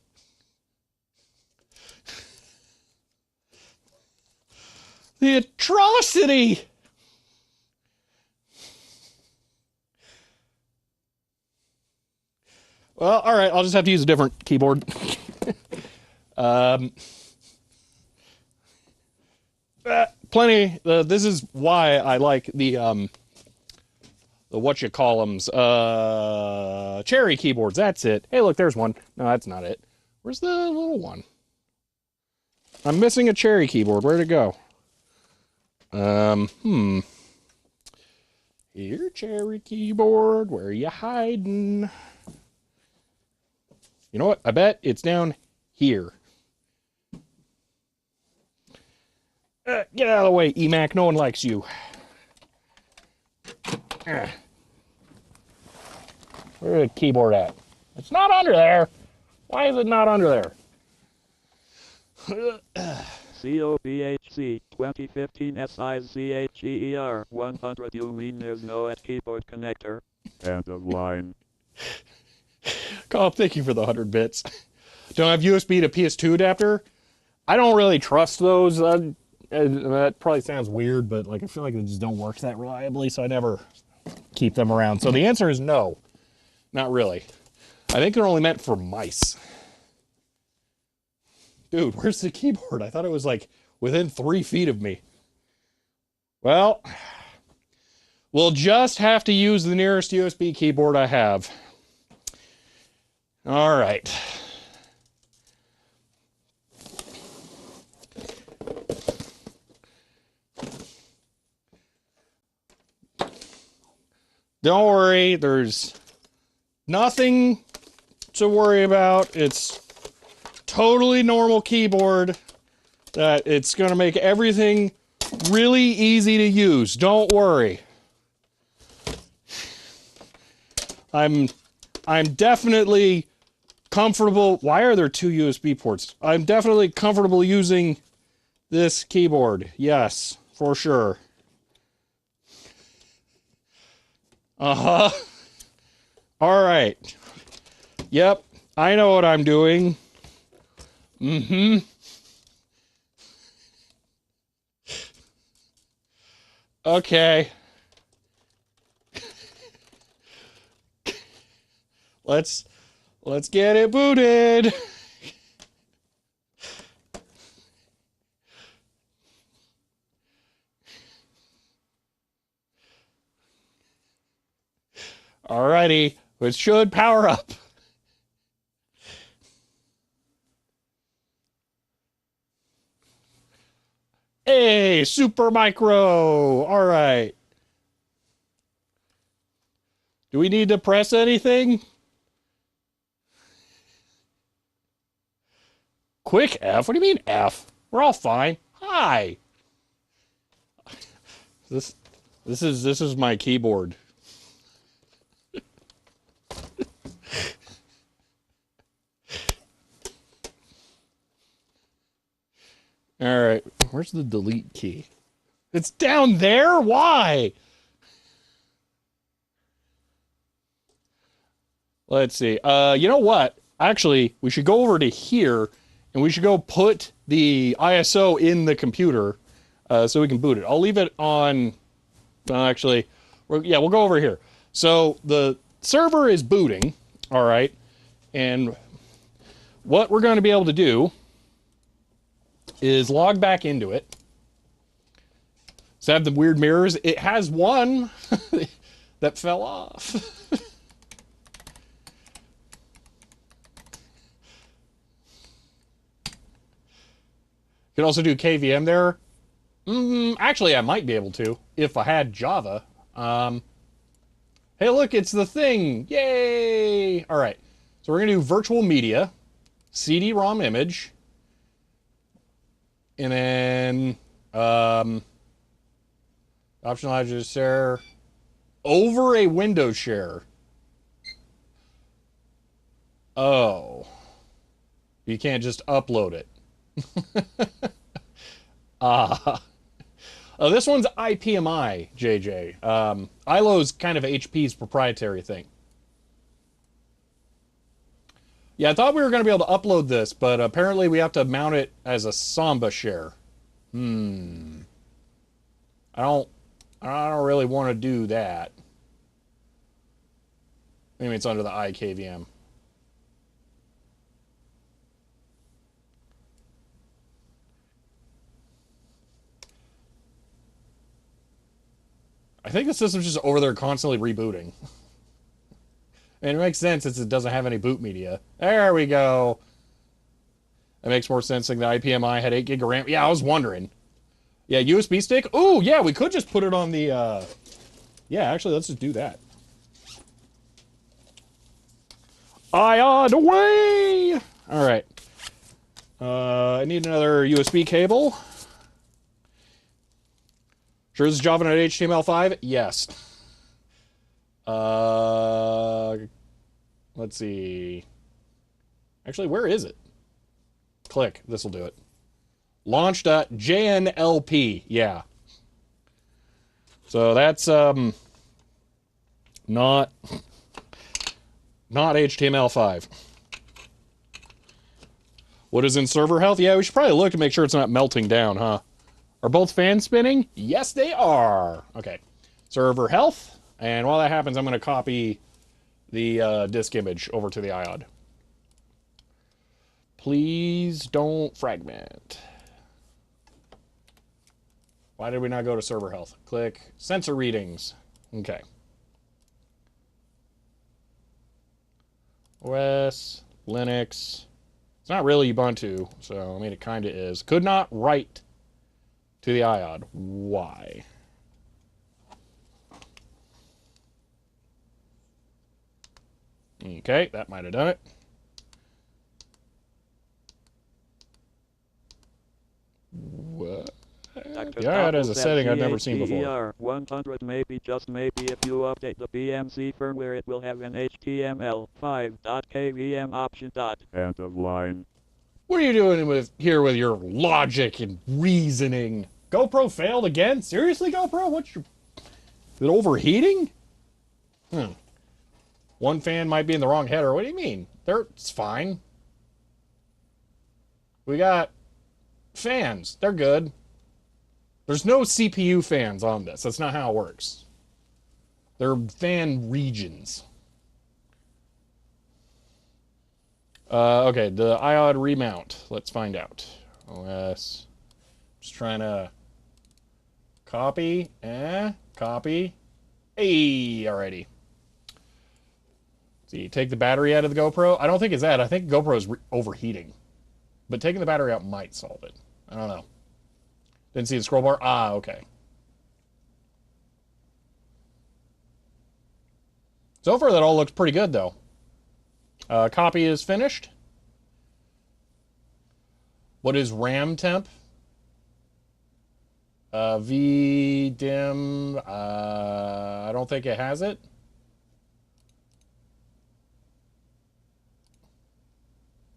The atrocity. Well, all right, I'll just have to use a different keyboard. Plenty. This is why I like the whatchamacallums, cherry keyboards. That's it. Hey, look, there's one. No, that's not it. Where's the little one? I'm missing a cherry keyboard. Where'd it go? Here, cherry keyboard. Where are you hiding? You know what? I bet it's down here. Get out of the way, Emac. No one likes you. Where's the keyboard at? It's not under there. Why is it not under there? COBHC 2015 SIZCHEER 100. You mean there's no keyboard connector? End of line. Carl, thank you for the 100 bits. Don't have USB to PS2 adapter? I don't really trust those. That probably sounds weird, but like I feel like they just don't work that reliably, so I never keep them around. So the answer is no. Not really. I think they're only meant for mice. Dude, where's the keyboard? I thought it was like within 3 feet of me. Well, we'll just have to use the nearest USB keyboard I have. All right. Don't worry, there's nothing to worry about. It's totally normal keyboard that it's going to make everything really easy to use. Don't worry. I'm definitely comfortable. Why are there 2 USB ports? I'm definitely comfortable using this keyboard. Yes, for sure. Uh-huh. All right. Yep, I know what I'm doing. Mm-hmm. Okay. Let's get it booted. Alrighty, it should power up. Hey, Super Micro. All right. Do we need to press anything? Quick F? What do you mean F? We're all fine. Hi. This is my keyboard. All right. Where's the delete key? It's down there? Why? Let's see. You know what? Actually, we should go over to here and we should go put the ISO in the computer so we can boot it. I'll leave it on. Actually, we'll go over here. So the server is booting. All right. And what we're going to be able to do is log back into it. So have the weird mirrors. It has one that fell off. You can also do KVM there. Actually, I might be able to if I had Java. Hey, look, it's the thing. Yay! All right. So we're going to do virtual media, CD-ROM image, and then optional audio share over a Windows share. Oh. You can't just upload it. This one's ipmi, JJ. ILO's kind of HP's proprietary thing. Yeah, I thought we were going to be able to upload this, but apparently we have to mount it as a Samba share. I don't really want to do that. Maybe it's under the iKVM. I think the system's just over there constantly rebooting. And it makes sense since it doesn't have any boot media. There we go. That makes more sense than the IPMI had 8 gig of RAM. Yeah, I was wondering. Yeah, USB stick? Ooh, yeah, we could just put it on the... Yeah, actually, let's just do that. Ion away! Alright. I need another USB cable. Sure this is Java at HTML5? Yes. Let's see. Actually, where is it? Click. This will do it. Launch.jnlp. Yeah. So that's not HTML5. What is in server health? Yeah, we should probably look to make sure it's not melting down, huh? Are both fans spinning? Yes, they are. Okay. Server health. And while that happens, I'm going to copy the disk image over to the iOD. Please don't fragment. Why did we not go to server health? Click sensor readings. Okay. OS, Linux. It's not really Ubuntu, so I mean it kind of is. Could not write to the iOD. Why? Okay, that might have done it. What? Yeah, it is a setting I've never seen before. 100 maybe, just maybe, if you update the BMC firmware, it will have an HTML5.kvm option. End of line. What are you doing here with your logic and reasoning? GoPro failed again? Seriously, GoPro? Is it overheating? One fan might be in the wrong header. What do you mean? It's fine. We got fans. They're good. There's no CPU fans on this. That's not how it works. They're fan regions. Okay, the iOD remount. Let's find out. OS. Just trying to copy. Copy. Hey, alrighty. See, take the battery out of the GoPro. I don't think it's that. I think GoPro is overheating. But taking the battery out might solve it. I don't know. Didn't see the scroll bar? Ah, okay. So far, that all looks pretty good, though. Copy is finished. What is RAM temp? VDIM. I don't think it has it.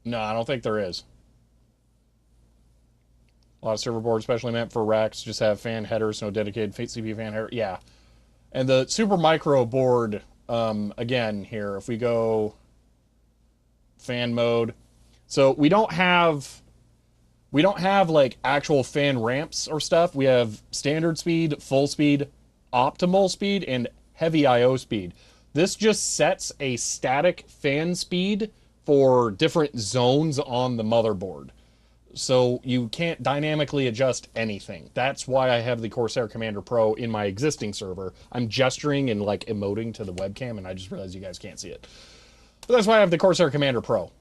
No, I don't think there is. A lot of server boards specially meant for racks just have fan headers, no dedicated CPU fan header. Yeah. And the Super Micro board, again, here, if we go fan mode. So we don't have like actual fan ramps or stuff. We have standard speed, full speed, optimal speed, and heavy IO speed. This just sets a static fan speed for different zones on the motherboard. So you can't dynamically adjust anything. That's why I have the Corsair Commander Pro in my existing server. I'm gesturing and like emoting to the webcam, and I just realized you guys can't see it. But that's why I have the Corsair Commander Pro.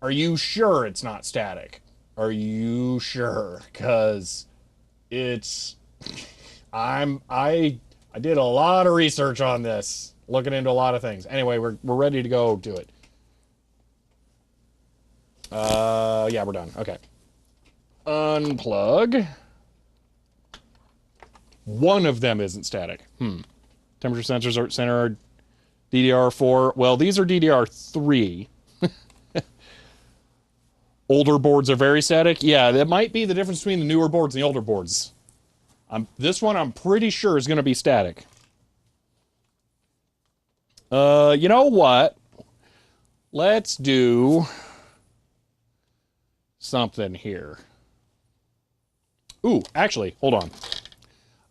Are you sure it's not static? Are you sure? Because it's... I did a lot of research on this, looking into a lot of things. Anyway, we're ready to go do it. Yeah, we're done. Okay. Unplug. One of them isn't static. Temperature sensors are center DDR4. Well, these are DDR3. Older boards are very static. Yeah, that might be the difference between the newer boards and the older boards. This one I'm pretty sure is going to be static. You know what? Let's do something here. Ooh, actually, hold on.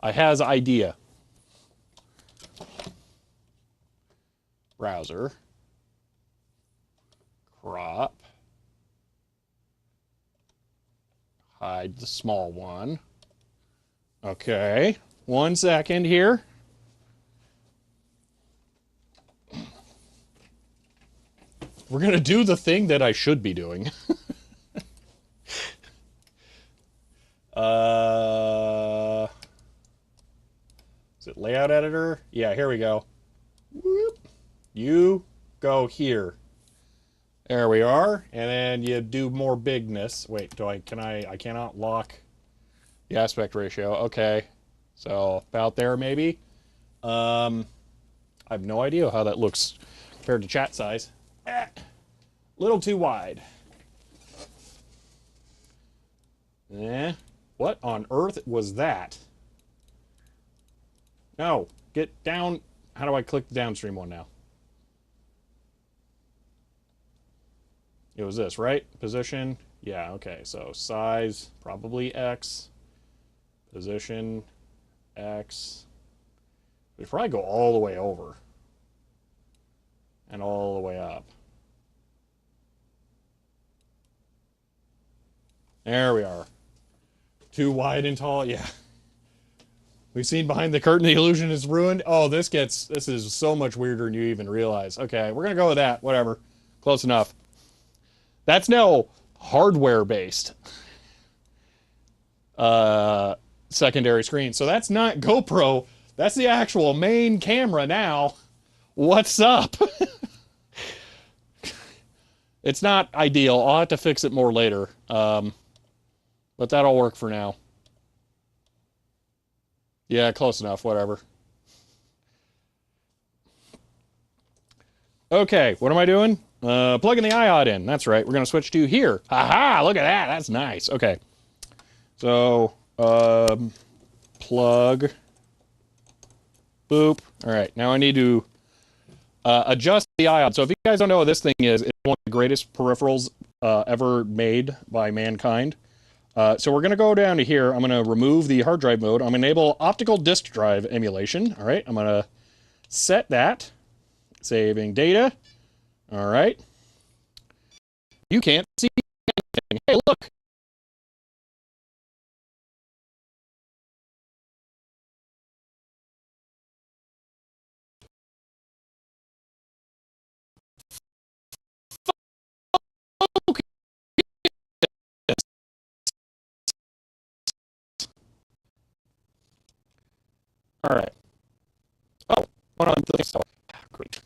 I has idea. Browser. Crop. Hide the small one. Okay. 1 second here. We're going to do the thing that I should be doing. Is it layout editor? Yeah, here we go. Whoop. You go here. There we are. And then you do more bigness. Wait, I cannot lock the aspect ratio. Okay. So about there maybe. I have no idea how that looks compared to chat size. Little too wide. What on earth was that? No, get down. How do I click the downstream one now? It was this, right? Position. Yeah, okay. So size, probably X. Position, X. We probably go all the way over. And all the way up. There we are. Too wide and tall, yeah. We've seen behind the curtain, the illusion is ruined. Oh, this is so much weirder than you even realize. Okay, we're gonna go with that, whatever. Close enough. That's now hardware-based. Secondary screen. So that's not GoPro, that's the actual main camera now. What's up? It's not ideal. I'll have to fix it more later. But that'll work for now. Yeah, close enough, whatever. Okay, what am I doing? Plugging the iOD in. That's right. We're going to switch to here. Haha, look at that. That's nice. Okay. So, plug. Boop. All right, now I need to adjust the iOD. So if you guys don't know what this thing is, it's one of the greatest peripherals ever made by mankind. So we're going to go down to here. I'm going to remove the hard drive mode. I'm going to enable optical disk drive emulation. All right, I'm going to set that. Saving data. All right. You can't see anything. Hey, look. All right. Oh, one on the so great.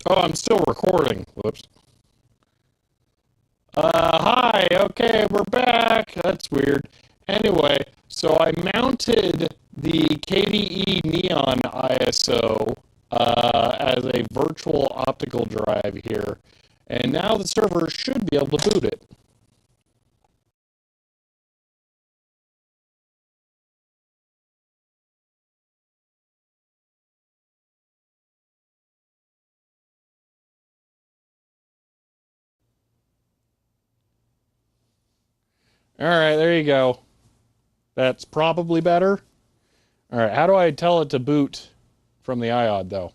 Oh, I'm still recording. Whoops. Hi. Okay, we're back. That's weird. Anyway, so I mounted the KDE Neon ISO as a virtual optical drive here, and now the server should be able to boot it. All right, there you go. That's probably better. All right, how do I tell it to boot from the iOD, though?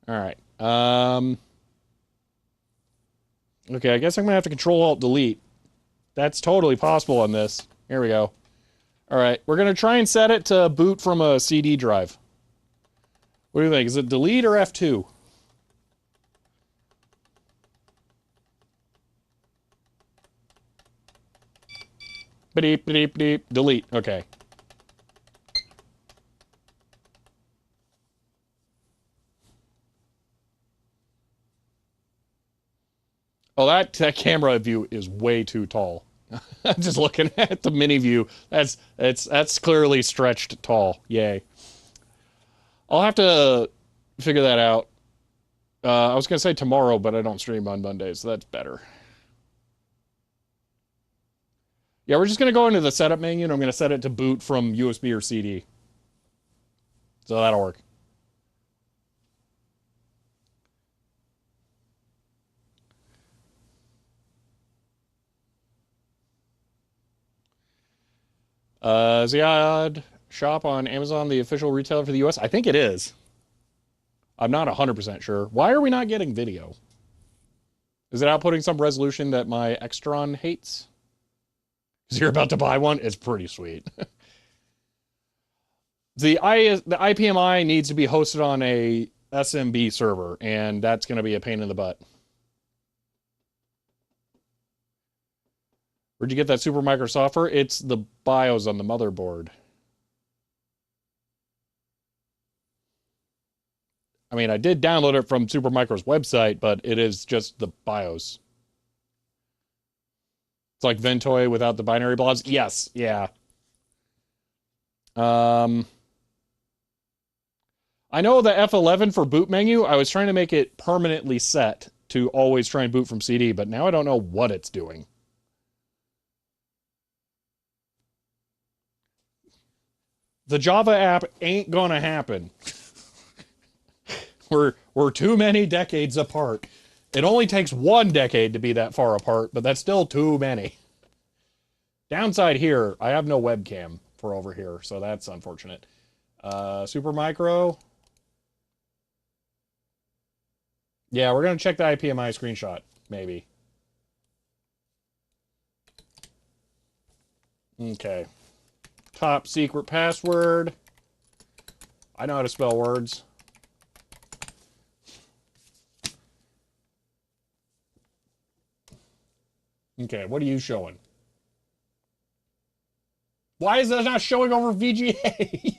All right. Okay, I guess I'm going to have to Control-Alt-Delete. That's totally possible on this. Here we go. All right, we're going to try and set it to boot from a CD drive. What do you think? Is it delete or F2? Beep, beep, beep, delete. Okay. Oh, that camera view is way too tall. I'm just looking at the mini view. That's clearly stretched tall. Yay. I'll have to figure that out. I was gonna say tomorrow, but I don't stream on Mondays, so that's better. Yeah, we're just going to go into the setup menu, and I'm going to set it to boot from USB or CD. So that'll work. Is the iOD shop on Amazon the official retailer for the US? I think it is. I'm not 100% sure. Why are we not getting video? Is it outputting some resolution that my Extron hates? Because you're about to buy one? It's pretty sweet. the IPMI needs to be hosted on a SMB server, and that's going to be a pain in the butt. Where'd you get that Supermicro software? It's the BIOS on the motherboard. I mean, I did download it from Supermicro's website, but it is just the BIOS. It's like Ventoy without the binary blobs. Yes, yeah. I know the F11 for boot menu, I was trying to make it permanently set to always try and boot from CD, but now I don't know what it's doing. The Java app ain't gonna happen. We're too many decades apart. It only takes 1 decade to be that far apart, but that's still too many. Downside here, I have no webcam for over here, so that's unfortunate. Supermicro. Yeah, we're gonna check the IPMI screenshot, maybe. Okay. Top secret password. I know how to spell words. Okay, what are you showing? Why is that not showing over VGA?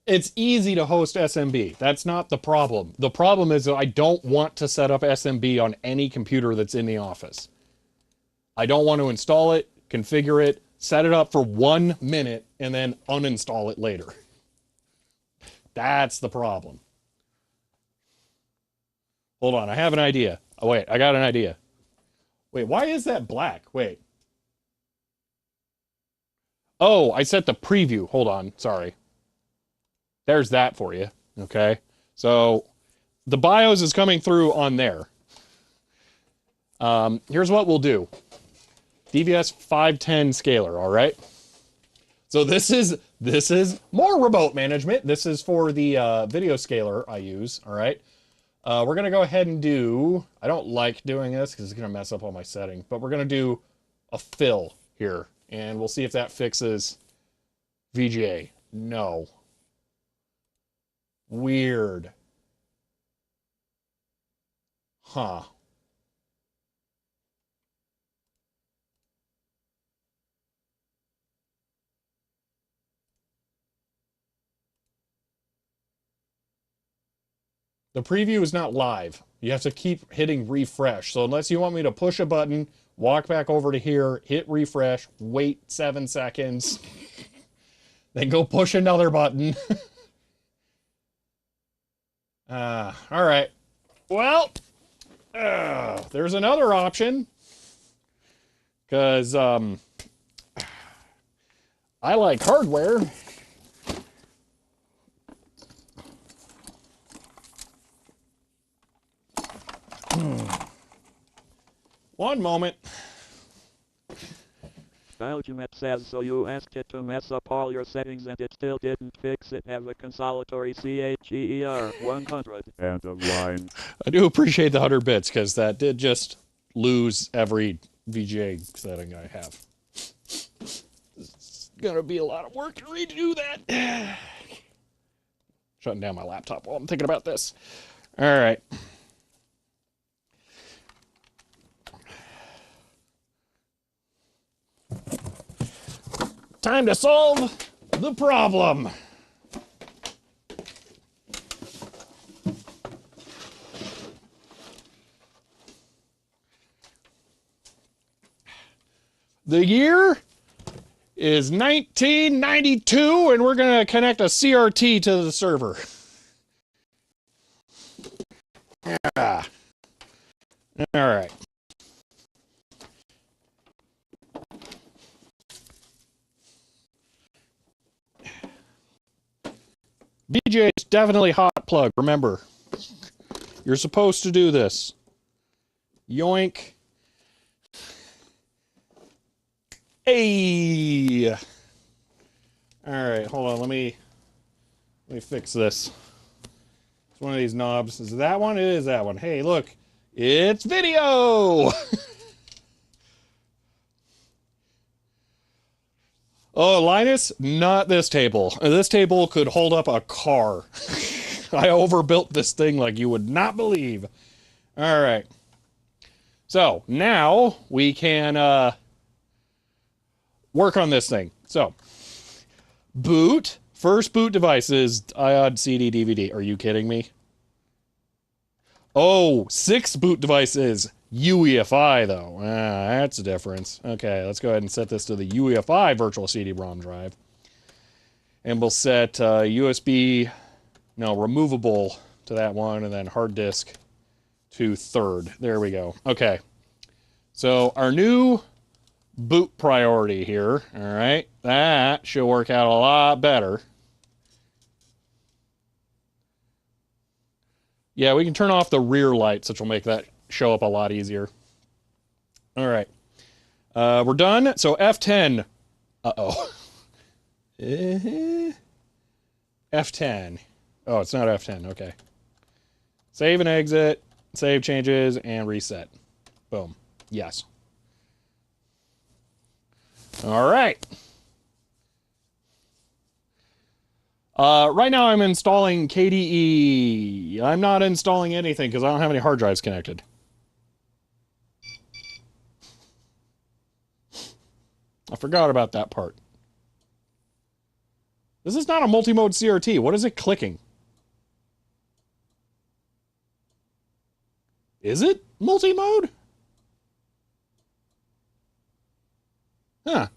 It's easy to host SMB. That's not the problem. The problem is that I don't want to set up SMB on any computer that's in the office. I don't want to install it, configure it, set it up for 1 minute, and then uninstall it later. That's the problem. Hold on, I have an idea. Oh, wait, I got an idea. Wait, why is that black? Wait. Oh, I set the preview. Hold on, sorry. There's that for you, okay? So the BIOS is coming through on there. Here's what we'll do. DVS 510 scaler, all right? So this is more remote management. This is for the video scaler I use, all right? We're going to go ahead and do, I don't like doing this because it's going to mess up all my settings, but we're going to do a fill here, and we'll see if that fixes VGA. No. Weird. Huh. The preview is not live. You have to keep hitting refresh. So unless you want me to push a button, walk back over to here, hit refresh, wait 7 seconds, then go push another button. All right. Well, there's another option. Because I like hardware. One moment. Ultimate says so you asked it to mess up all your settings and it still didn't fix it. Have a consolatory CHER 100. End of line. I do appreciate the 100 bits because that did just lose every VGA setting I have. It's gonna be a lot of work to redo that. Shutting down my laptop while I'm thinking about this. All right. Time to solve the problem. The year is 1992, and we're going to connect a CRT to the server. Yeah. All right. VGA is definitely hot plug. Remember, you're supposed to do this. Yoink. Hey. All right, hold on. Let me fix this. It's one of these knobs. Is it that one? It is that one. Hey, look. It's video! Oh, Linus, not this table. This table could hold up a car. I overbuilt this thing like you would not believe. All right. So, now we can work on this thing. So, boot. First boot device is iOD CD DVD. Are you kidding me? Oh, 6 boot devices. UEFI, though. That's a difference. Okay, let's go ahead and set this to the UEFI virtual CD-ROM drive. And we'll set USB, no, removable to that one, and then hard disk to 3rd. There we go. Okay. So our new boot priority here, all right, that should work out a lot better. Yeah, we can turn off the rear lights, which will make that show up a lot easier. All right. We're done. So F10. Uh-oh. F10. Oh, it's not F10. Okay. Save and exit. Save changes and reset. Boom. Yes. All right. Right now I'm installing KDE. I'm not installing anything because I don't have any hard drives connected. I forgot about that part. This is not a multi-mode CRT. What is it clicking? Is it multi-mode? Huh.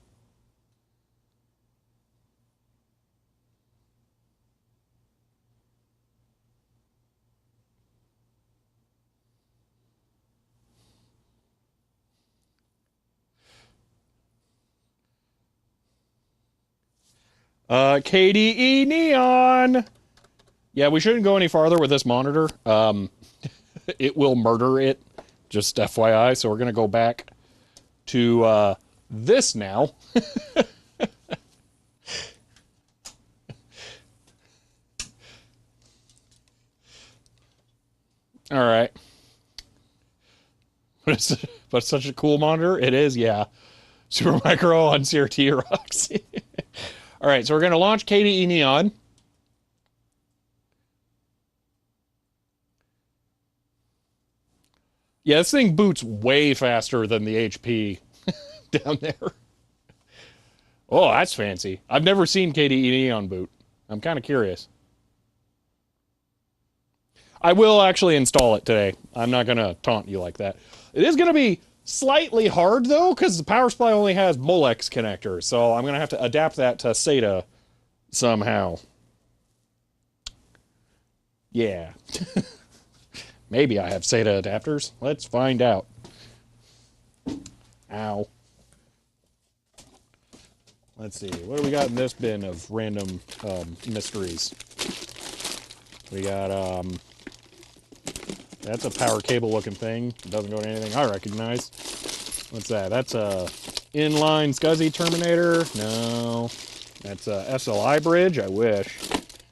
KDE Neon. Yeah, we shouldn't go any farther with this monitor. It will murder it, just FYI. So we're going to go back to this now. All right. But it's such a cool monitor. It is, yeah. Super Micro on CRT rocks. All right, so we're going to launch KDE Neon. Yeah, this thing boots way faster than the HP down there. Oh, that's fancy. I've never seen KDE Neon boot. I'm kind of curious. I will actually install it today. I'm not going to taunt you like that. It is going to be slightly hard, though, because the power supply only has Molex connectors, so I'm going to have to adapt that to SATA somehow. Yeah. Maybe I have SATA adapters. Let's find out. Ow. Let's see. What do we got in this bin of random mysteries? We got, that's a power cable looking thing. It doesn't go to anything I recognize. What's that? That's a inline SCSI terminator. No. That's a SLI bridge. I wish.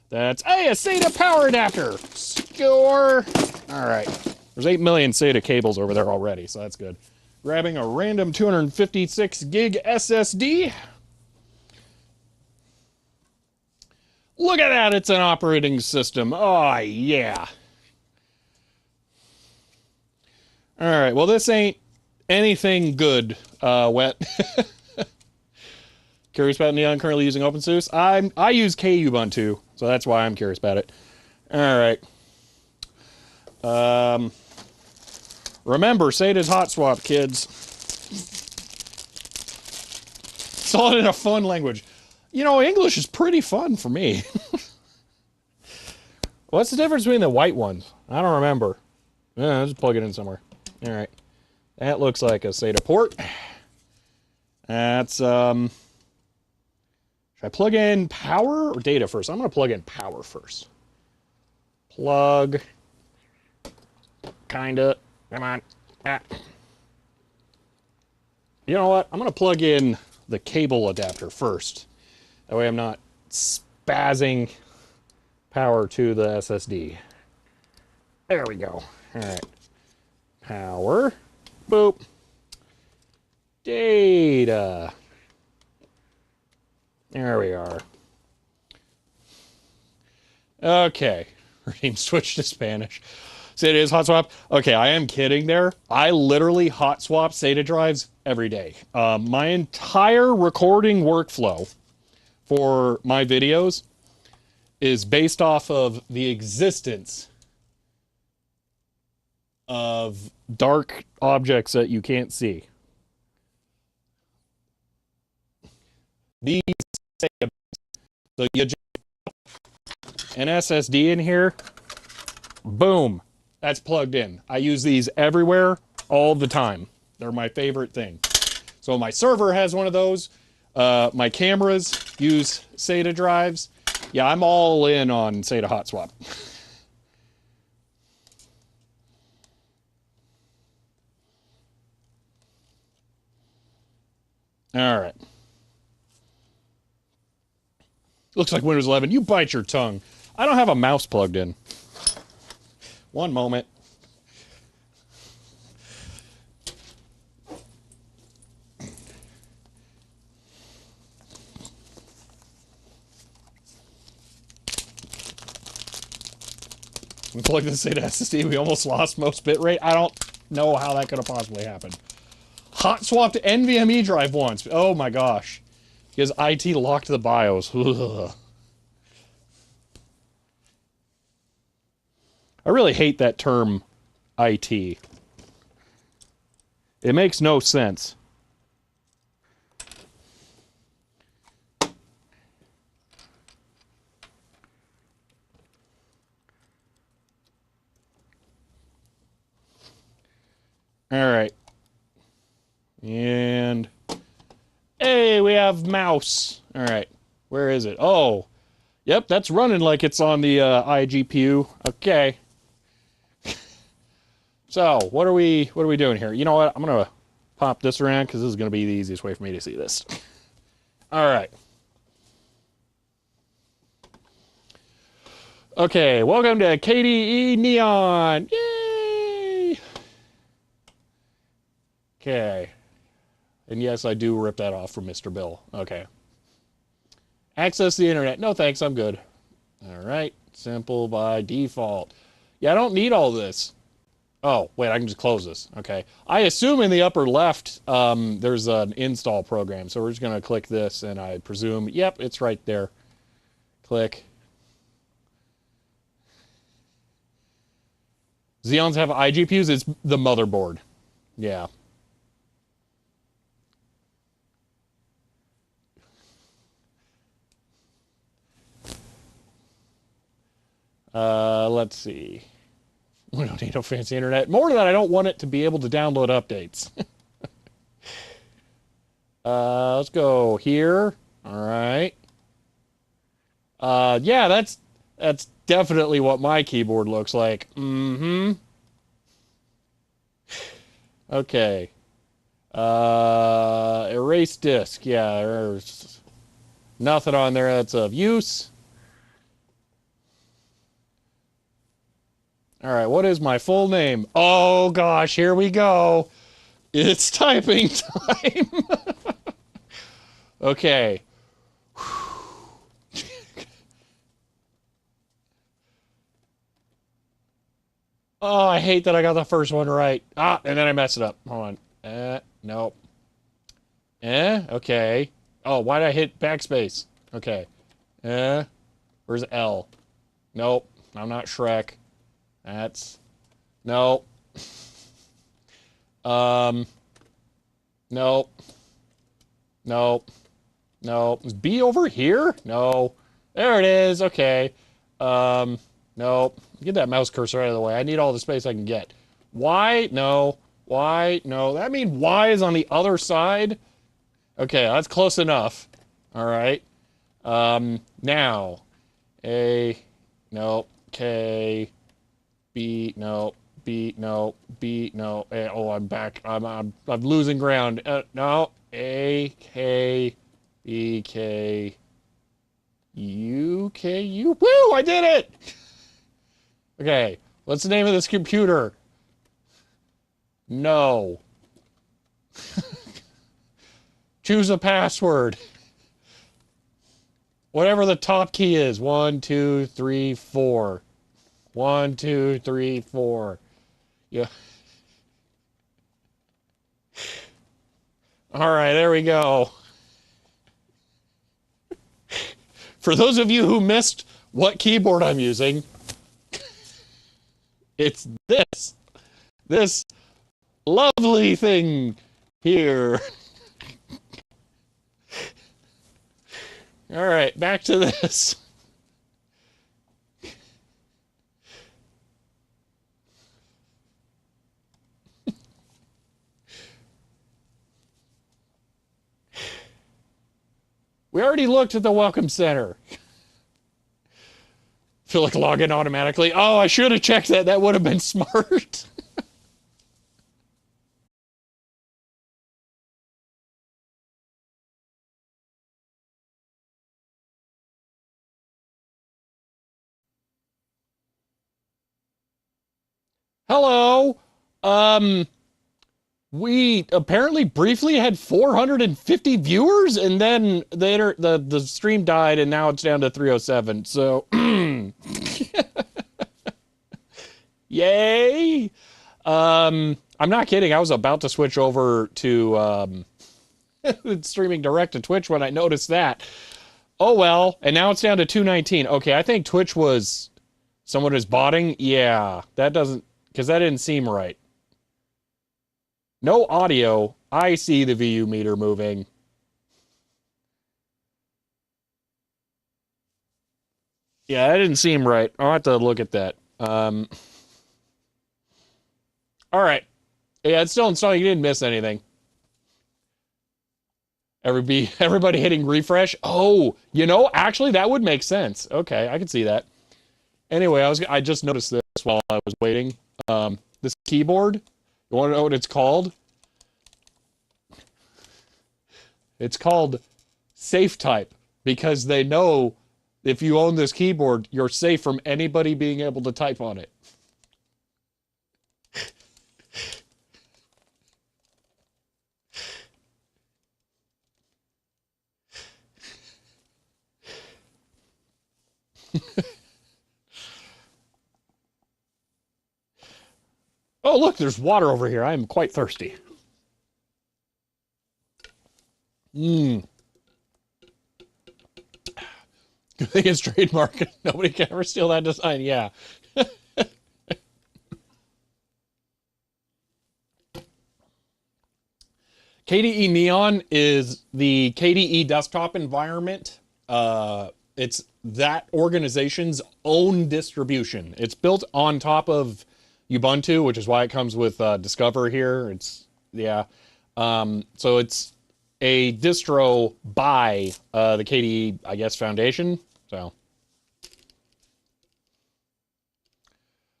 That's, hey, a SATA power adapter. Score. All right. There's 8 million SATA cables over there already, so that's good. Grabbing a random 256 gig SSD. Look at that. It's an operating system. Oh, yeah. All right, well, this ain't anything good, Wet. Curious about Neon currently using OpenSUSE? I use KUbuntu, so that's why I'm curious about it. All right. Remember, SATA's hot swap, kids. Saw it in a fun language. You know, English is pretty fun for me. What's the difference between the white ones? I don't remember. Yeah, I'll just plug it in somewhere. All right. That looks like a SATA port. That's, should I plug in power or data first? I'm going to plug in power first. Plug. Kinda. Come on. Ah. You know what? I'm going to plug in the cable adapter first. That way I'm not spazzing power to the SSD. There we go. All right. Power. Boop. Data. There we are. Okay. Her name switched to Spanish. So it is hot swap. Okay, I am kidding there. I literally hot swap SATA drives every day. My entire recording workflow for my videos is based off of the existence of dark objects that you can't see. These SATA, so you just an SSD in here, boom, that's plugged in. I use these everywhere, all the time. They're my favorite thing. So my server has one of those. My cameras use SATA drives. Yeah, I'm all in on SATA hot swap. All right. Looks like Windows 11. You bite your tongue. I don't have a mouse plugged in. One moment. Plug this SATA SSD. We almost lost most bitrate. I don't know how that could have possibly happened. Hot swapped NVMe drive once. Oh my gosh. Because IT locked the BIOS. Ugh. I really hate that term IT. It makes no sense. All right. And hey, we have mouse. All right. Where is it? Oh. Yep, that's running like it's on the iGPU. Okay. So, what are we doing here? You know what? I'm going to pop this around because this is going to be the easiest way for me to see this. All right. Okay, welcome to KDE Neon. Yay! Okay. And yes, I do rip that off from Mr. Bill. Okay. Access the internet. No thanks, I'm good. All right. Simple by default. Yeah, I don't need all this. Oh, wait, I can just close this. Okay. I assume in the upper left, there's an install program. So we're just going to click this, and I presume, yep, it's right there. Click. Xeons have iGPUs? It's the motherboard. Yeah. Let's see. We don't need no fancy internet. More than that, I don't want it to be able to download updates. Let's go here. All right. Yeah, that's definitely what my keyboard looks like. Mm-hmm. Okay. Erase disk. Yeah, there's nothing on there that's of use. All right, what is my full name? Oh, gosh, here we go. It's typing time. Okay. Oh, I hate that I got the first one right. Ah, and then I messed it up. Hold on. Nope. Okay. Oh, why did I hit backspace? Okay. Where's L? Nope. I'm not Shrek. That's... Nope. Nope. Nope. Nope. Is B over here? No. There it is. Okay. Nope. Get that mouse cursor out of the way. I need all the space I can get. Y? No. Y? No. That means Y is on the other side? Okay, that's close enough. All right. Now. A. Nope. K. B. No. B. No. B. No. A, oh, I'm back. I'm losing ground. No. A. K. B. K. U. K. U. Woo! I did it! Okay. What's the name of this computer? No. Choose a password. Whatever the top key is. 1, 2, 3, 4. 1, 2, 3, 4. Yeah. All right, there we go. For those of you who missed what keyboard I'm using, it's this. This lovely thing here. All right, back to this. We already looked at the Welcome Center. Feel like login automatically. Oh, I should have checked that. That would have been smart. Hello. We apparently briefly had 450 viewers, and then the stream died, and now it's down to 307. So, yay! I'm not kidding. I was about to switch over to streaming direct to Twitch when I noticed that. Oh well, and now it's down to 219. Okay, I think Twitch was someone is botting. Yeah, that doesn't, because that didn't seem right. No audio. I see the VU meter moving. Yeah, that didn't seem right. I'll have to look at that. All right. Yeah, it's still installing. You didn't miss anything. Everybody hitting refresh. Oh, you know, actually, that would make sense. Okay, I can see that. Anyway, I just noticed this while I was waiting. This keyboard. You want to know what it's called? It's called Safe Type, because they know if you own this keyboard, you're safe from anybody being able to type on it. Oh, look, there's water over here. I am quite thirsty. Mmm. Good thing it's trademark. Nobody can ever steal that design. Yeah. KDE Neon is the KDE desktop environment. It's that organization's own distribution. It's built on top of Ubuntu, which is why it comes with Discover here. Yeah. So it's a distro by the KDE, I guess, Foundation. So,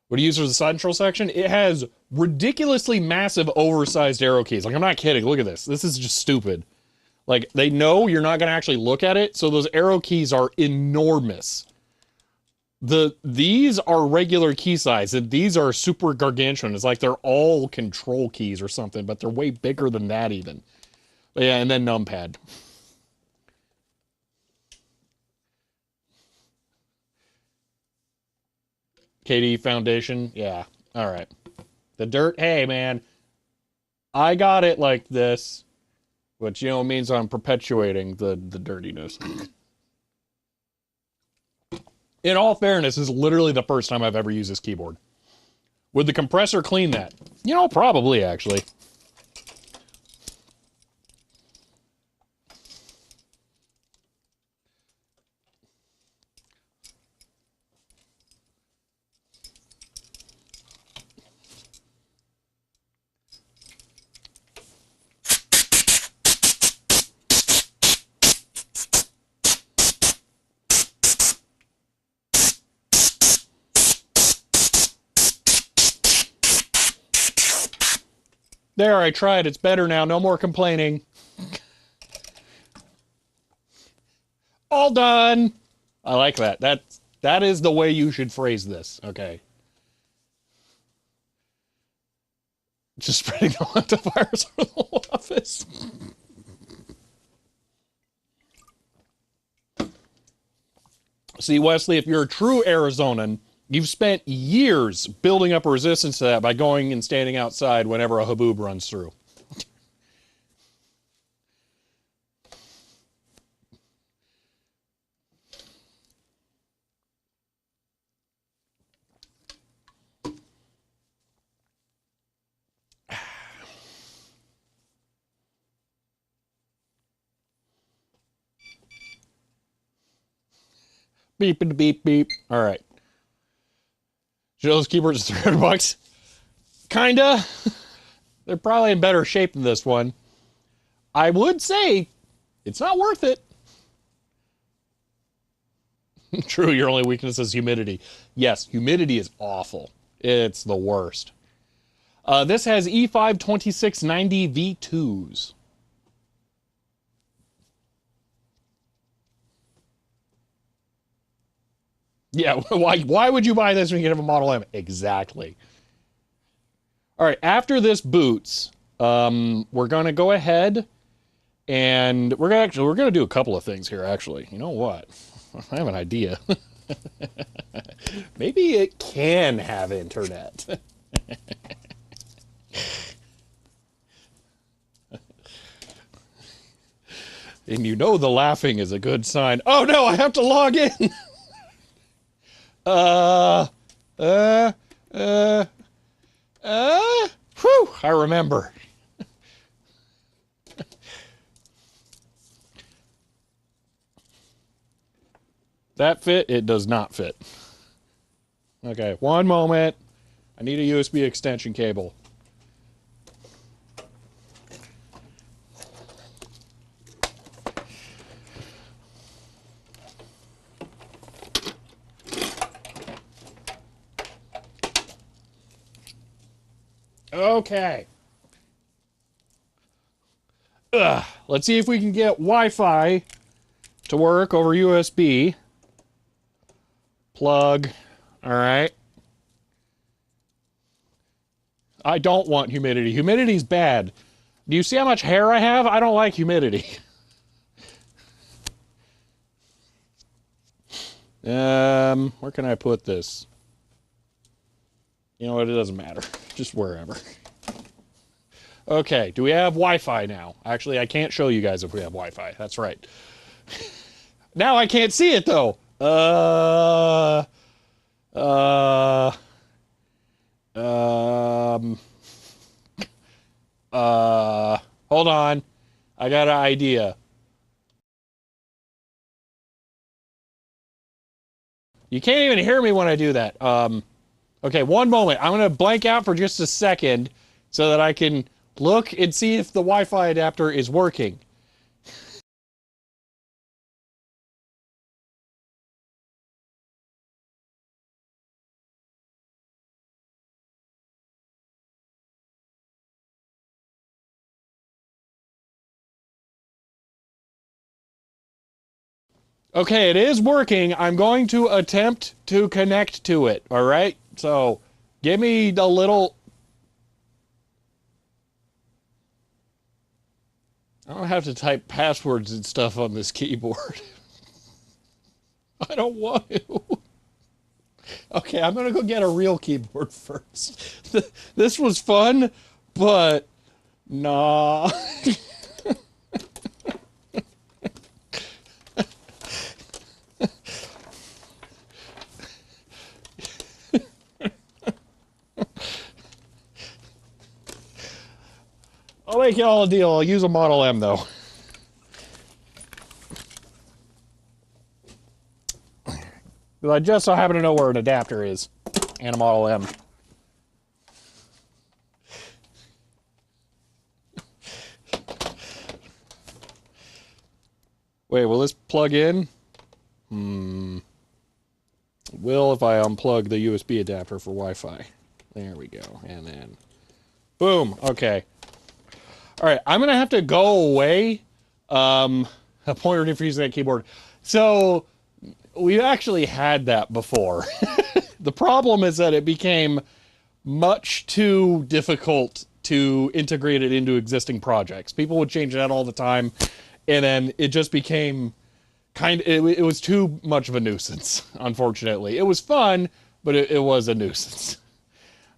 what do you use for the central section? It has ridiculously massive, oversized arrow keys. Like, I'm not kidding. Look at this. This is just stupid. Like, they know you're not going to actually look at it, so those arrow keys are enormous. These are regular key size, and these are super gargantuan. It's like they're all control keys or something, but they're way bigger than that even. But yeah, and then numpad. KDE Foundation, yeah. All right. The dirt, hey man, I got it like this, which, you know, means I'm perpetuating the dirtiness. In all fairness, this is literally the first time I've ever used this keyboard. Would the compressor clean that? You know, probably, actually. There, I tried. It's better now. No more complaining. All done. I like that. That is the way you should phrase this. Okay. Just spreading the leftovers over the whole office. See, Wesley, if you're a true Arizonan, you've spent years building up a resistance to that by going and standing outside whenever a haboob runs through. Beep and beep beep. All right. You know those keyboards are $300? Kinda. They're probably in better shape than this one. I would say it's not worth it. True, your only weakness is humidity. Yes, humidity is awful. It's the worst. This has E5 2690 V2s. Yeah, why would you buy this when you can have a Model M? Exactly. All right, after this boots, we're going to go ahead and we're going to do a couple of things here, actually. You know what? I have an idea. Maybe it can have internet. And you know the laughing is a good sign. Oh no, I have to log in. Whew, I remember. That fit? It does not fit. Okay, one moment. I need a USB extension cable. Okay. Let's see if we can get Wi-Fi to work over USB. Plug. All right. I don't want humidity. Humidity's bad. Do you see how much hair I have? I don't like humidity. Where can I put this? You know what? It doesn't matter. Just wherever. Okay, do we have Wi-Fi now? Actually, I can't show you guys if we have Wi-Fi. That's right. Now I can't see it, though. Hold on. I got an idea. You can't even hear me when I do that. Okay, one moment. I'm going to blank out for just a second so that I can look and see if the Wi-Fi adapter is working. Okay, it is working. I'm going to attempt to connect to it, all right? So, give me a little... I don't have to type passwords and stuff on this keyboard. I don't want to. Okay, I'm going to go get a real keyboard first. This was fun, but... Nah. I'll make y'all a deal. I'll use a Model M, though. But I just so happen to know where an adapter is. And a Model M. Wait, will this plug in? It will if I unplug the USB adapter for Wi-Fi. There we go. And then... Boom. Okay. Alright, I'm going to have to go away. A pointer for using that keyboard. So, we've actually had that before. The problem is that it became much too difficult to integrate it into existing projects. People would change that all the time, and then it just became it was too much of a nuisance, unfortunately. It was fun, but it was a nuisance.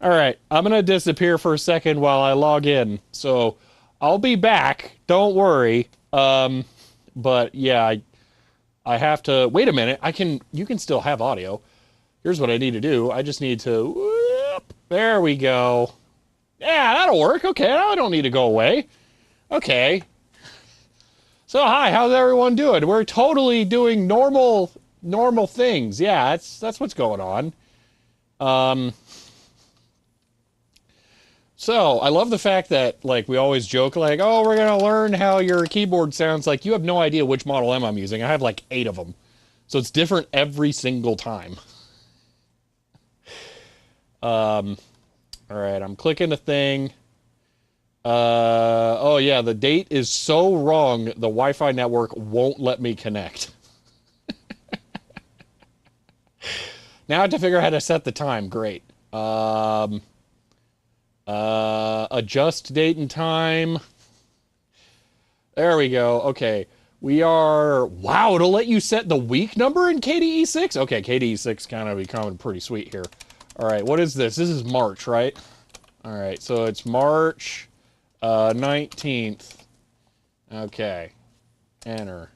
All right, I'm going to disappear for a second while I log in. So I'll be back. Don't worry. But yeah, I have to... Wait a minute. You can still have audio. Here's what I need to do. I just need to... Whoop, there we go. Yeah, that'll work. Okay, now I don't need to go away. Okay. So hi, how's everyone doing? We're totally doing normal things. Yeah, that's what's going on. So, I love the fact that, like, we always joke, like, oh, we're going to learn how your keyboard sounds. Like, you have no idea which Model M I'm using. I have, like, 8 of them. So, it's different every single time. Alright, I'm clicking the thing. Oh, yeah, the date is so wrong, the Wi-Fi network won't let me connect. Now I have to figure out how to set the time. Great. Adjust date and time. There we go. Okay. We are... Wow, it'll let you set the week number in KDE 6? Okay, KDE 6 kind of becoming pretty sweet here. All right, what is this? This is March, right? All right, so it's March 19th. Okay. Enter.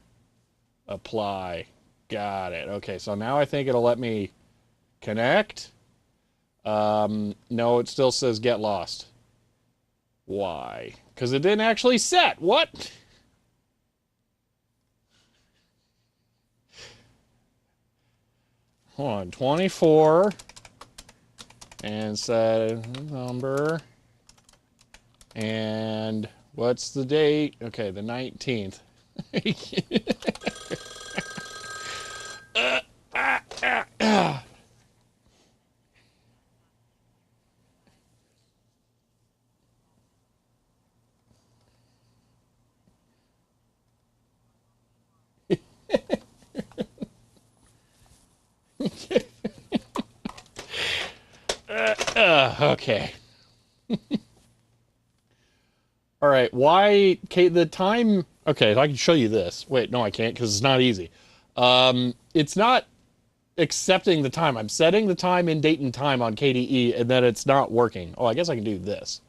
Apply. Got it. Okay, so now I think it'll let me connect. No, it still says get lost. Why? Because it didn't actually set. What? Hold on. 24. And set number. And what's the date? Okay, the 19th. Okay. All right. Why? Okay, the time. Okay, I can show you this. Wait, no, I can't because it's not easy. It's not accepting the time. I'm setting the time in date and time on KDE, and then it's not working. Oh, I guess I can do this.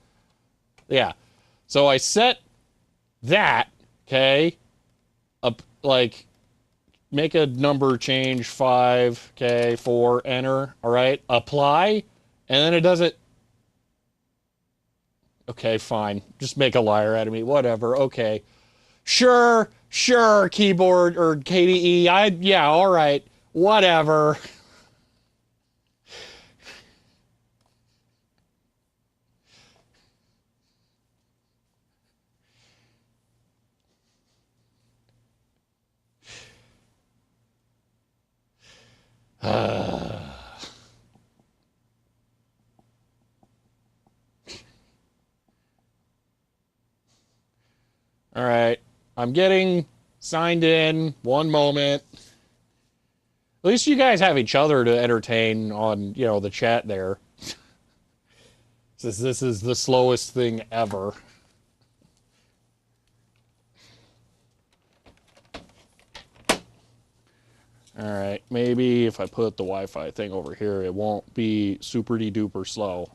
Yeah. So I set that. Okay. Up like. Make a number change 5. Okay. 4. Enter. All right. Apply. And then it doesn't... Okay, fine. Just make a liar out of me. Whatever. Okay. Sure, keyboard or KDE. Yeah, all right. Whatever. All right, I'm getting signed in. One moment. At least you guys have each other to entertain on, you know, the chat there. This is the slowest thing ever. All right, maybe if I put the Wi-Fi thing over here, it won't be super-de-duper slow.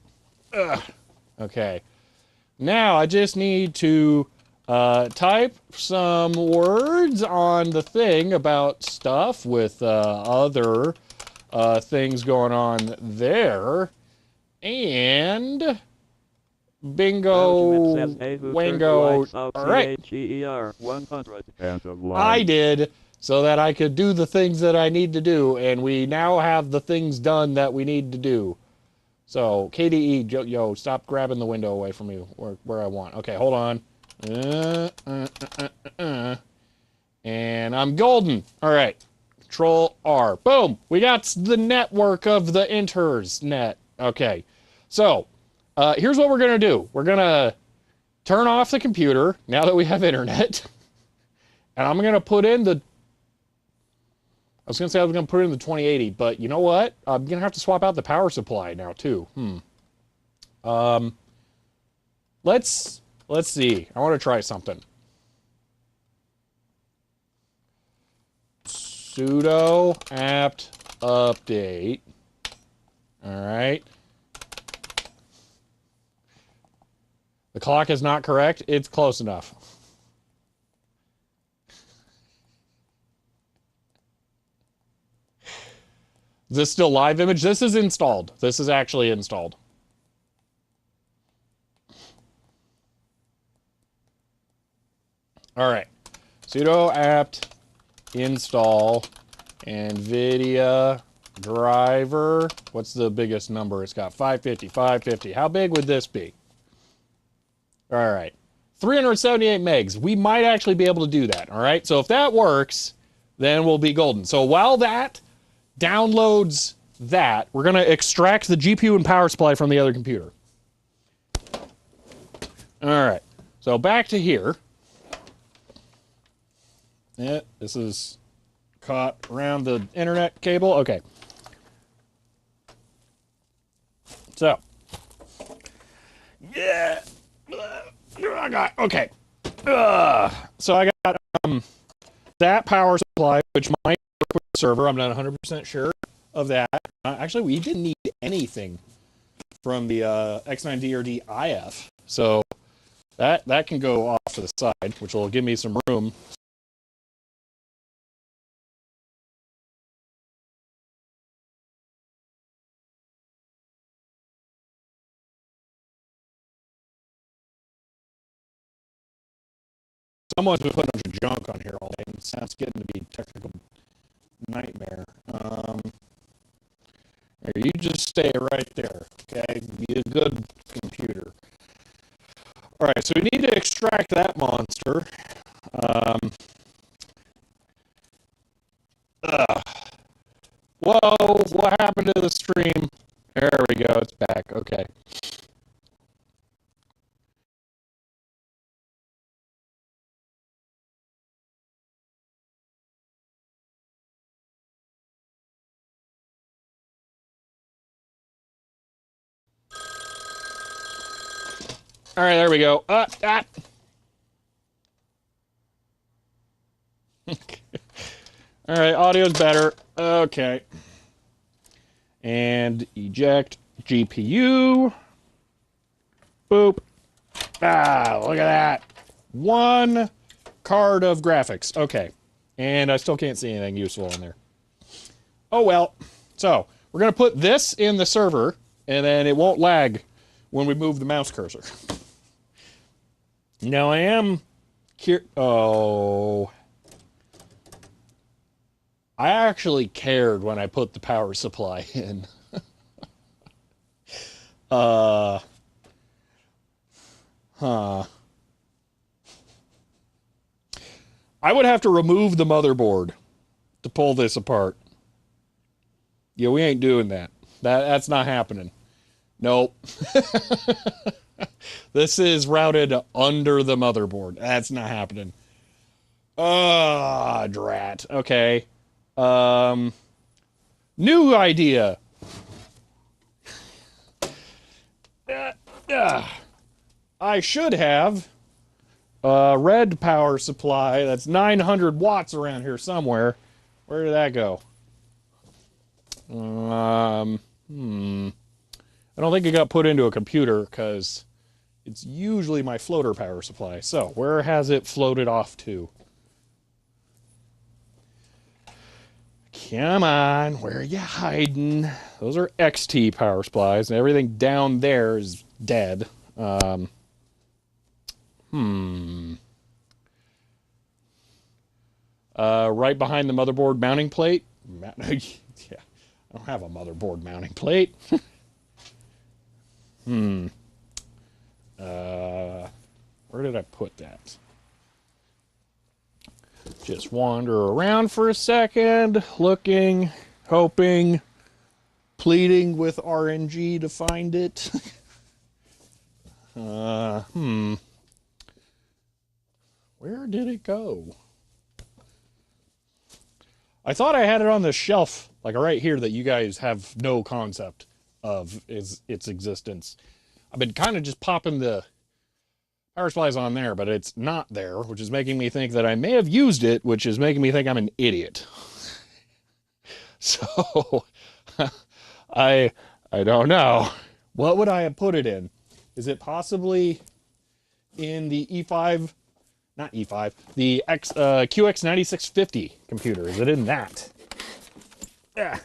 Ugh. Okay. Now I just need to type some words on the thing about stuff with other things going on there. And bingo, wango. All right. I did so that I could do the things that I need to do, and we now have the things done that we need to do. So, KDE, yo, stop grabbing the window away from me where I want. Okay, hold on. And I'm golden. All right. Control R. Boom. We got the network of the internet. Okay. So, here's what we're going to do. We're going to turn off the computer now that we have internet. And I'm going to put in the... I was going to say I was going to put in the 2080, but you know what? I'm going to have to swap out the power supply now, too. let's see. I want to try something. Sudo apt update. All right. The clock is not correct. It's close enough. Is this still live image? This is installed. This is actually installed. All right. Sudo apt install NVIDIA driver. What's the biggest number? It's got 550, 550. How big would this be? All right. 378 megs. We might actually be able to do that. All right. So if that works, then we'll be golden. So while that downloads that, we're going to extract the GPU and power supply from the other computer. All right. So back to here. Yeah, this is caught around the internet cable. Okay. So. Yeah. Okay. So I got that power supply, which might work with the server. I'm not 100% sure of that. Actually, we didn't need anything from the X9D or DIF. So that can go off to the side, which will give me some room. Someone's been putting a bunch of junk on here all day. It sounds getting to be a technical nightmare. You just stay right there, okay? Be a good computer. All right, so we need to extract that monster. Whoa, what happened to the stream? There we go, it's back, okay. All right, there we go. All right, audio's better. Okay. And eject GPU. Boop. Look at that. One card of graphics. Okay. And I still can't see anything useful in there. Oh, well. So, we're going to put this in the server, and then it won't lag when we move the mouse cursor. Now, I am I actually cared when I put the power supply in. I would have to remove the motherboard to pull this apart. Yeah, we ain't doing that. That's not happening. Nope. This is routed under the motherboard. That's not happening. Drat. Okay. New idea. I should have a red power supply that's 900 watts around here somewhere. Where did that go? I don't think it got put into a computer because it's usually my floater power supply. So, where has it floated off to? Come on, where are you hiding? Those are XT power supplies, and everything down there is dead. Right behind the motherboard mounting plate. Yeah, I don't have a motherboard mounting plate. Where did I put that? Just wander around for a second, looking, hoping, pleading with RNG to find it. Where did it go? I thought I had it on the shelf, like right here, that you guys have no concept of its existence. I've been kind of just popping the Power supply is on there, but it's not there, which is making me think that I may have used it, which is making me think I'm an idiot. So, I don't know. What would I have put it in? Is it possibly in the E5, not E5, the QX9650 computer? Is it in that? Ah.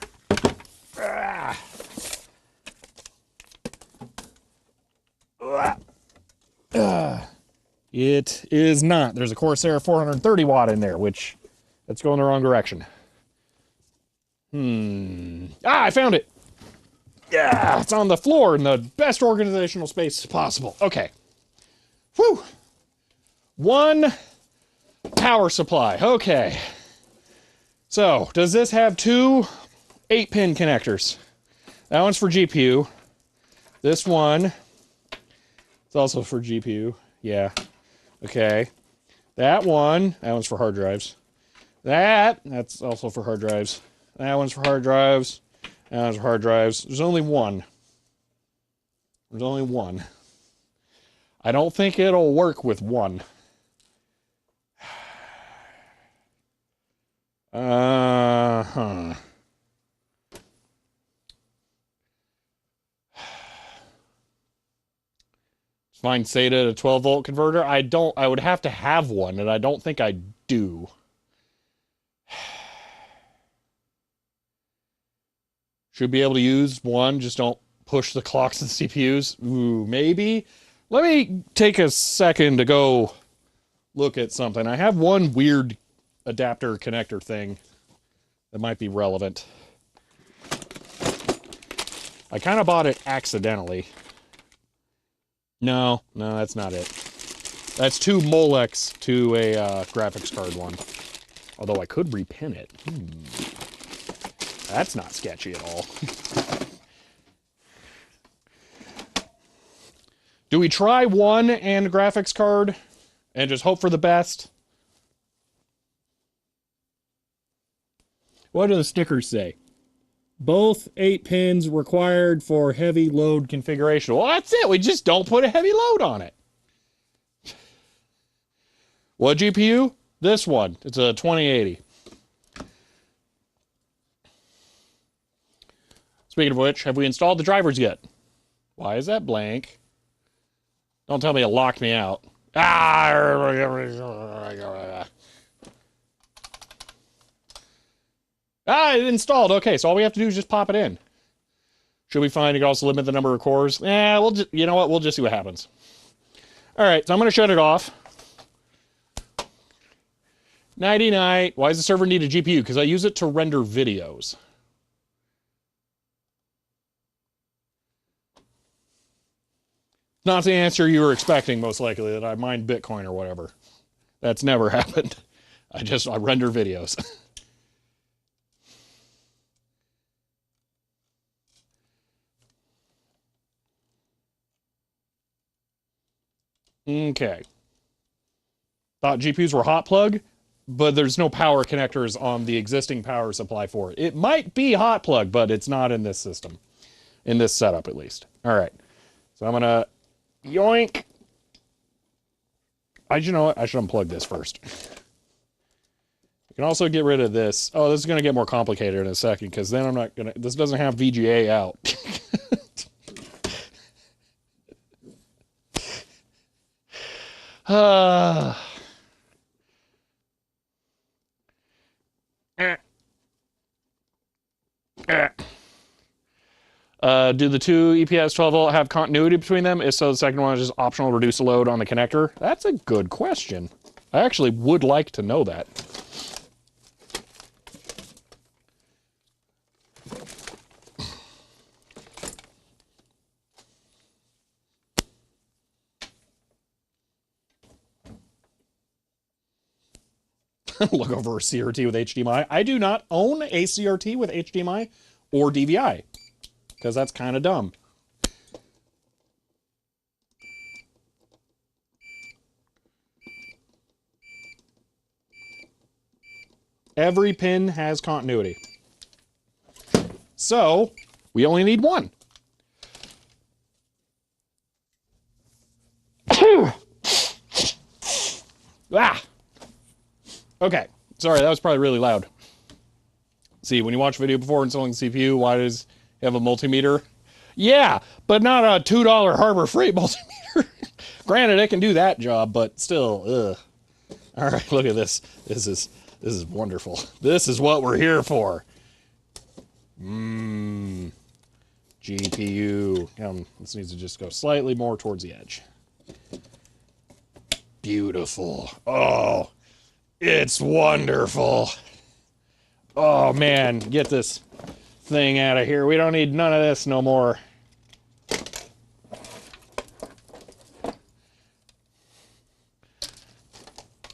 Ah. It is not. There's a Corsair 430 watt in there, which that's going the wrong direction. I found it. Yeah, it's on the floor in the best organizational space possible. Okay. Whew. One power supply. Okay. So, does this have two 8-pin connectors? That one's for GPU. This one, it's also for GPU. Yeah. Okay. That one's for hard drives. That's also for hard drives. That one's for hard drives. That one's for hard drives. There's only one. There's only one. I don't think it'll work with one. Let's find SATA to 12 volt converter. I would have to have one, and I don't think I do. Should be able to use one, just don't push the clocks and CPUs. Ooh, maybe. Let me take a second to go look at something. I have one weird adapter connector thing that might be relevant. I kind of bought it accidentally. No, that's not it. That's two Molex to a graphics card one. Although I could repin it. That's not sketchy at all. Do we try one and graphics card and just hope for the best? What do the stickers say? Both 8 pins required for heavy load configuration. Well, that's it. We just don't put a heavy load on it. What GPU? This one. It's a 2080. Speaking of which, have we installed the drivers yet? Why is that blank? Don't tell me it locked me out. It installed. Okay, so all we have to do is just pop it in. Should we find it can also limit the number of cores? We'll just, you know what? We'll just see what happens. All right, so I'm going to shut it off. Nighty-night. Why does the server need a GPU? Because I use it to render videos. Not the answer you were expecting, most likely, that I mine Bitcoin or whatever. That's never happened. I render videos. Okay. Thought GPUs were hot plug, but there's no power connectors on the existing power supply for it. It might be hot plug, but it's not in this system. In this setup, at least. All right. So I'm going to yoink. You know what? I should unplug this first. We can also get rid of this. Oh, this is going to get more complicated in a second, because then I'm not going to... This doesn't have VGA out. Do the two EPS 12 volt have continuity between them? If so, the second one is just optional reduce the load on the connector. That's a good question. I actually would like to know that. Look over a CRT with HDMI. I do not own a CRT with HDMI or DVI, because that's kind of dumb. Every pin has continuity. So, we only need one. Ah! Okay. Sorry, that was probably really loud. See, when you watch video before installing the CPU, why does it have a multimeter? Yeah, but not a $2 Harbor Freight multimeter. Granted, it can do that job, but still, ugh. All right, look at this. This is wonderful. This is what we're here for. GPU. This needs to just go slightly more towards the edge. Beautiful. Oh, it's wonderful. Oh, man, get this thing out of here. We don't need none of this no more.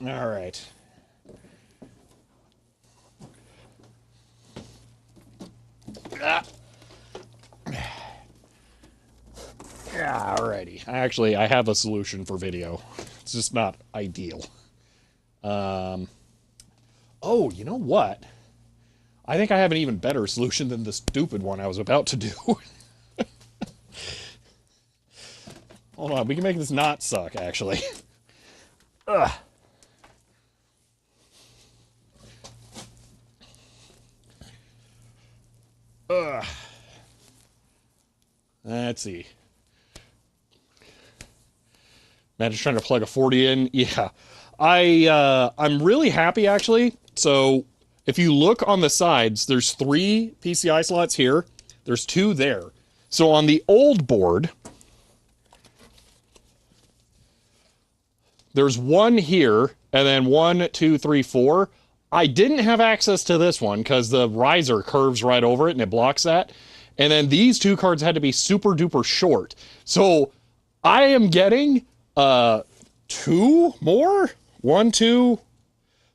All right. Ah. Yeah, alrighty. I have a solution for video. It's just not ideal. Oh, you know what? I think I have an even better solution than the stupid one I was about to do. Hold on, we can make this not suck, actually. Ugh. Ugh. Let's see. Imagine trying to plug a 40 in. Yeah. I'm really happy, actually. So if you look on the sides, there's 3 PCI slots here. There's 2 there. So on the old board, there's 1 here, and then 1, 2, 3, 4. I didn't have access to this one because the riser curves right over it and it blocks that. And then these 2 cards had to be super duper short. So I am getting 2 more? 1, 2.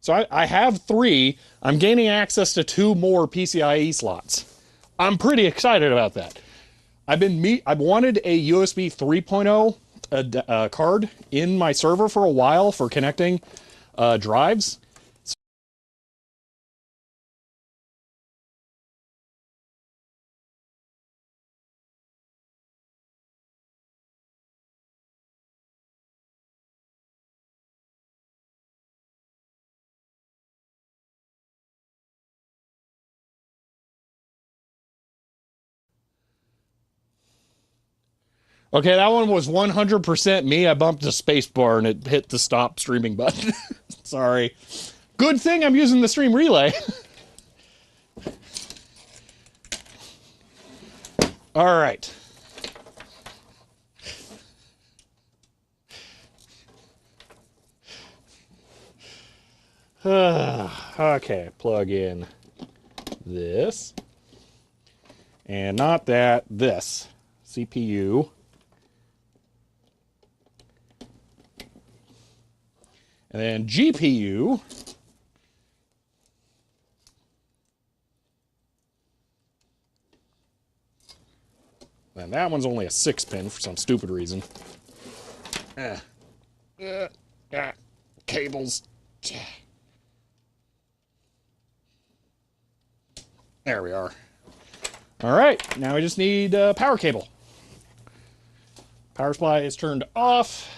So I have 3. I'm gaining access to 2 more PCIe slots. I'm pretty excited about that. I've wanted a USB 3.0 card in my server for a while for connecting drives. Okay, that one was 100% me. I bumped the space bar and it hit the stop streaming button. Sorry. Good thing I'm using the stream relay. All right. Okay, plug in this. And not that, this. CPU. And then GPU. And that one's only a 6-pin for some stupid reason. Cables. There we are. All right, now we just need a power cable. Power supply is turned off.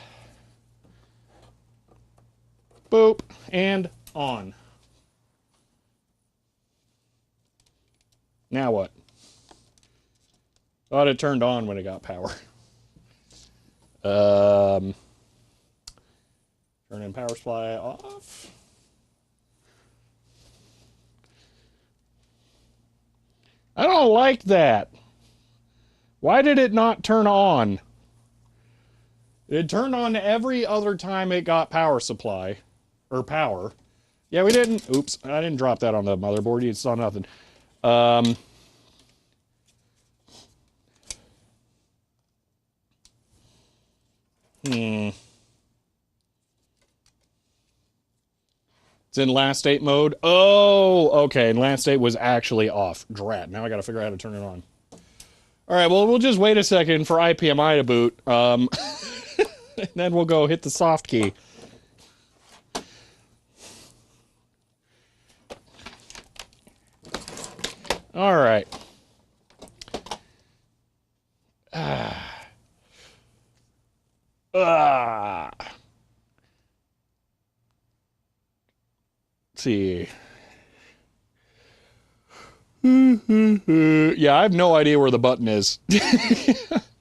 Boop, and on. Now what? Thought it turned on when it got power. Turning power supply off. I don't like that. Why did it not turn on? It turned on every other time it got power supply. Or power. Yeah, we didn't. Oops, I didn't drop that on the motherboard. You saw nothing. It's in last state mode. Oh, okay. And last state was actually off. Drat. Now I got to figure out how to turn it on. All right, well, we'll just wait a second for ipmi to boot. And then we'll go hit the soft key. All right. see. Yeah, I have no idea where the button is.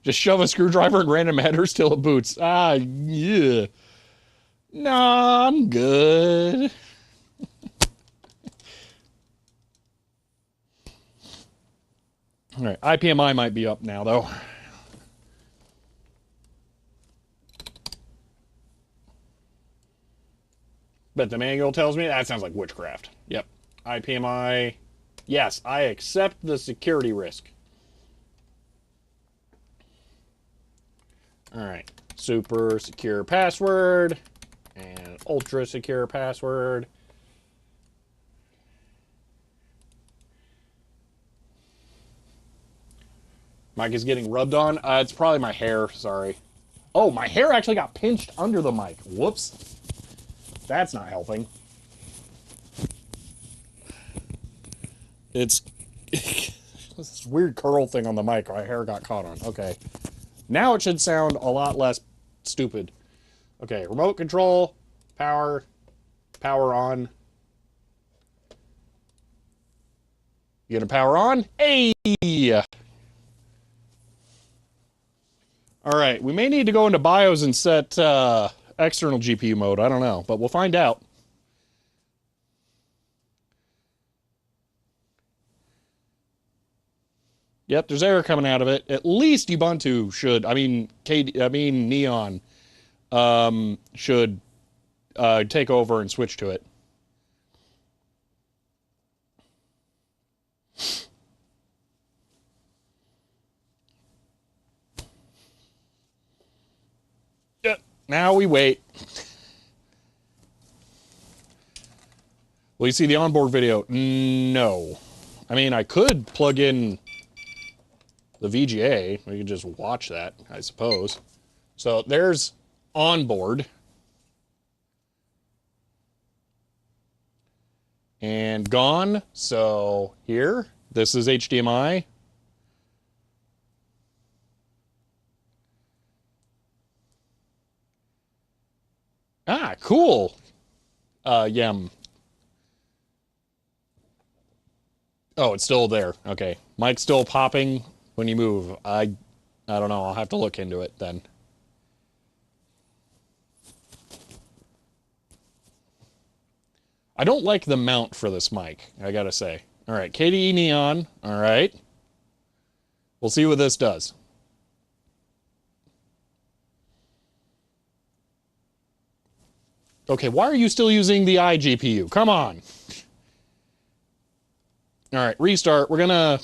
Just shove a screwdriver in random headers till it boots. Ah, yeah. Nah, I'm good. All right, IPMI might be up now, though. But the manual tells me that sounds like witchcraft. Yep. IPMI. Yes, I accept the security risk. All right. Super secure password and ultra secure password. Mic is getting rubbed on. It's probably my hair. Sorry. Oh, my hair actually got pinched under the mic. Whoops. That's not helping. It's this weird curl thing on the mic my hair got caught on. Okay. Now it should sound a lot less stupid. Okay, remote control, power on. You gonna power on? Hey! All right, we may need to go into BIOS and set external GPU mode. I don't know, but we'll find out. Yep, there's error coming out of it. At least Ubuntu should, Neon should take over and switch to it. Now we wait. Will you see the onboard video? No. I mean, I could plug in the VGA. We could just watch that, I suppose. So there's onboard. And gone. So here, this is HDMI. Ah, cool. Yem. Oh, it's still there. Okay. Mic's still popping when you move. I don't know. I'll have to look into it then. I don't like the mount for this mic, I gotta say. All right, KDE Neon. All right. We'll see what this does. Okay, why are you still using the iGPU? Come on. All right, restart. We're gonna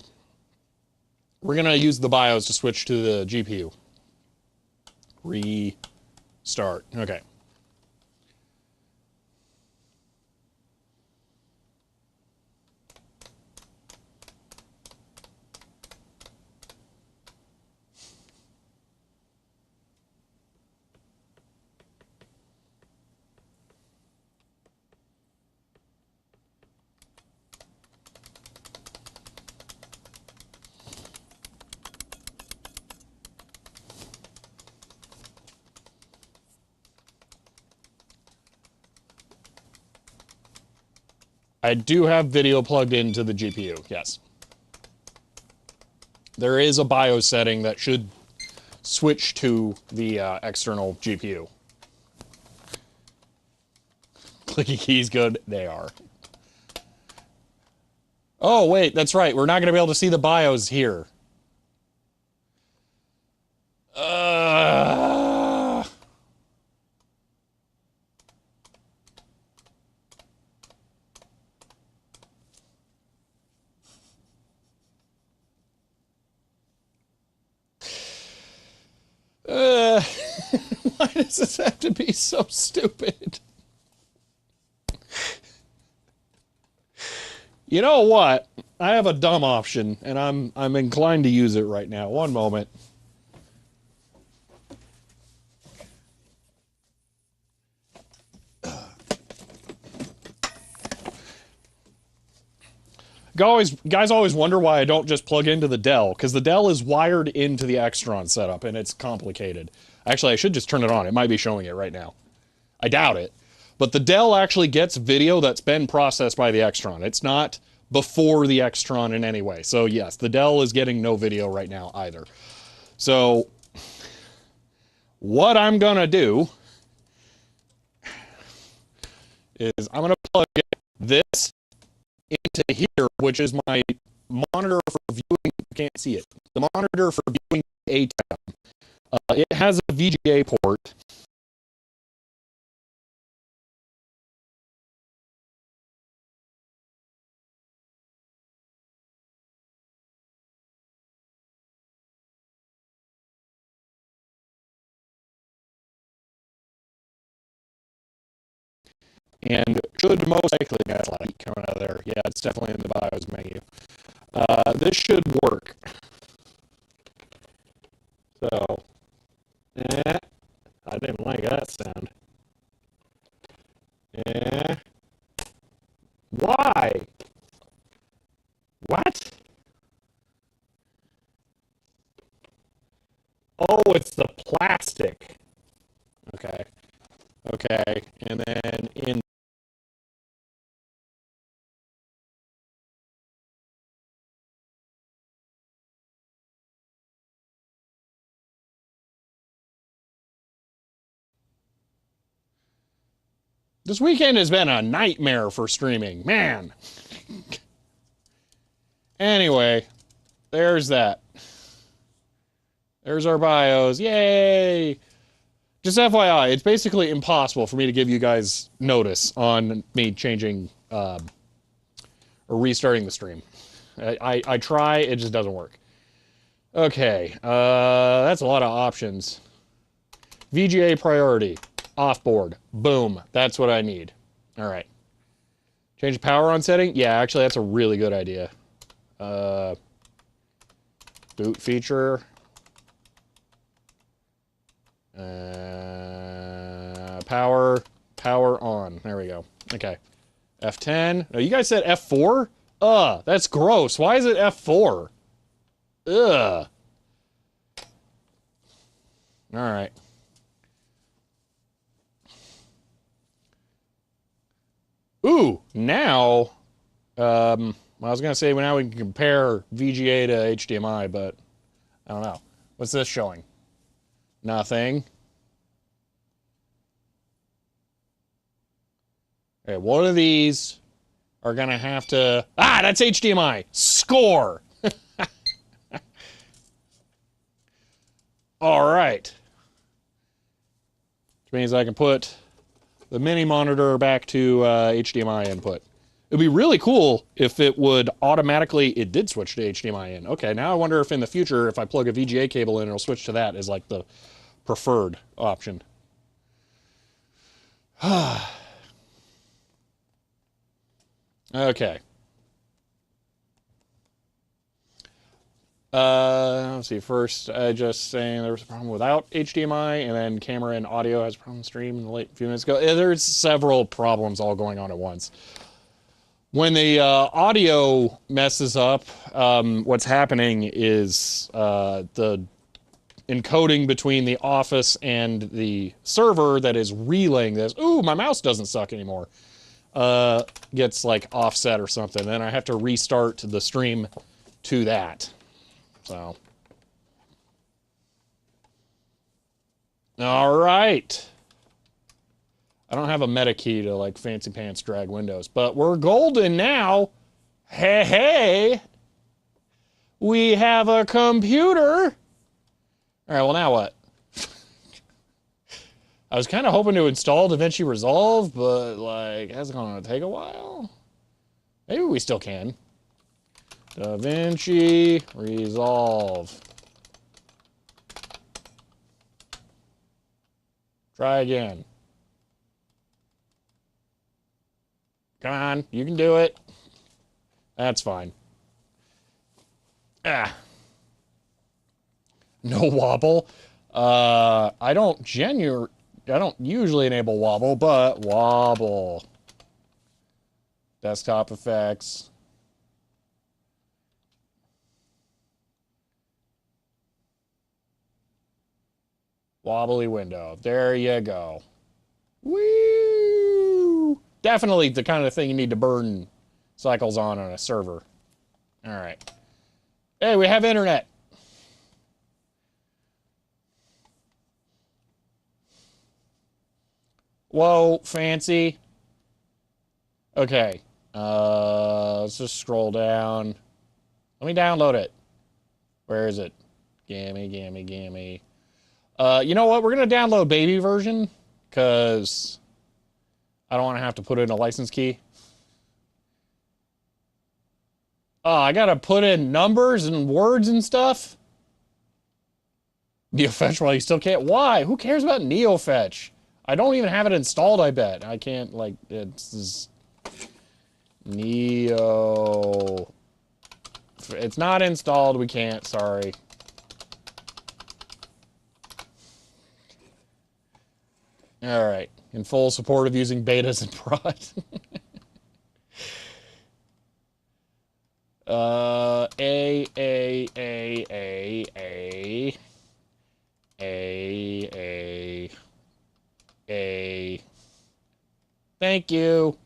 use the BIOS to switch to the GPU. Restart. Okay. I do have video plugged into the GPU, yes. There is a BIOS setting that should switch to the external GPU. Clicky keys good? They are. Oh, wait, that's right. We're not going to be able to see the BIOS here. Why does this have to be so stupid? You know what? I have a dumb option, and I'm inclined to use it right now. One moment. Guys always wonder why I don't just plug into the Dell, because the Dell is wired into the Extron setup, and it's complicated. Actually, I should just turn it on. It might be showing it right now. I doubt it. But the Dell actually gets video that's been processed by the Extron. It's not before the Extron in any way. So yes, the Dell is getting no video right now either. So what I'm gonna do is I'm gonna plug this into here, which is my monitor for viewing. You can't see it. The monitor for viewing ATEM. It has a VGA port. And should most likely get light coming out of there. Yeah, it's definitely in the BIOS menu. This should work. So, I didn't like that sound. Why? What? Oh, it's the plastic. Okay. Okay, and then in this weekend has been a nightmare for streaming, man. Anyway, there's that. There's our BIOS. Yay! Just FYI, it's basically impossible for me to give you guys notice on me changing or restarting the stream. I try, it just doesn't work. Okay, that's a lot of options. VGA priority, offboard, boom, that's what I need. All right. Change the power on setting? Yeah, actually, that's a really good idea. Boot feature. Power on. There we go. Okay. F10. No, you guys said F4? That's gross. Why is it F4? Ugh. All right. Ooh, now, I was going to say now we can compare VGA to HDMI, but I don't know. What's this showing? Nothing. Okay, one of these are going to have to... Ah, that's HDMI. Score! All right. Which means I can put the mini monitor back to HDMI input. It'd be really cool if it would automatically... It did switch to HDMI in. Okay, now I wonder if in the future, if I plug a VGA cable in, it'll switch to that as like the preferred option. Okay. Let's see. First, just saying there was a problem without HDMI, and then camera and audio has a problem stream in the late few minutes ago. There's several problems all going on at once. When the audio messes up, what's happening is the encoding between the office and the server that is relaying this. Ooh, my mouse doesn't suck anymore. Gets like offset or something. Then I have to restart the stream to that. So. All right. I don't have a meta key to like fancy pants drag windows, but we're golden now. Hey, hey. We have a computer. All right, well, now what? I was kind of hoping to install DaVinci Resolve, but, like, that's going to take a while. Maybe we still can. DaVinci Resolve. Try again. Come on, you can do it. That's fine. Ah. No wobble. I don't usually enable wobble, but wobble. Desktop effects. Wobbly window. There you go. Woo! definitely the kind of thing you need to burn cycles on a server. All right. Hey, we have internet. Whoa, fancy. Okay. Let's just scroll down. Let me download it. Where is it? Gimme. You know what? We're going to download baby version because I don't want to have to put in a license key. Oh, I got to put in numbers and words and stuff? NeoFetch, well, you still can't. Why? Who cares about NeoFetch? I don't even have it installed, I bet. I can't, like, it's Neo. It's not installed. We can't. Sorry. All right. In full support of using betas and prod. A. Thank you.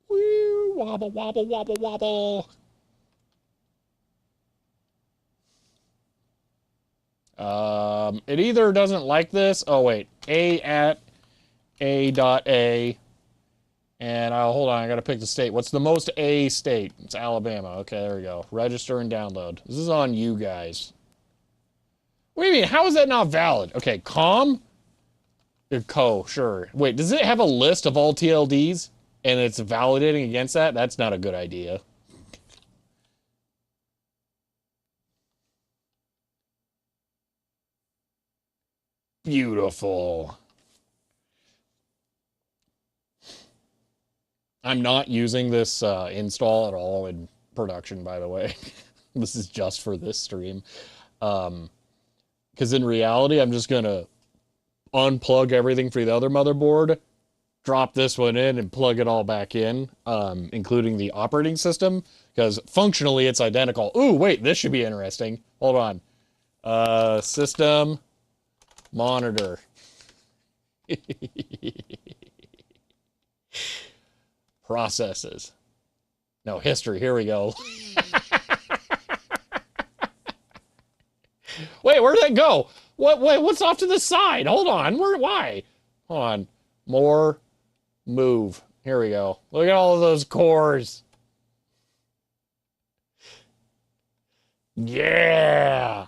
Woo, wobble, wobble, wobble, wobble. It either doesn't like this. Oh, wait. A at A dot A. And hold on, I gotta pick the state. What's the most A state? It's Alabama. Okay, there we go. Register and download. This is on you guys. What do you mean? How is that not valid? Okay, com? Sure. Wait, does it have a list of all TLDs? And it's validating against that? That's not a good idea. Beautiful. I'm not using this install at all in production, by the way. This is just for this stream. Because in reality, I'm just going to unplug everything for the other motherboard, drop this one in, and plug it all back in, including the operating system, because functionally it's identical. Ooh, wait, this should be interesting. Hold on. System, monitor. Processes. No, history. Here we go. Wait, where'd that go? What's off to the side? Hold on. Why? Hold on. More. Move. Here we go. Look at all of those cores. Yeah.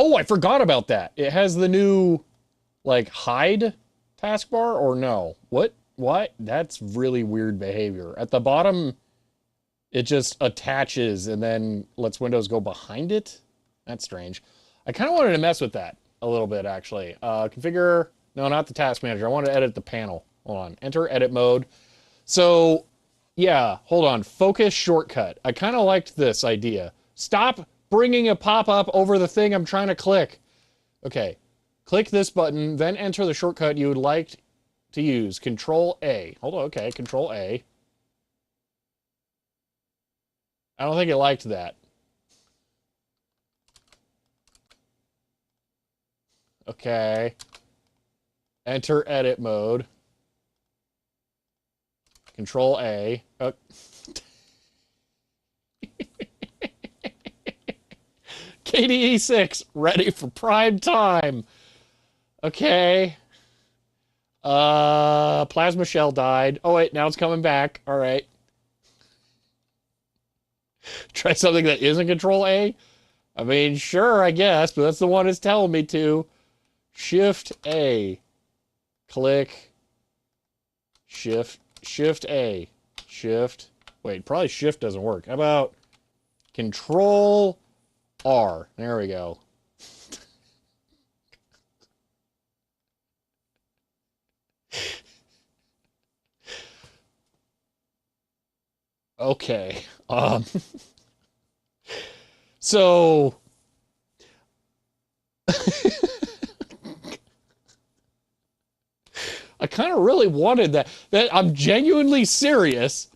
Oh, I forgot about that. It has the new, like, hide taskbar, or no? What? That's really weird behavior. At the bottom, it just attaches and then lets Windows go behind it? That's strange. I kind of wanted to mess with that a little bit, actually. Configure, no, not the task manager. I want to edit the panel. Hold on. Enter edit mode. So, yeah, hold on. Focus shortcut. I kind of liked this idea. Stop bringing a pop-up over the thing I'm trying to click. Okay, click this button, then enter the shortcut you would like to use. Control A. Hold on, okay, Control A. I don't think it liked that. Okay. Enter edit mode. Control A. KDE 6, ready for prime time. Okay. Plasma shell died. Oh, wait, now it's coming back. All right. Try something that isn't Control A? I mean, sure, I guess, but that's the one it's telling me to. Shift A. Click. Shift A. Shift. Wait, probably Shift doesn't work. How about Control R? There we go. Okay. So I kind of really wanted that. I'm genuinely serious.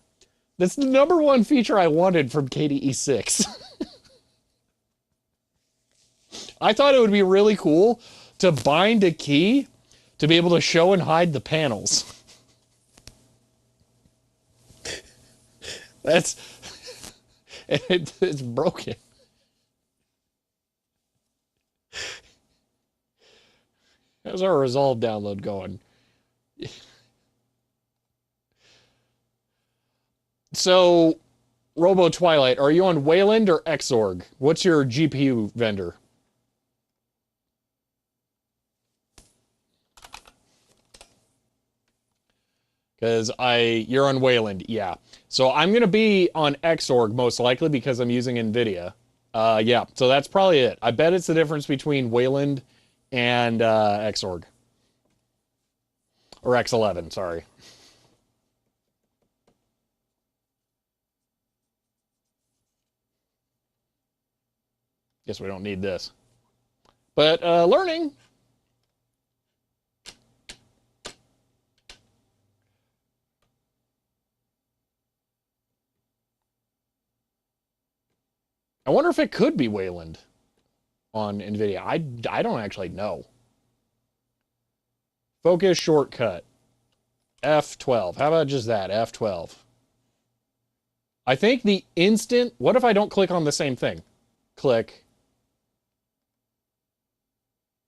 That's the #1 feature I wanted from KDE 6. I thought it would be really cool to bind a key to be able to show and hide the panels. That's it's broken. How's our Resolve download going? So, Robo Twilight, are you on Wayland or Xorg? What's your GPU vendor? Because you're on Wayland, yeah. So I'm gonna be on Xorg most likely because I'm using NVIDIA. Yeah, so that's probably it. I bet it's the difference between Wayland and Xorg. Or X11, sorry. Guess we don't need this. But learning. I wonder if it could be Wayland on NVIDIA. I don't actually know. Focus shortcut. F12. How about just that? F12. I think the instant... What if I don't click on the same thing? Click.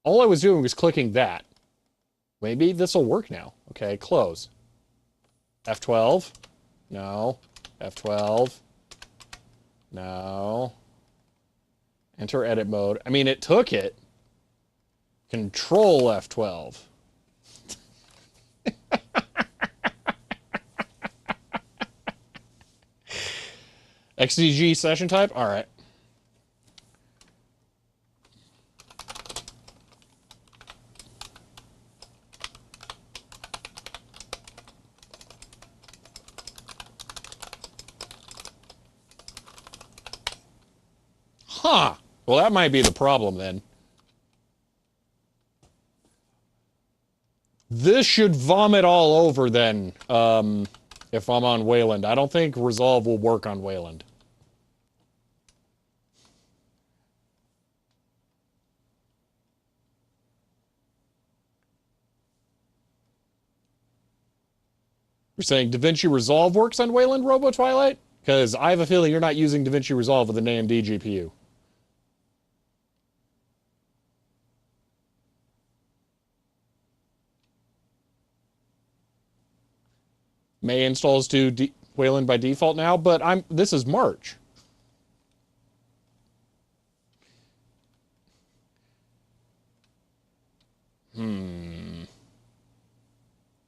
All I was doing was clicking that. Maybe this will work now. Okay, close. F12. No. F12. No. Enter edit mode. I mean, it took it. Control F12. XDG session type? All right. Huh. Well, that might be the problem then. This should vomit all over then, if I'm on Wayland. I don't think Resolve will work on Wayland. You're saying DaVinci Resolve works on Wayland, Robo Twilight? Because I have a feeling you're not using DaVinci Resolve with an AMD GPU. May installs to Wayland by default now, but this is March.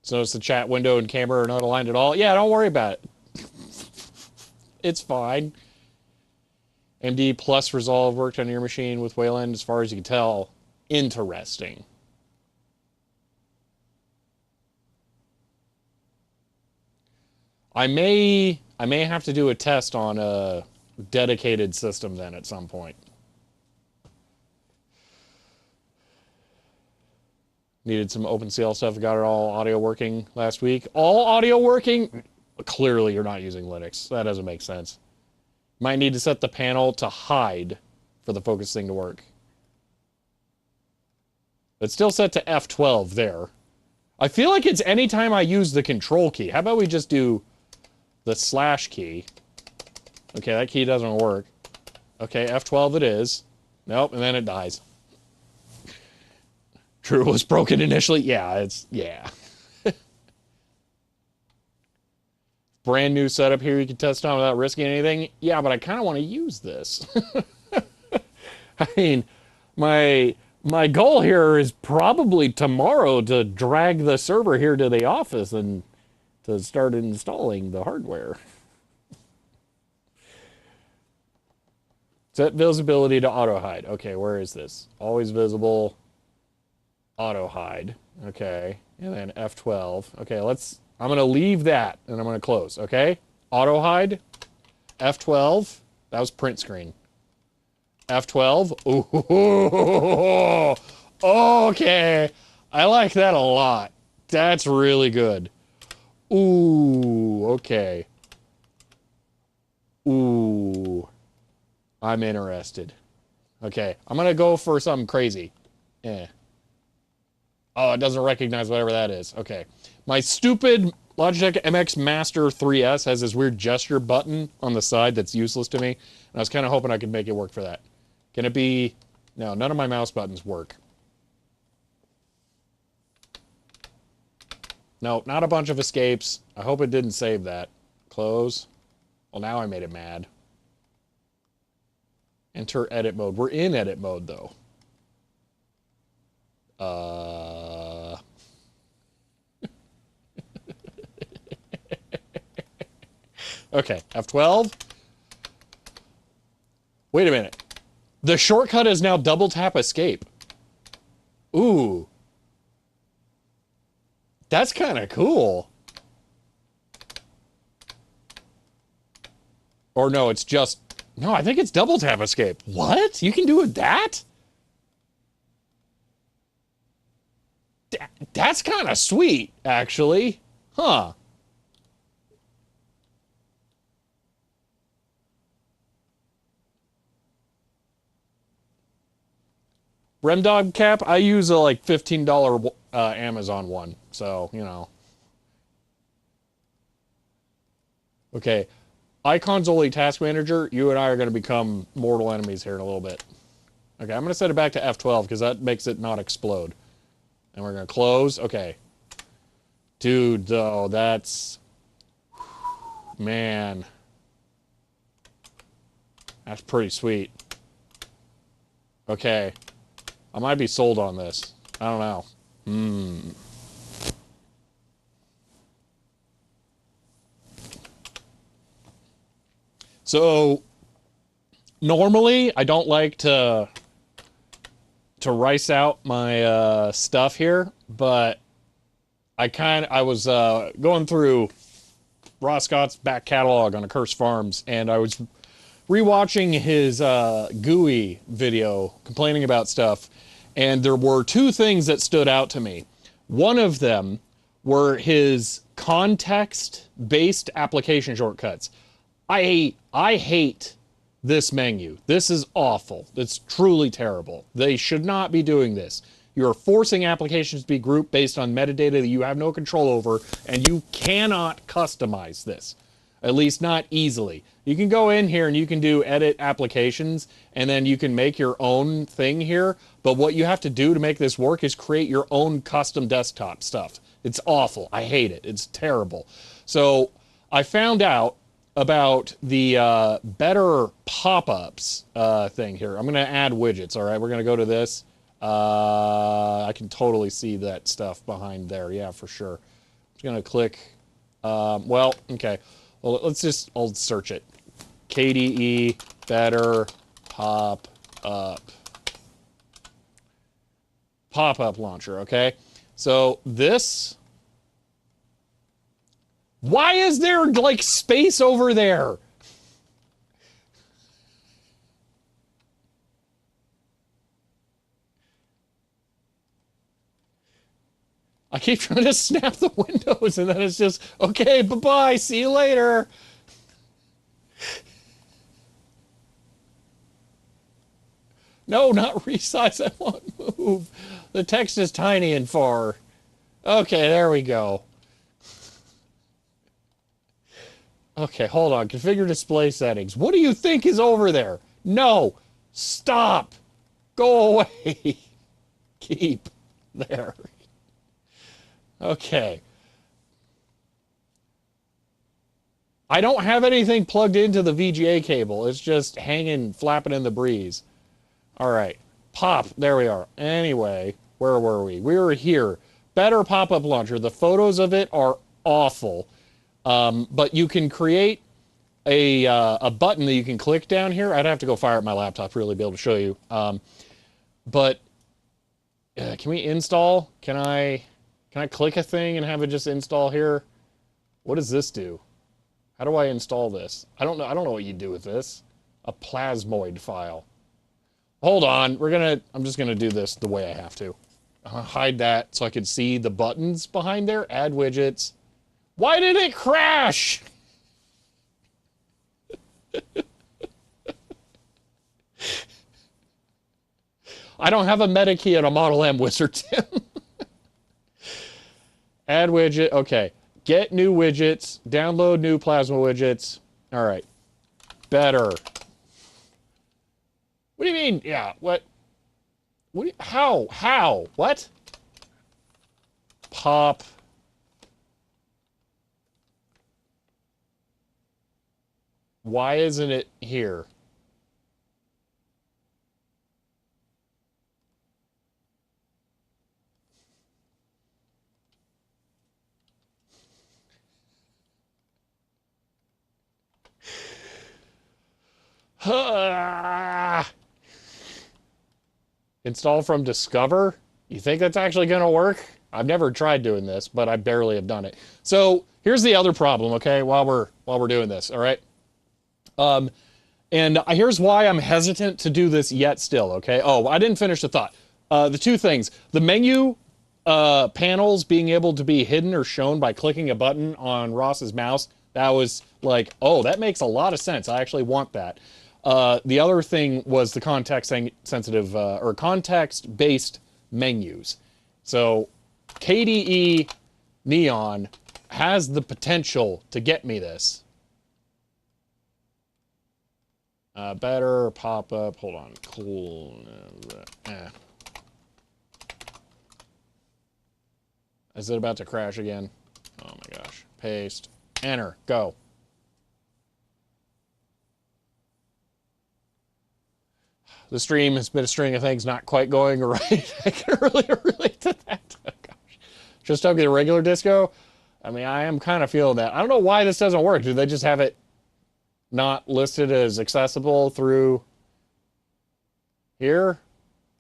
So it's the chat window and camera are not aligned at all. Yeah, don't worry about it. It's fine. AMD plus Resolve worked on your machine with Wayland, as far as you can tell. Interesting. I may have to do a test on a dedicated system then at some point. Needed some OpenCL stuff. Got it all audio working last week. All audio working? Clearly you're not using Linux. That doesn't make sense. Might need to set the panel to hide for the focus thing to work. It's still set to F12 there. I feel like it's anytime I use the control key. How about we just do the slash key? Okay, that key doesn't work. Okay, F12 it is. Nope, and then it dies. True, it was broken initially. Yeah, yeah. Brand new setup here you can test on without risking anything. Yeah, but I kind of want to use this. I mean, my goal here is probably tomorrow to drag the server here to the office and to start installing the hardware. Set visibility to auto hide. Okay, where is this? Always visible. Auto hide. Okay. And then F12. Okay, I'm going to leave that and I'm going to close. Okay? Auto hide. F12. That was print screen. F12. Ooh. Okay. I like that a lot. That's really good. Ooh. Okay. Ooh. I'm interested. Okay. I'm gonna go for something crazy. Oh, it doesn't recognize whatever that is. Okay. My stupid Logitech MX Master 3S has this weird gesture button on the side that's useless to me. And I was kind of hoping I could make it work for that. Can it be... No, none of my mouse buttons work. No, not a bunch of escapes. I hope it didn't save that. Close. Well, now I made it mad. Enter edit mode. We're in edit mode, though. Okay, F12. Wait a minute. The shortcut is now double tap escape. Ooh. That's kind of cool. Or no, it's just... No, I think it's double tap escape. What? You can do it that? That's kind of sweet, actually. Huh. Remdog cap, I use a like $15 Amazon one, so, you know. Okay, Icons Only Task Manager, you and I are going to become mortal enemies here in a little bit. Okay, I'm going to set it back to F12 because that makes it not explode. And we're going to close. Okay. Dude, though, that's... Man. That's pretty sweet. Okay. I might be sold on this. I don't know. So, normally, I don't like to rice out my stuff here, but I was going through Ross Scott's back catalog on Accursed Farms, and I was rewatching his GUI video complaining about stuff, and there were two things that stood out to me. One of them were his context-based application shortcuts. I hate this menu. This is awful. It's truly terrible. They should not be doing this. You're forcing applications to be grouped based on metadata that you have no control over, and you cannot customize this. At least not easily. You can go in here and you can do edit applications, and then you can make your own thing here, but what you have to do to make this work is create your own custom desktop stuff. It's awful. I hate it. It's terrible. So I found out about the better pop-ups thing here. I'm going to add widgets, all right? We're going to go to this. I can totally see that stuff behind there. Yeah, for sure. I'm just going to click. Well, okay. Well, I'll search it. KDE better pop-up. Pop-up launcher, okay? So this... Why is there, like, space over there? I keep trying to snap the windows, and then it's just, okay, bye-bye, see you later. No, not resize, I want move. The text is tiny and far. Okay, there we go. Okay, hold on. Configure display settings. What do you think is over there? No. Stop. Go away. Keep there. Okay. I don't have anything plugged into the VGA cable. It's just hanging, flapping in the breeze. All right. Pop. There we are. Anyway, where were we? We were here. Better pop-up launcher. The photos of it are awful. But you can create a button that you can click down here. I'd have to go fire up my laptop to really be able to show you. But can we install? Can I click a thing and have it just install here? What does this do? How do I install this? I don't know what you do with this. A plasmoid file. Hold on. I'm just gonna do this the way I have to. Hide that so I can see the buttons behind there. Add widgets. Why did it crash? I don't have a meta key and a Model M wizard, Tim. Add widget. Okay. Get new widgets. Download new plasma widgets. All right. Better. What do you mean? Yeah. What? How? How? What? Pop. Why isn't it here? Install from Discover? You think that's actually going to work? I've never tried doing this, but I barely have done it. So here's the other problem, okay, while we're doing this, all right? And here's why I'm hesitant to do this yet still, okay? Oh, I didn't finish the thought. The two things. The menu panels being able to be hidden or shown by clicking a button on Ross's mouse, that was like, oh, that makes a lot of sense. I actually want that. The other thing was the context-sensitive or context-based menus. So KDE Neon has the potential to get me this. Better pop-up. Hold on. Cool. Is it about to crash again? Oh my gosh. Paste. Enter. Go. The stream has been a string of things not quite going right. I can really relate to that. Oh, gosh. Just talking to regular disco? I mean, I am kind of feeling that. I don't know why this doesn't work. Do they just have it not listed as accessible through here?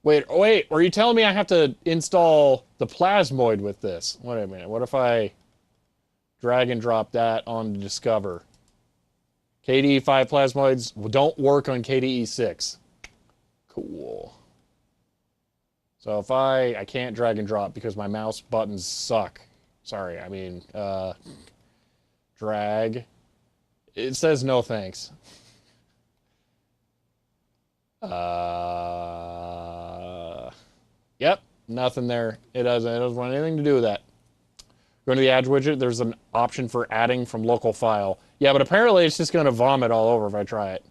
Wait, are you telling me I have to install the plasmoid with this? Wait a minute. What if I drag and drop that on Discover? KDE 5 plasmoids don't work on KDE 6. Cool. So if I can't drag and drop because my mouse buttons suck. Sorry, I mean, drag. It says no thanks. Yep, nothing there. It doesn't want anything to do with that. Go to the Add widget, there's an option for adding from local file. Yeah, but apparently it's just going to vomit all over if I try it.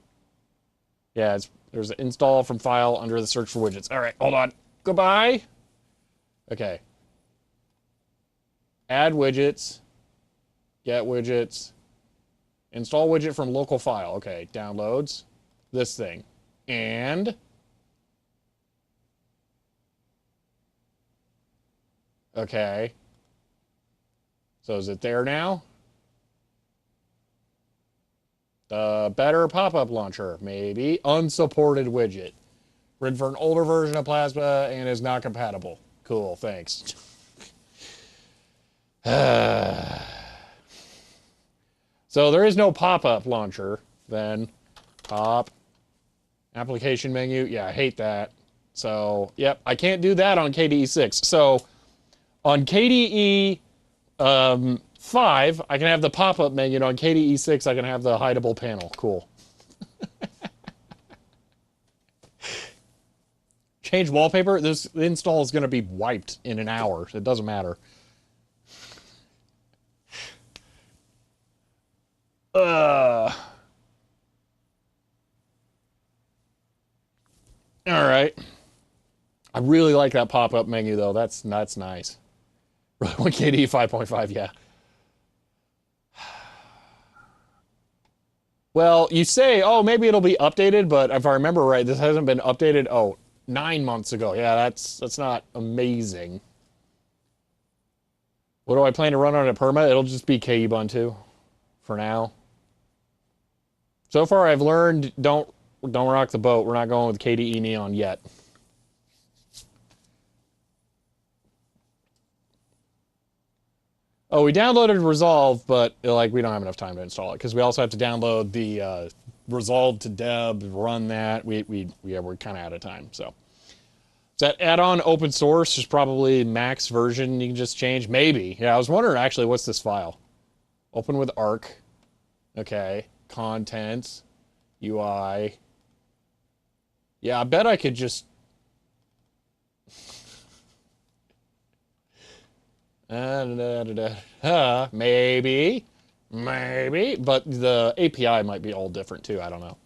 Yeah, there's an install from file under the search for widgets. All right, hold on. Goodbye. Okay. Add widgets. Get widgets. Install widget from local file. Okay, downloads. This thing. And okay. So is it there now? Better pop-up launcher, maybe. Unsupported widget. Written for an older version of Plasma and is not compatible. Cool, thanks. So there is no pop-up launcher, then. Pop. Application menu. Yeah, I hate that. So, yep, I can't do that on KDE 6. So, on KDE 5, I can have the pop-up menu, and on KDE 6, I can have the hideable panel. Cool. Change wallpaper. This install is going to be wiped in an hour. It doesn't matter. All right. I really like that pop-up menu, though. That's nice. Really want KDE 5.5, yeah. Well, you say, oh, maybe it'll be updated, but if I remember right, this hasn't been updated, 9 months ago. Yeah, that's not amazing. What do I plan to run on a perma? It'll just be KUbuntu for now. So far, I've learned don't rock the boat. We're not going with KDE Neon yet. Oh, we downloaded Resolve, but like we don't have enough time to install it because we also have to download the Resolve to Deb, run that. We're kind of out of time. So is that add-on open source? There's probably max version you can just change. Maybe. Yeah, I was wondering actually, what's this file? Open with Arc. Okay. Content. UI. Yeah, I bet I could just. Maybe. Maybe. But the API might be all different too. I don't know.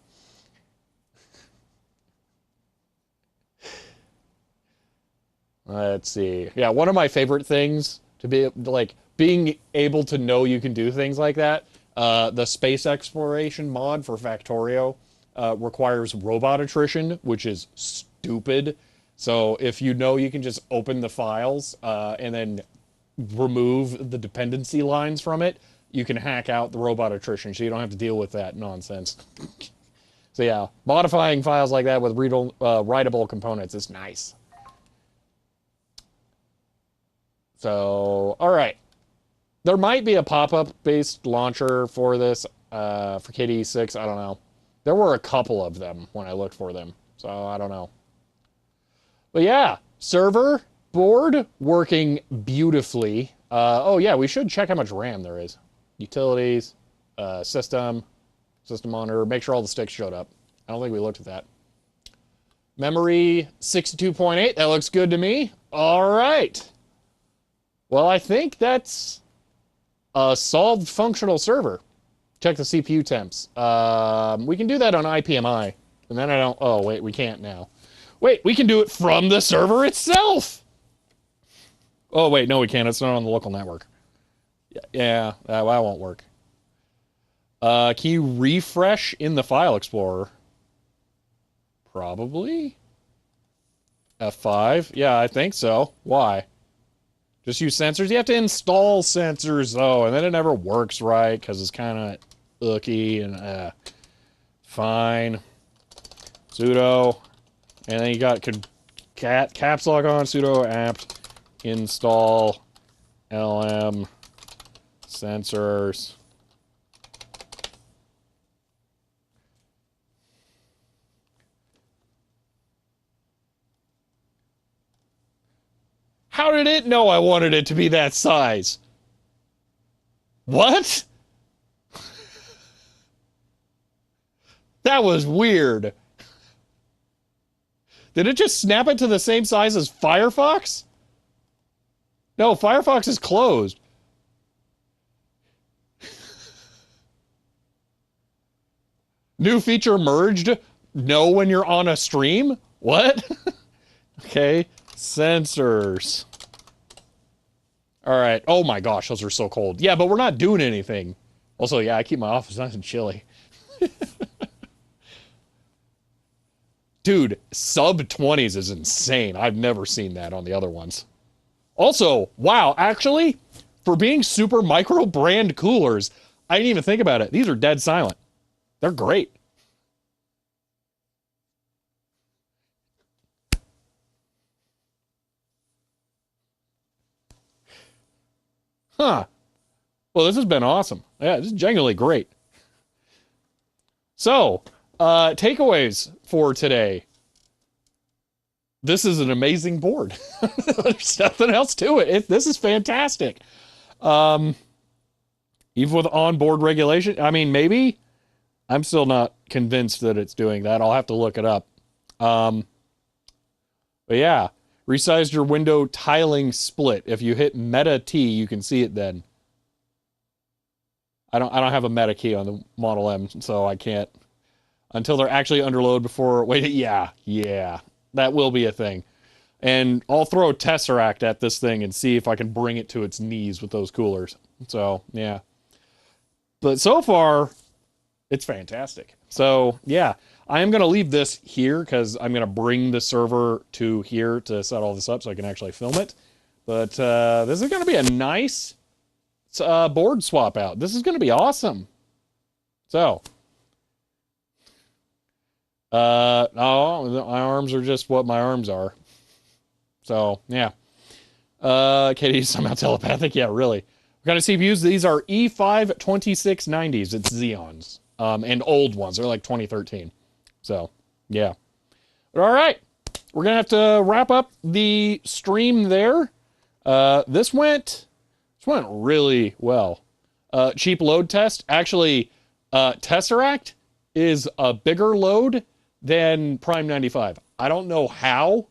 Let's see. Yeah, one of my favorite things to be like being able to know you can do things like that. The space exploration mod for Factorio requires robot attrition, which is stupid. So if you know you can just open the files and then remove the dependency lines from it, you can hack out the robot attrition, so you don't have to deal with that nonsense. So yeah, modifying files like that with writable components is nice. So, all right. There might be a pop-up based launcher for this, for KDE 6, I don't know. There were a couple of them when I looked for them, so I don't know. But yeah, server, board, working beautifully. Oh yeah, we should check how much RAM there is. Utilities, system monitor, make sure all the sticks showed up. I don't think we looked at that. Memory, 62.8, that looks good to me. All right. Well, I think that's a solved functional server. Check the CPU temps. We can do that on ipmi. And then I don't... Oh, wait, we can't now. Wait, we can do it from the server itself! Oh, wait, no, we can't. It's not on the local network. Yeah, that won't work. Can you refresh in the file explorer? Probably. F5? Yeah, I think so. Why? Just use sensors? You have to install sensors, though, and then it never works right, because it's kind of icky, and fine. Sudo. And then you got caps lock on, sudo apt install lm sensors. How did it know I wanted it to be that size? What? That was weird. Did it just snap it to the same size as Firefox? No, Firefox is closed. New feature merged? Know when you're on a stream? What? Okay. Sensors. All right. Oh my gosh, those are so cold. Yeah, but we're not doing anything. Also, yeah, I keep my office nice and chilly. Dude, sub 20s is insane. I've never seen that on the other ones. Also, wow, actually, for being super micro brand coolers, I didn't even think about it. These are dead silent. They're great. Huh. Well, this has been awesome. Yeah, this is genuinely great. So, takeaways for today. This is an amazing board. There's nothing else to it. This is fantastic. Even with onboard regulation, I mean, maybe. I'm still not convinced that it's doing that. I'll have to look it up. But yeah, resized your window tiling split. If you hit Meta T, you can see it then. I don't have a Meta key on the Model M, so I can't. Until they're actually underload before... Wait, yeah. That will be a thing. And I'll throw a Tesseract at this thing and see if I can bring it to its knees with those coolers. So, yeah. But so far, it's fantastic. So, yeah. I am going to leave this here because I'm going to bring the server to here to set all this up so I can actually film it. But this is going to be a nice board swap out. This is going to be awesome. So... no, my arms are just what my arms are. So, yeah. KDE somehow telepathic? Yeah, really. What kind of CPUs? These are E5 2690s. It's Xeons. And old ones. They're like 2013. So, yeah. But all right. We're going to have to wrap up the stream there. This went really well. Cheap load test. Actually, Tesseract is a bigger load than Prime 95. I don't know how,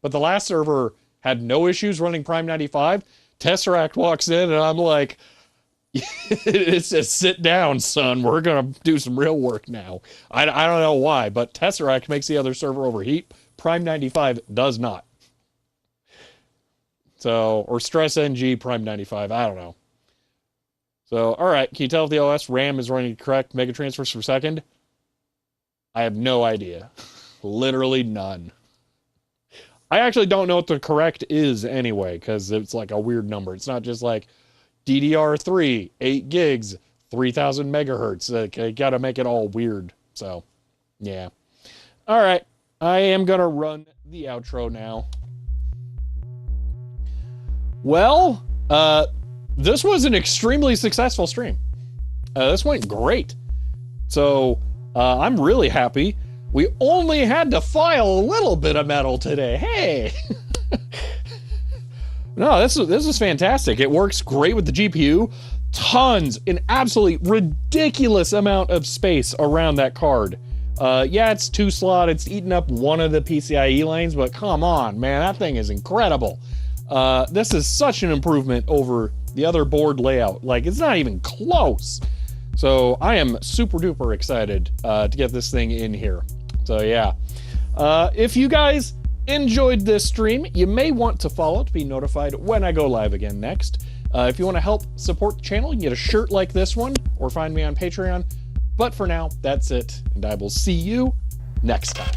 but the last server had no issues running Prime 95. Tesseract walks in and I'm like, it's just sit down, son. We're going to do some real work now. I don't know why, but Tesseract makes the other server overheat. Prime 95 does not. So, or Stress NG Prime 95, I don't know. So, all right, can you tell if the OS RAM is running correct mega transfers per second? I have no idea. Literally none. I actually don't know what the correct is anyway, because it's like a weird number. It's not just like DDR3, 8 gigs, 3000 megahertz. Like, I gotta make it all weird. So, yeah. All right, I am gonna run the outro now. Well, this was an extremely successful stream. This went great. So, I'm really happy. We only had to file a little bit of metal today. Hey! No, this is fantastic. It works great with the GPU. Tons, an absolutely ridiculous amount of space around that card. Yeah, it's 2-slot. It's eating up one of the PCIe lanes, but come on, man. That thing is incredible. This is such an improvement over the other board layout. Like, it's not even close. So I am super duper excited to get this thing in here. So yeah, if you guys enjoyed this stream, you may want to follow to be notified when I go live again next. If you want to help support the channel, you can get a shirt like this one or find me on Patreon. But for now, that's it, and I will see you next time.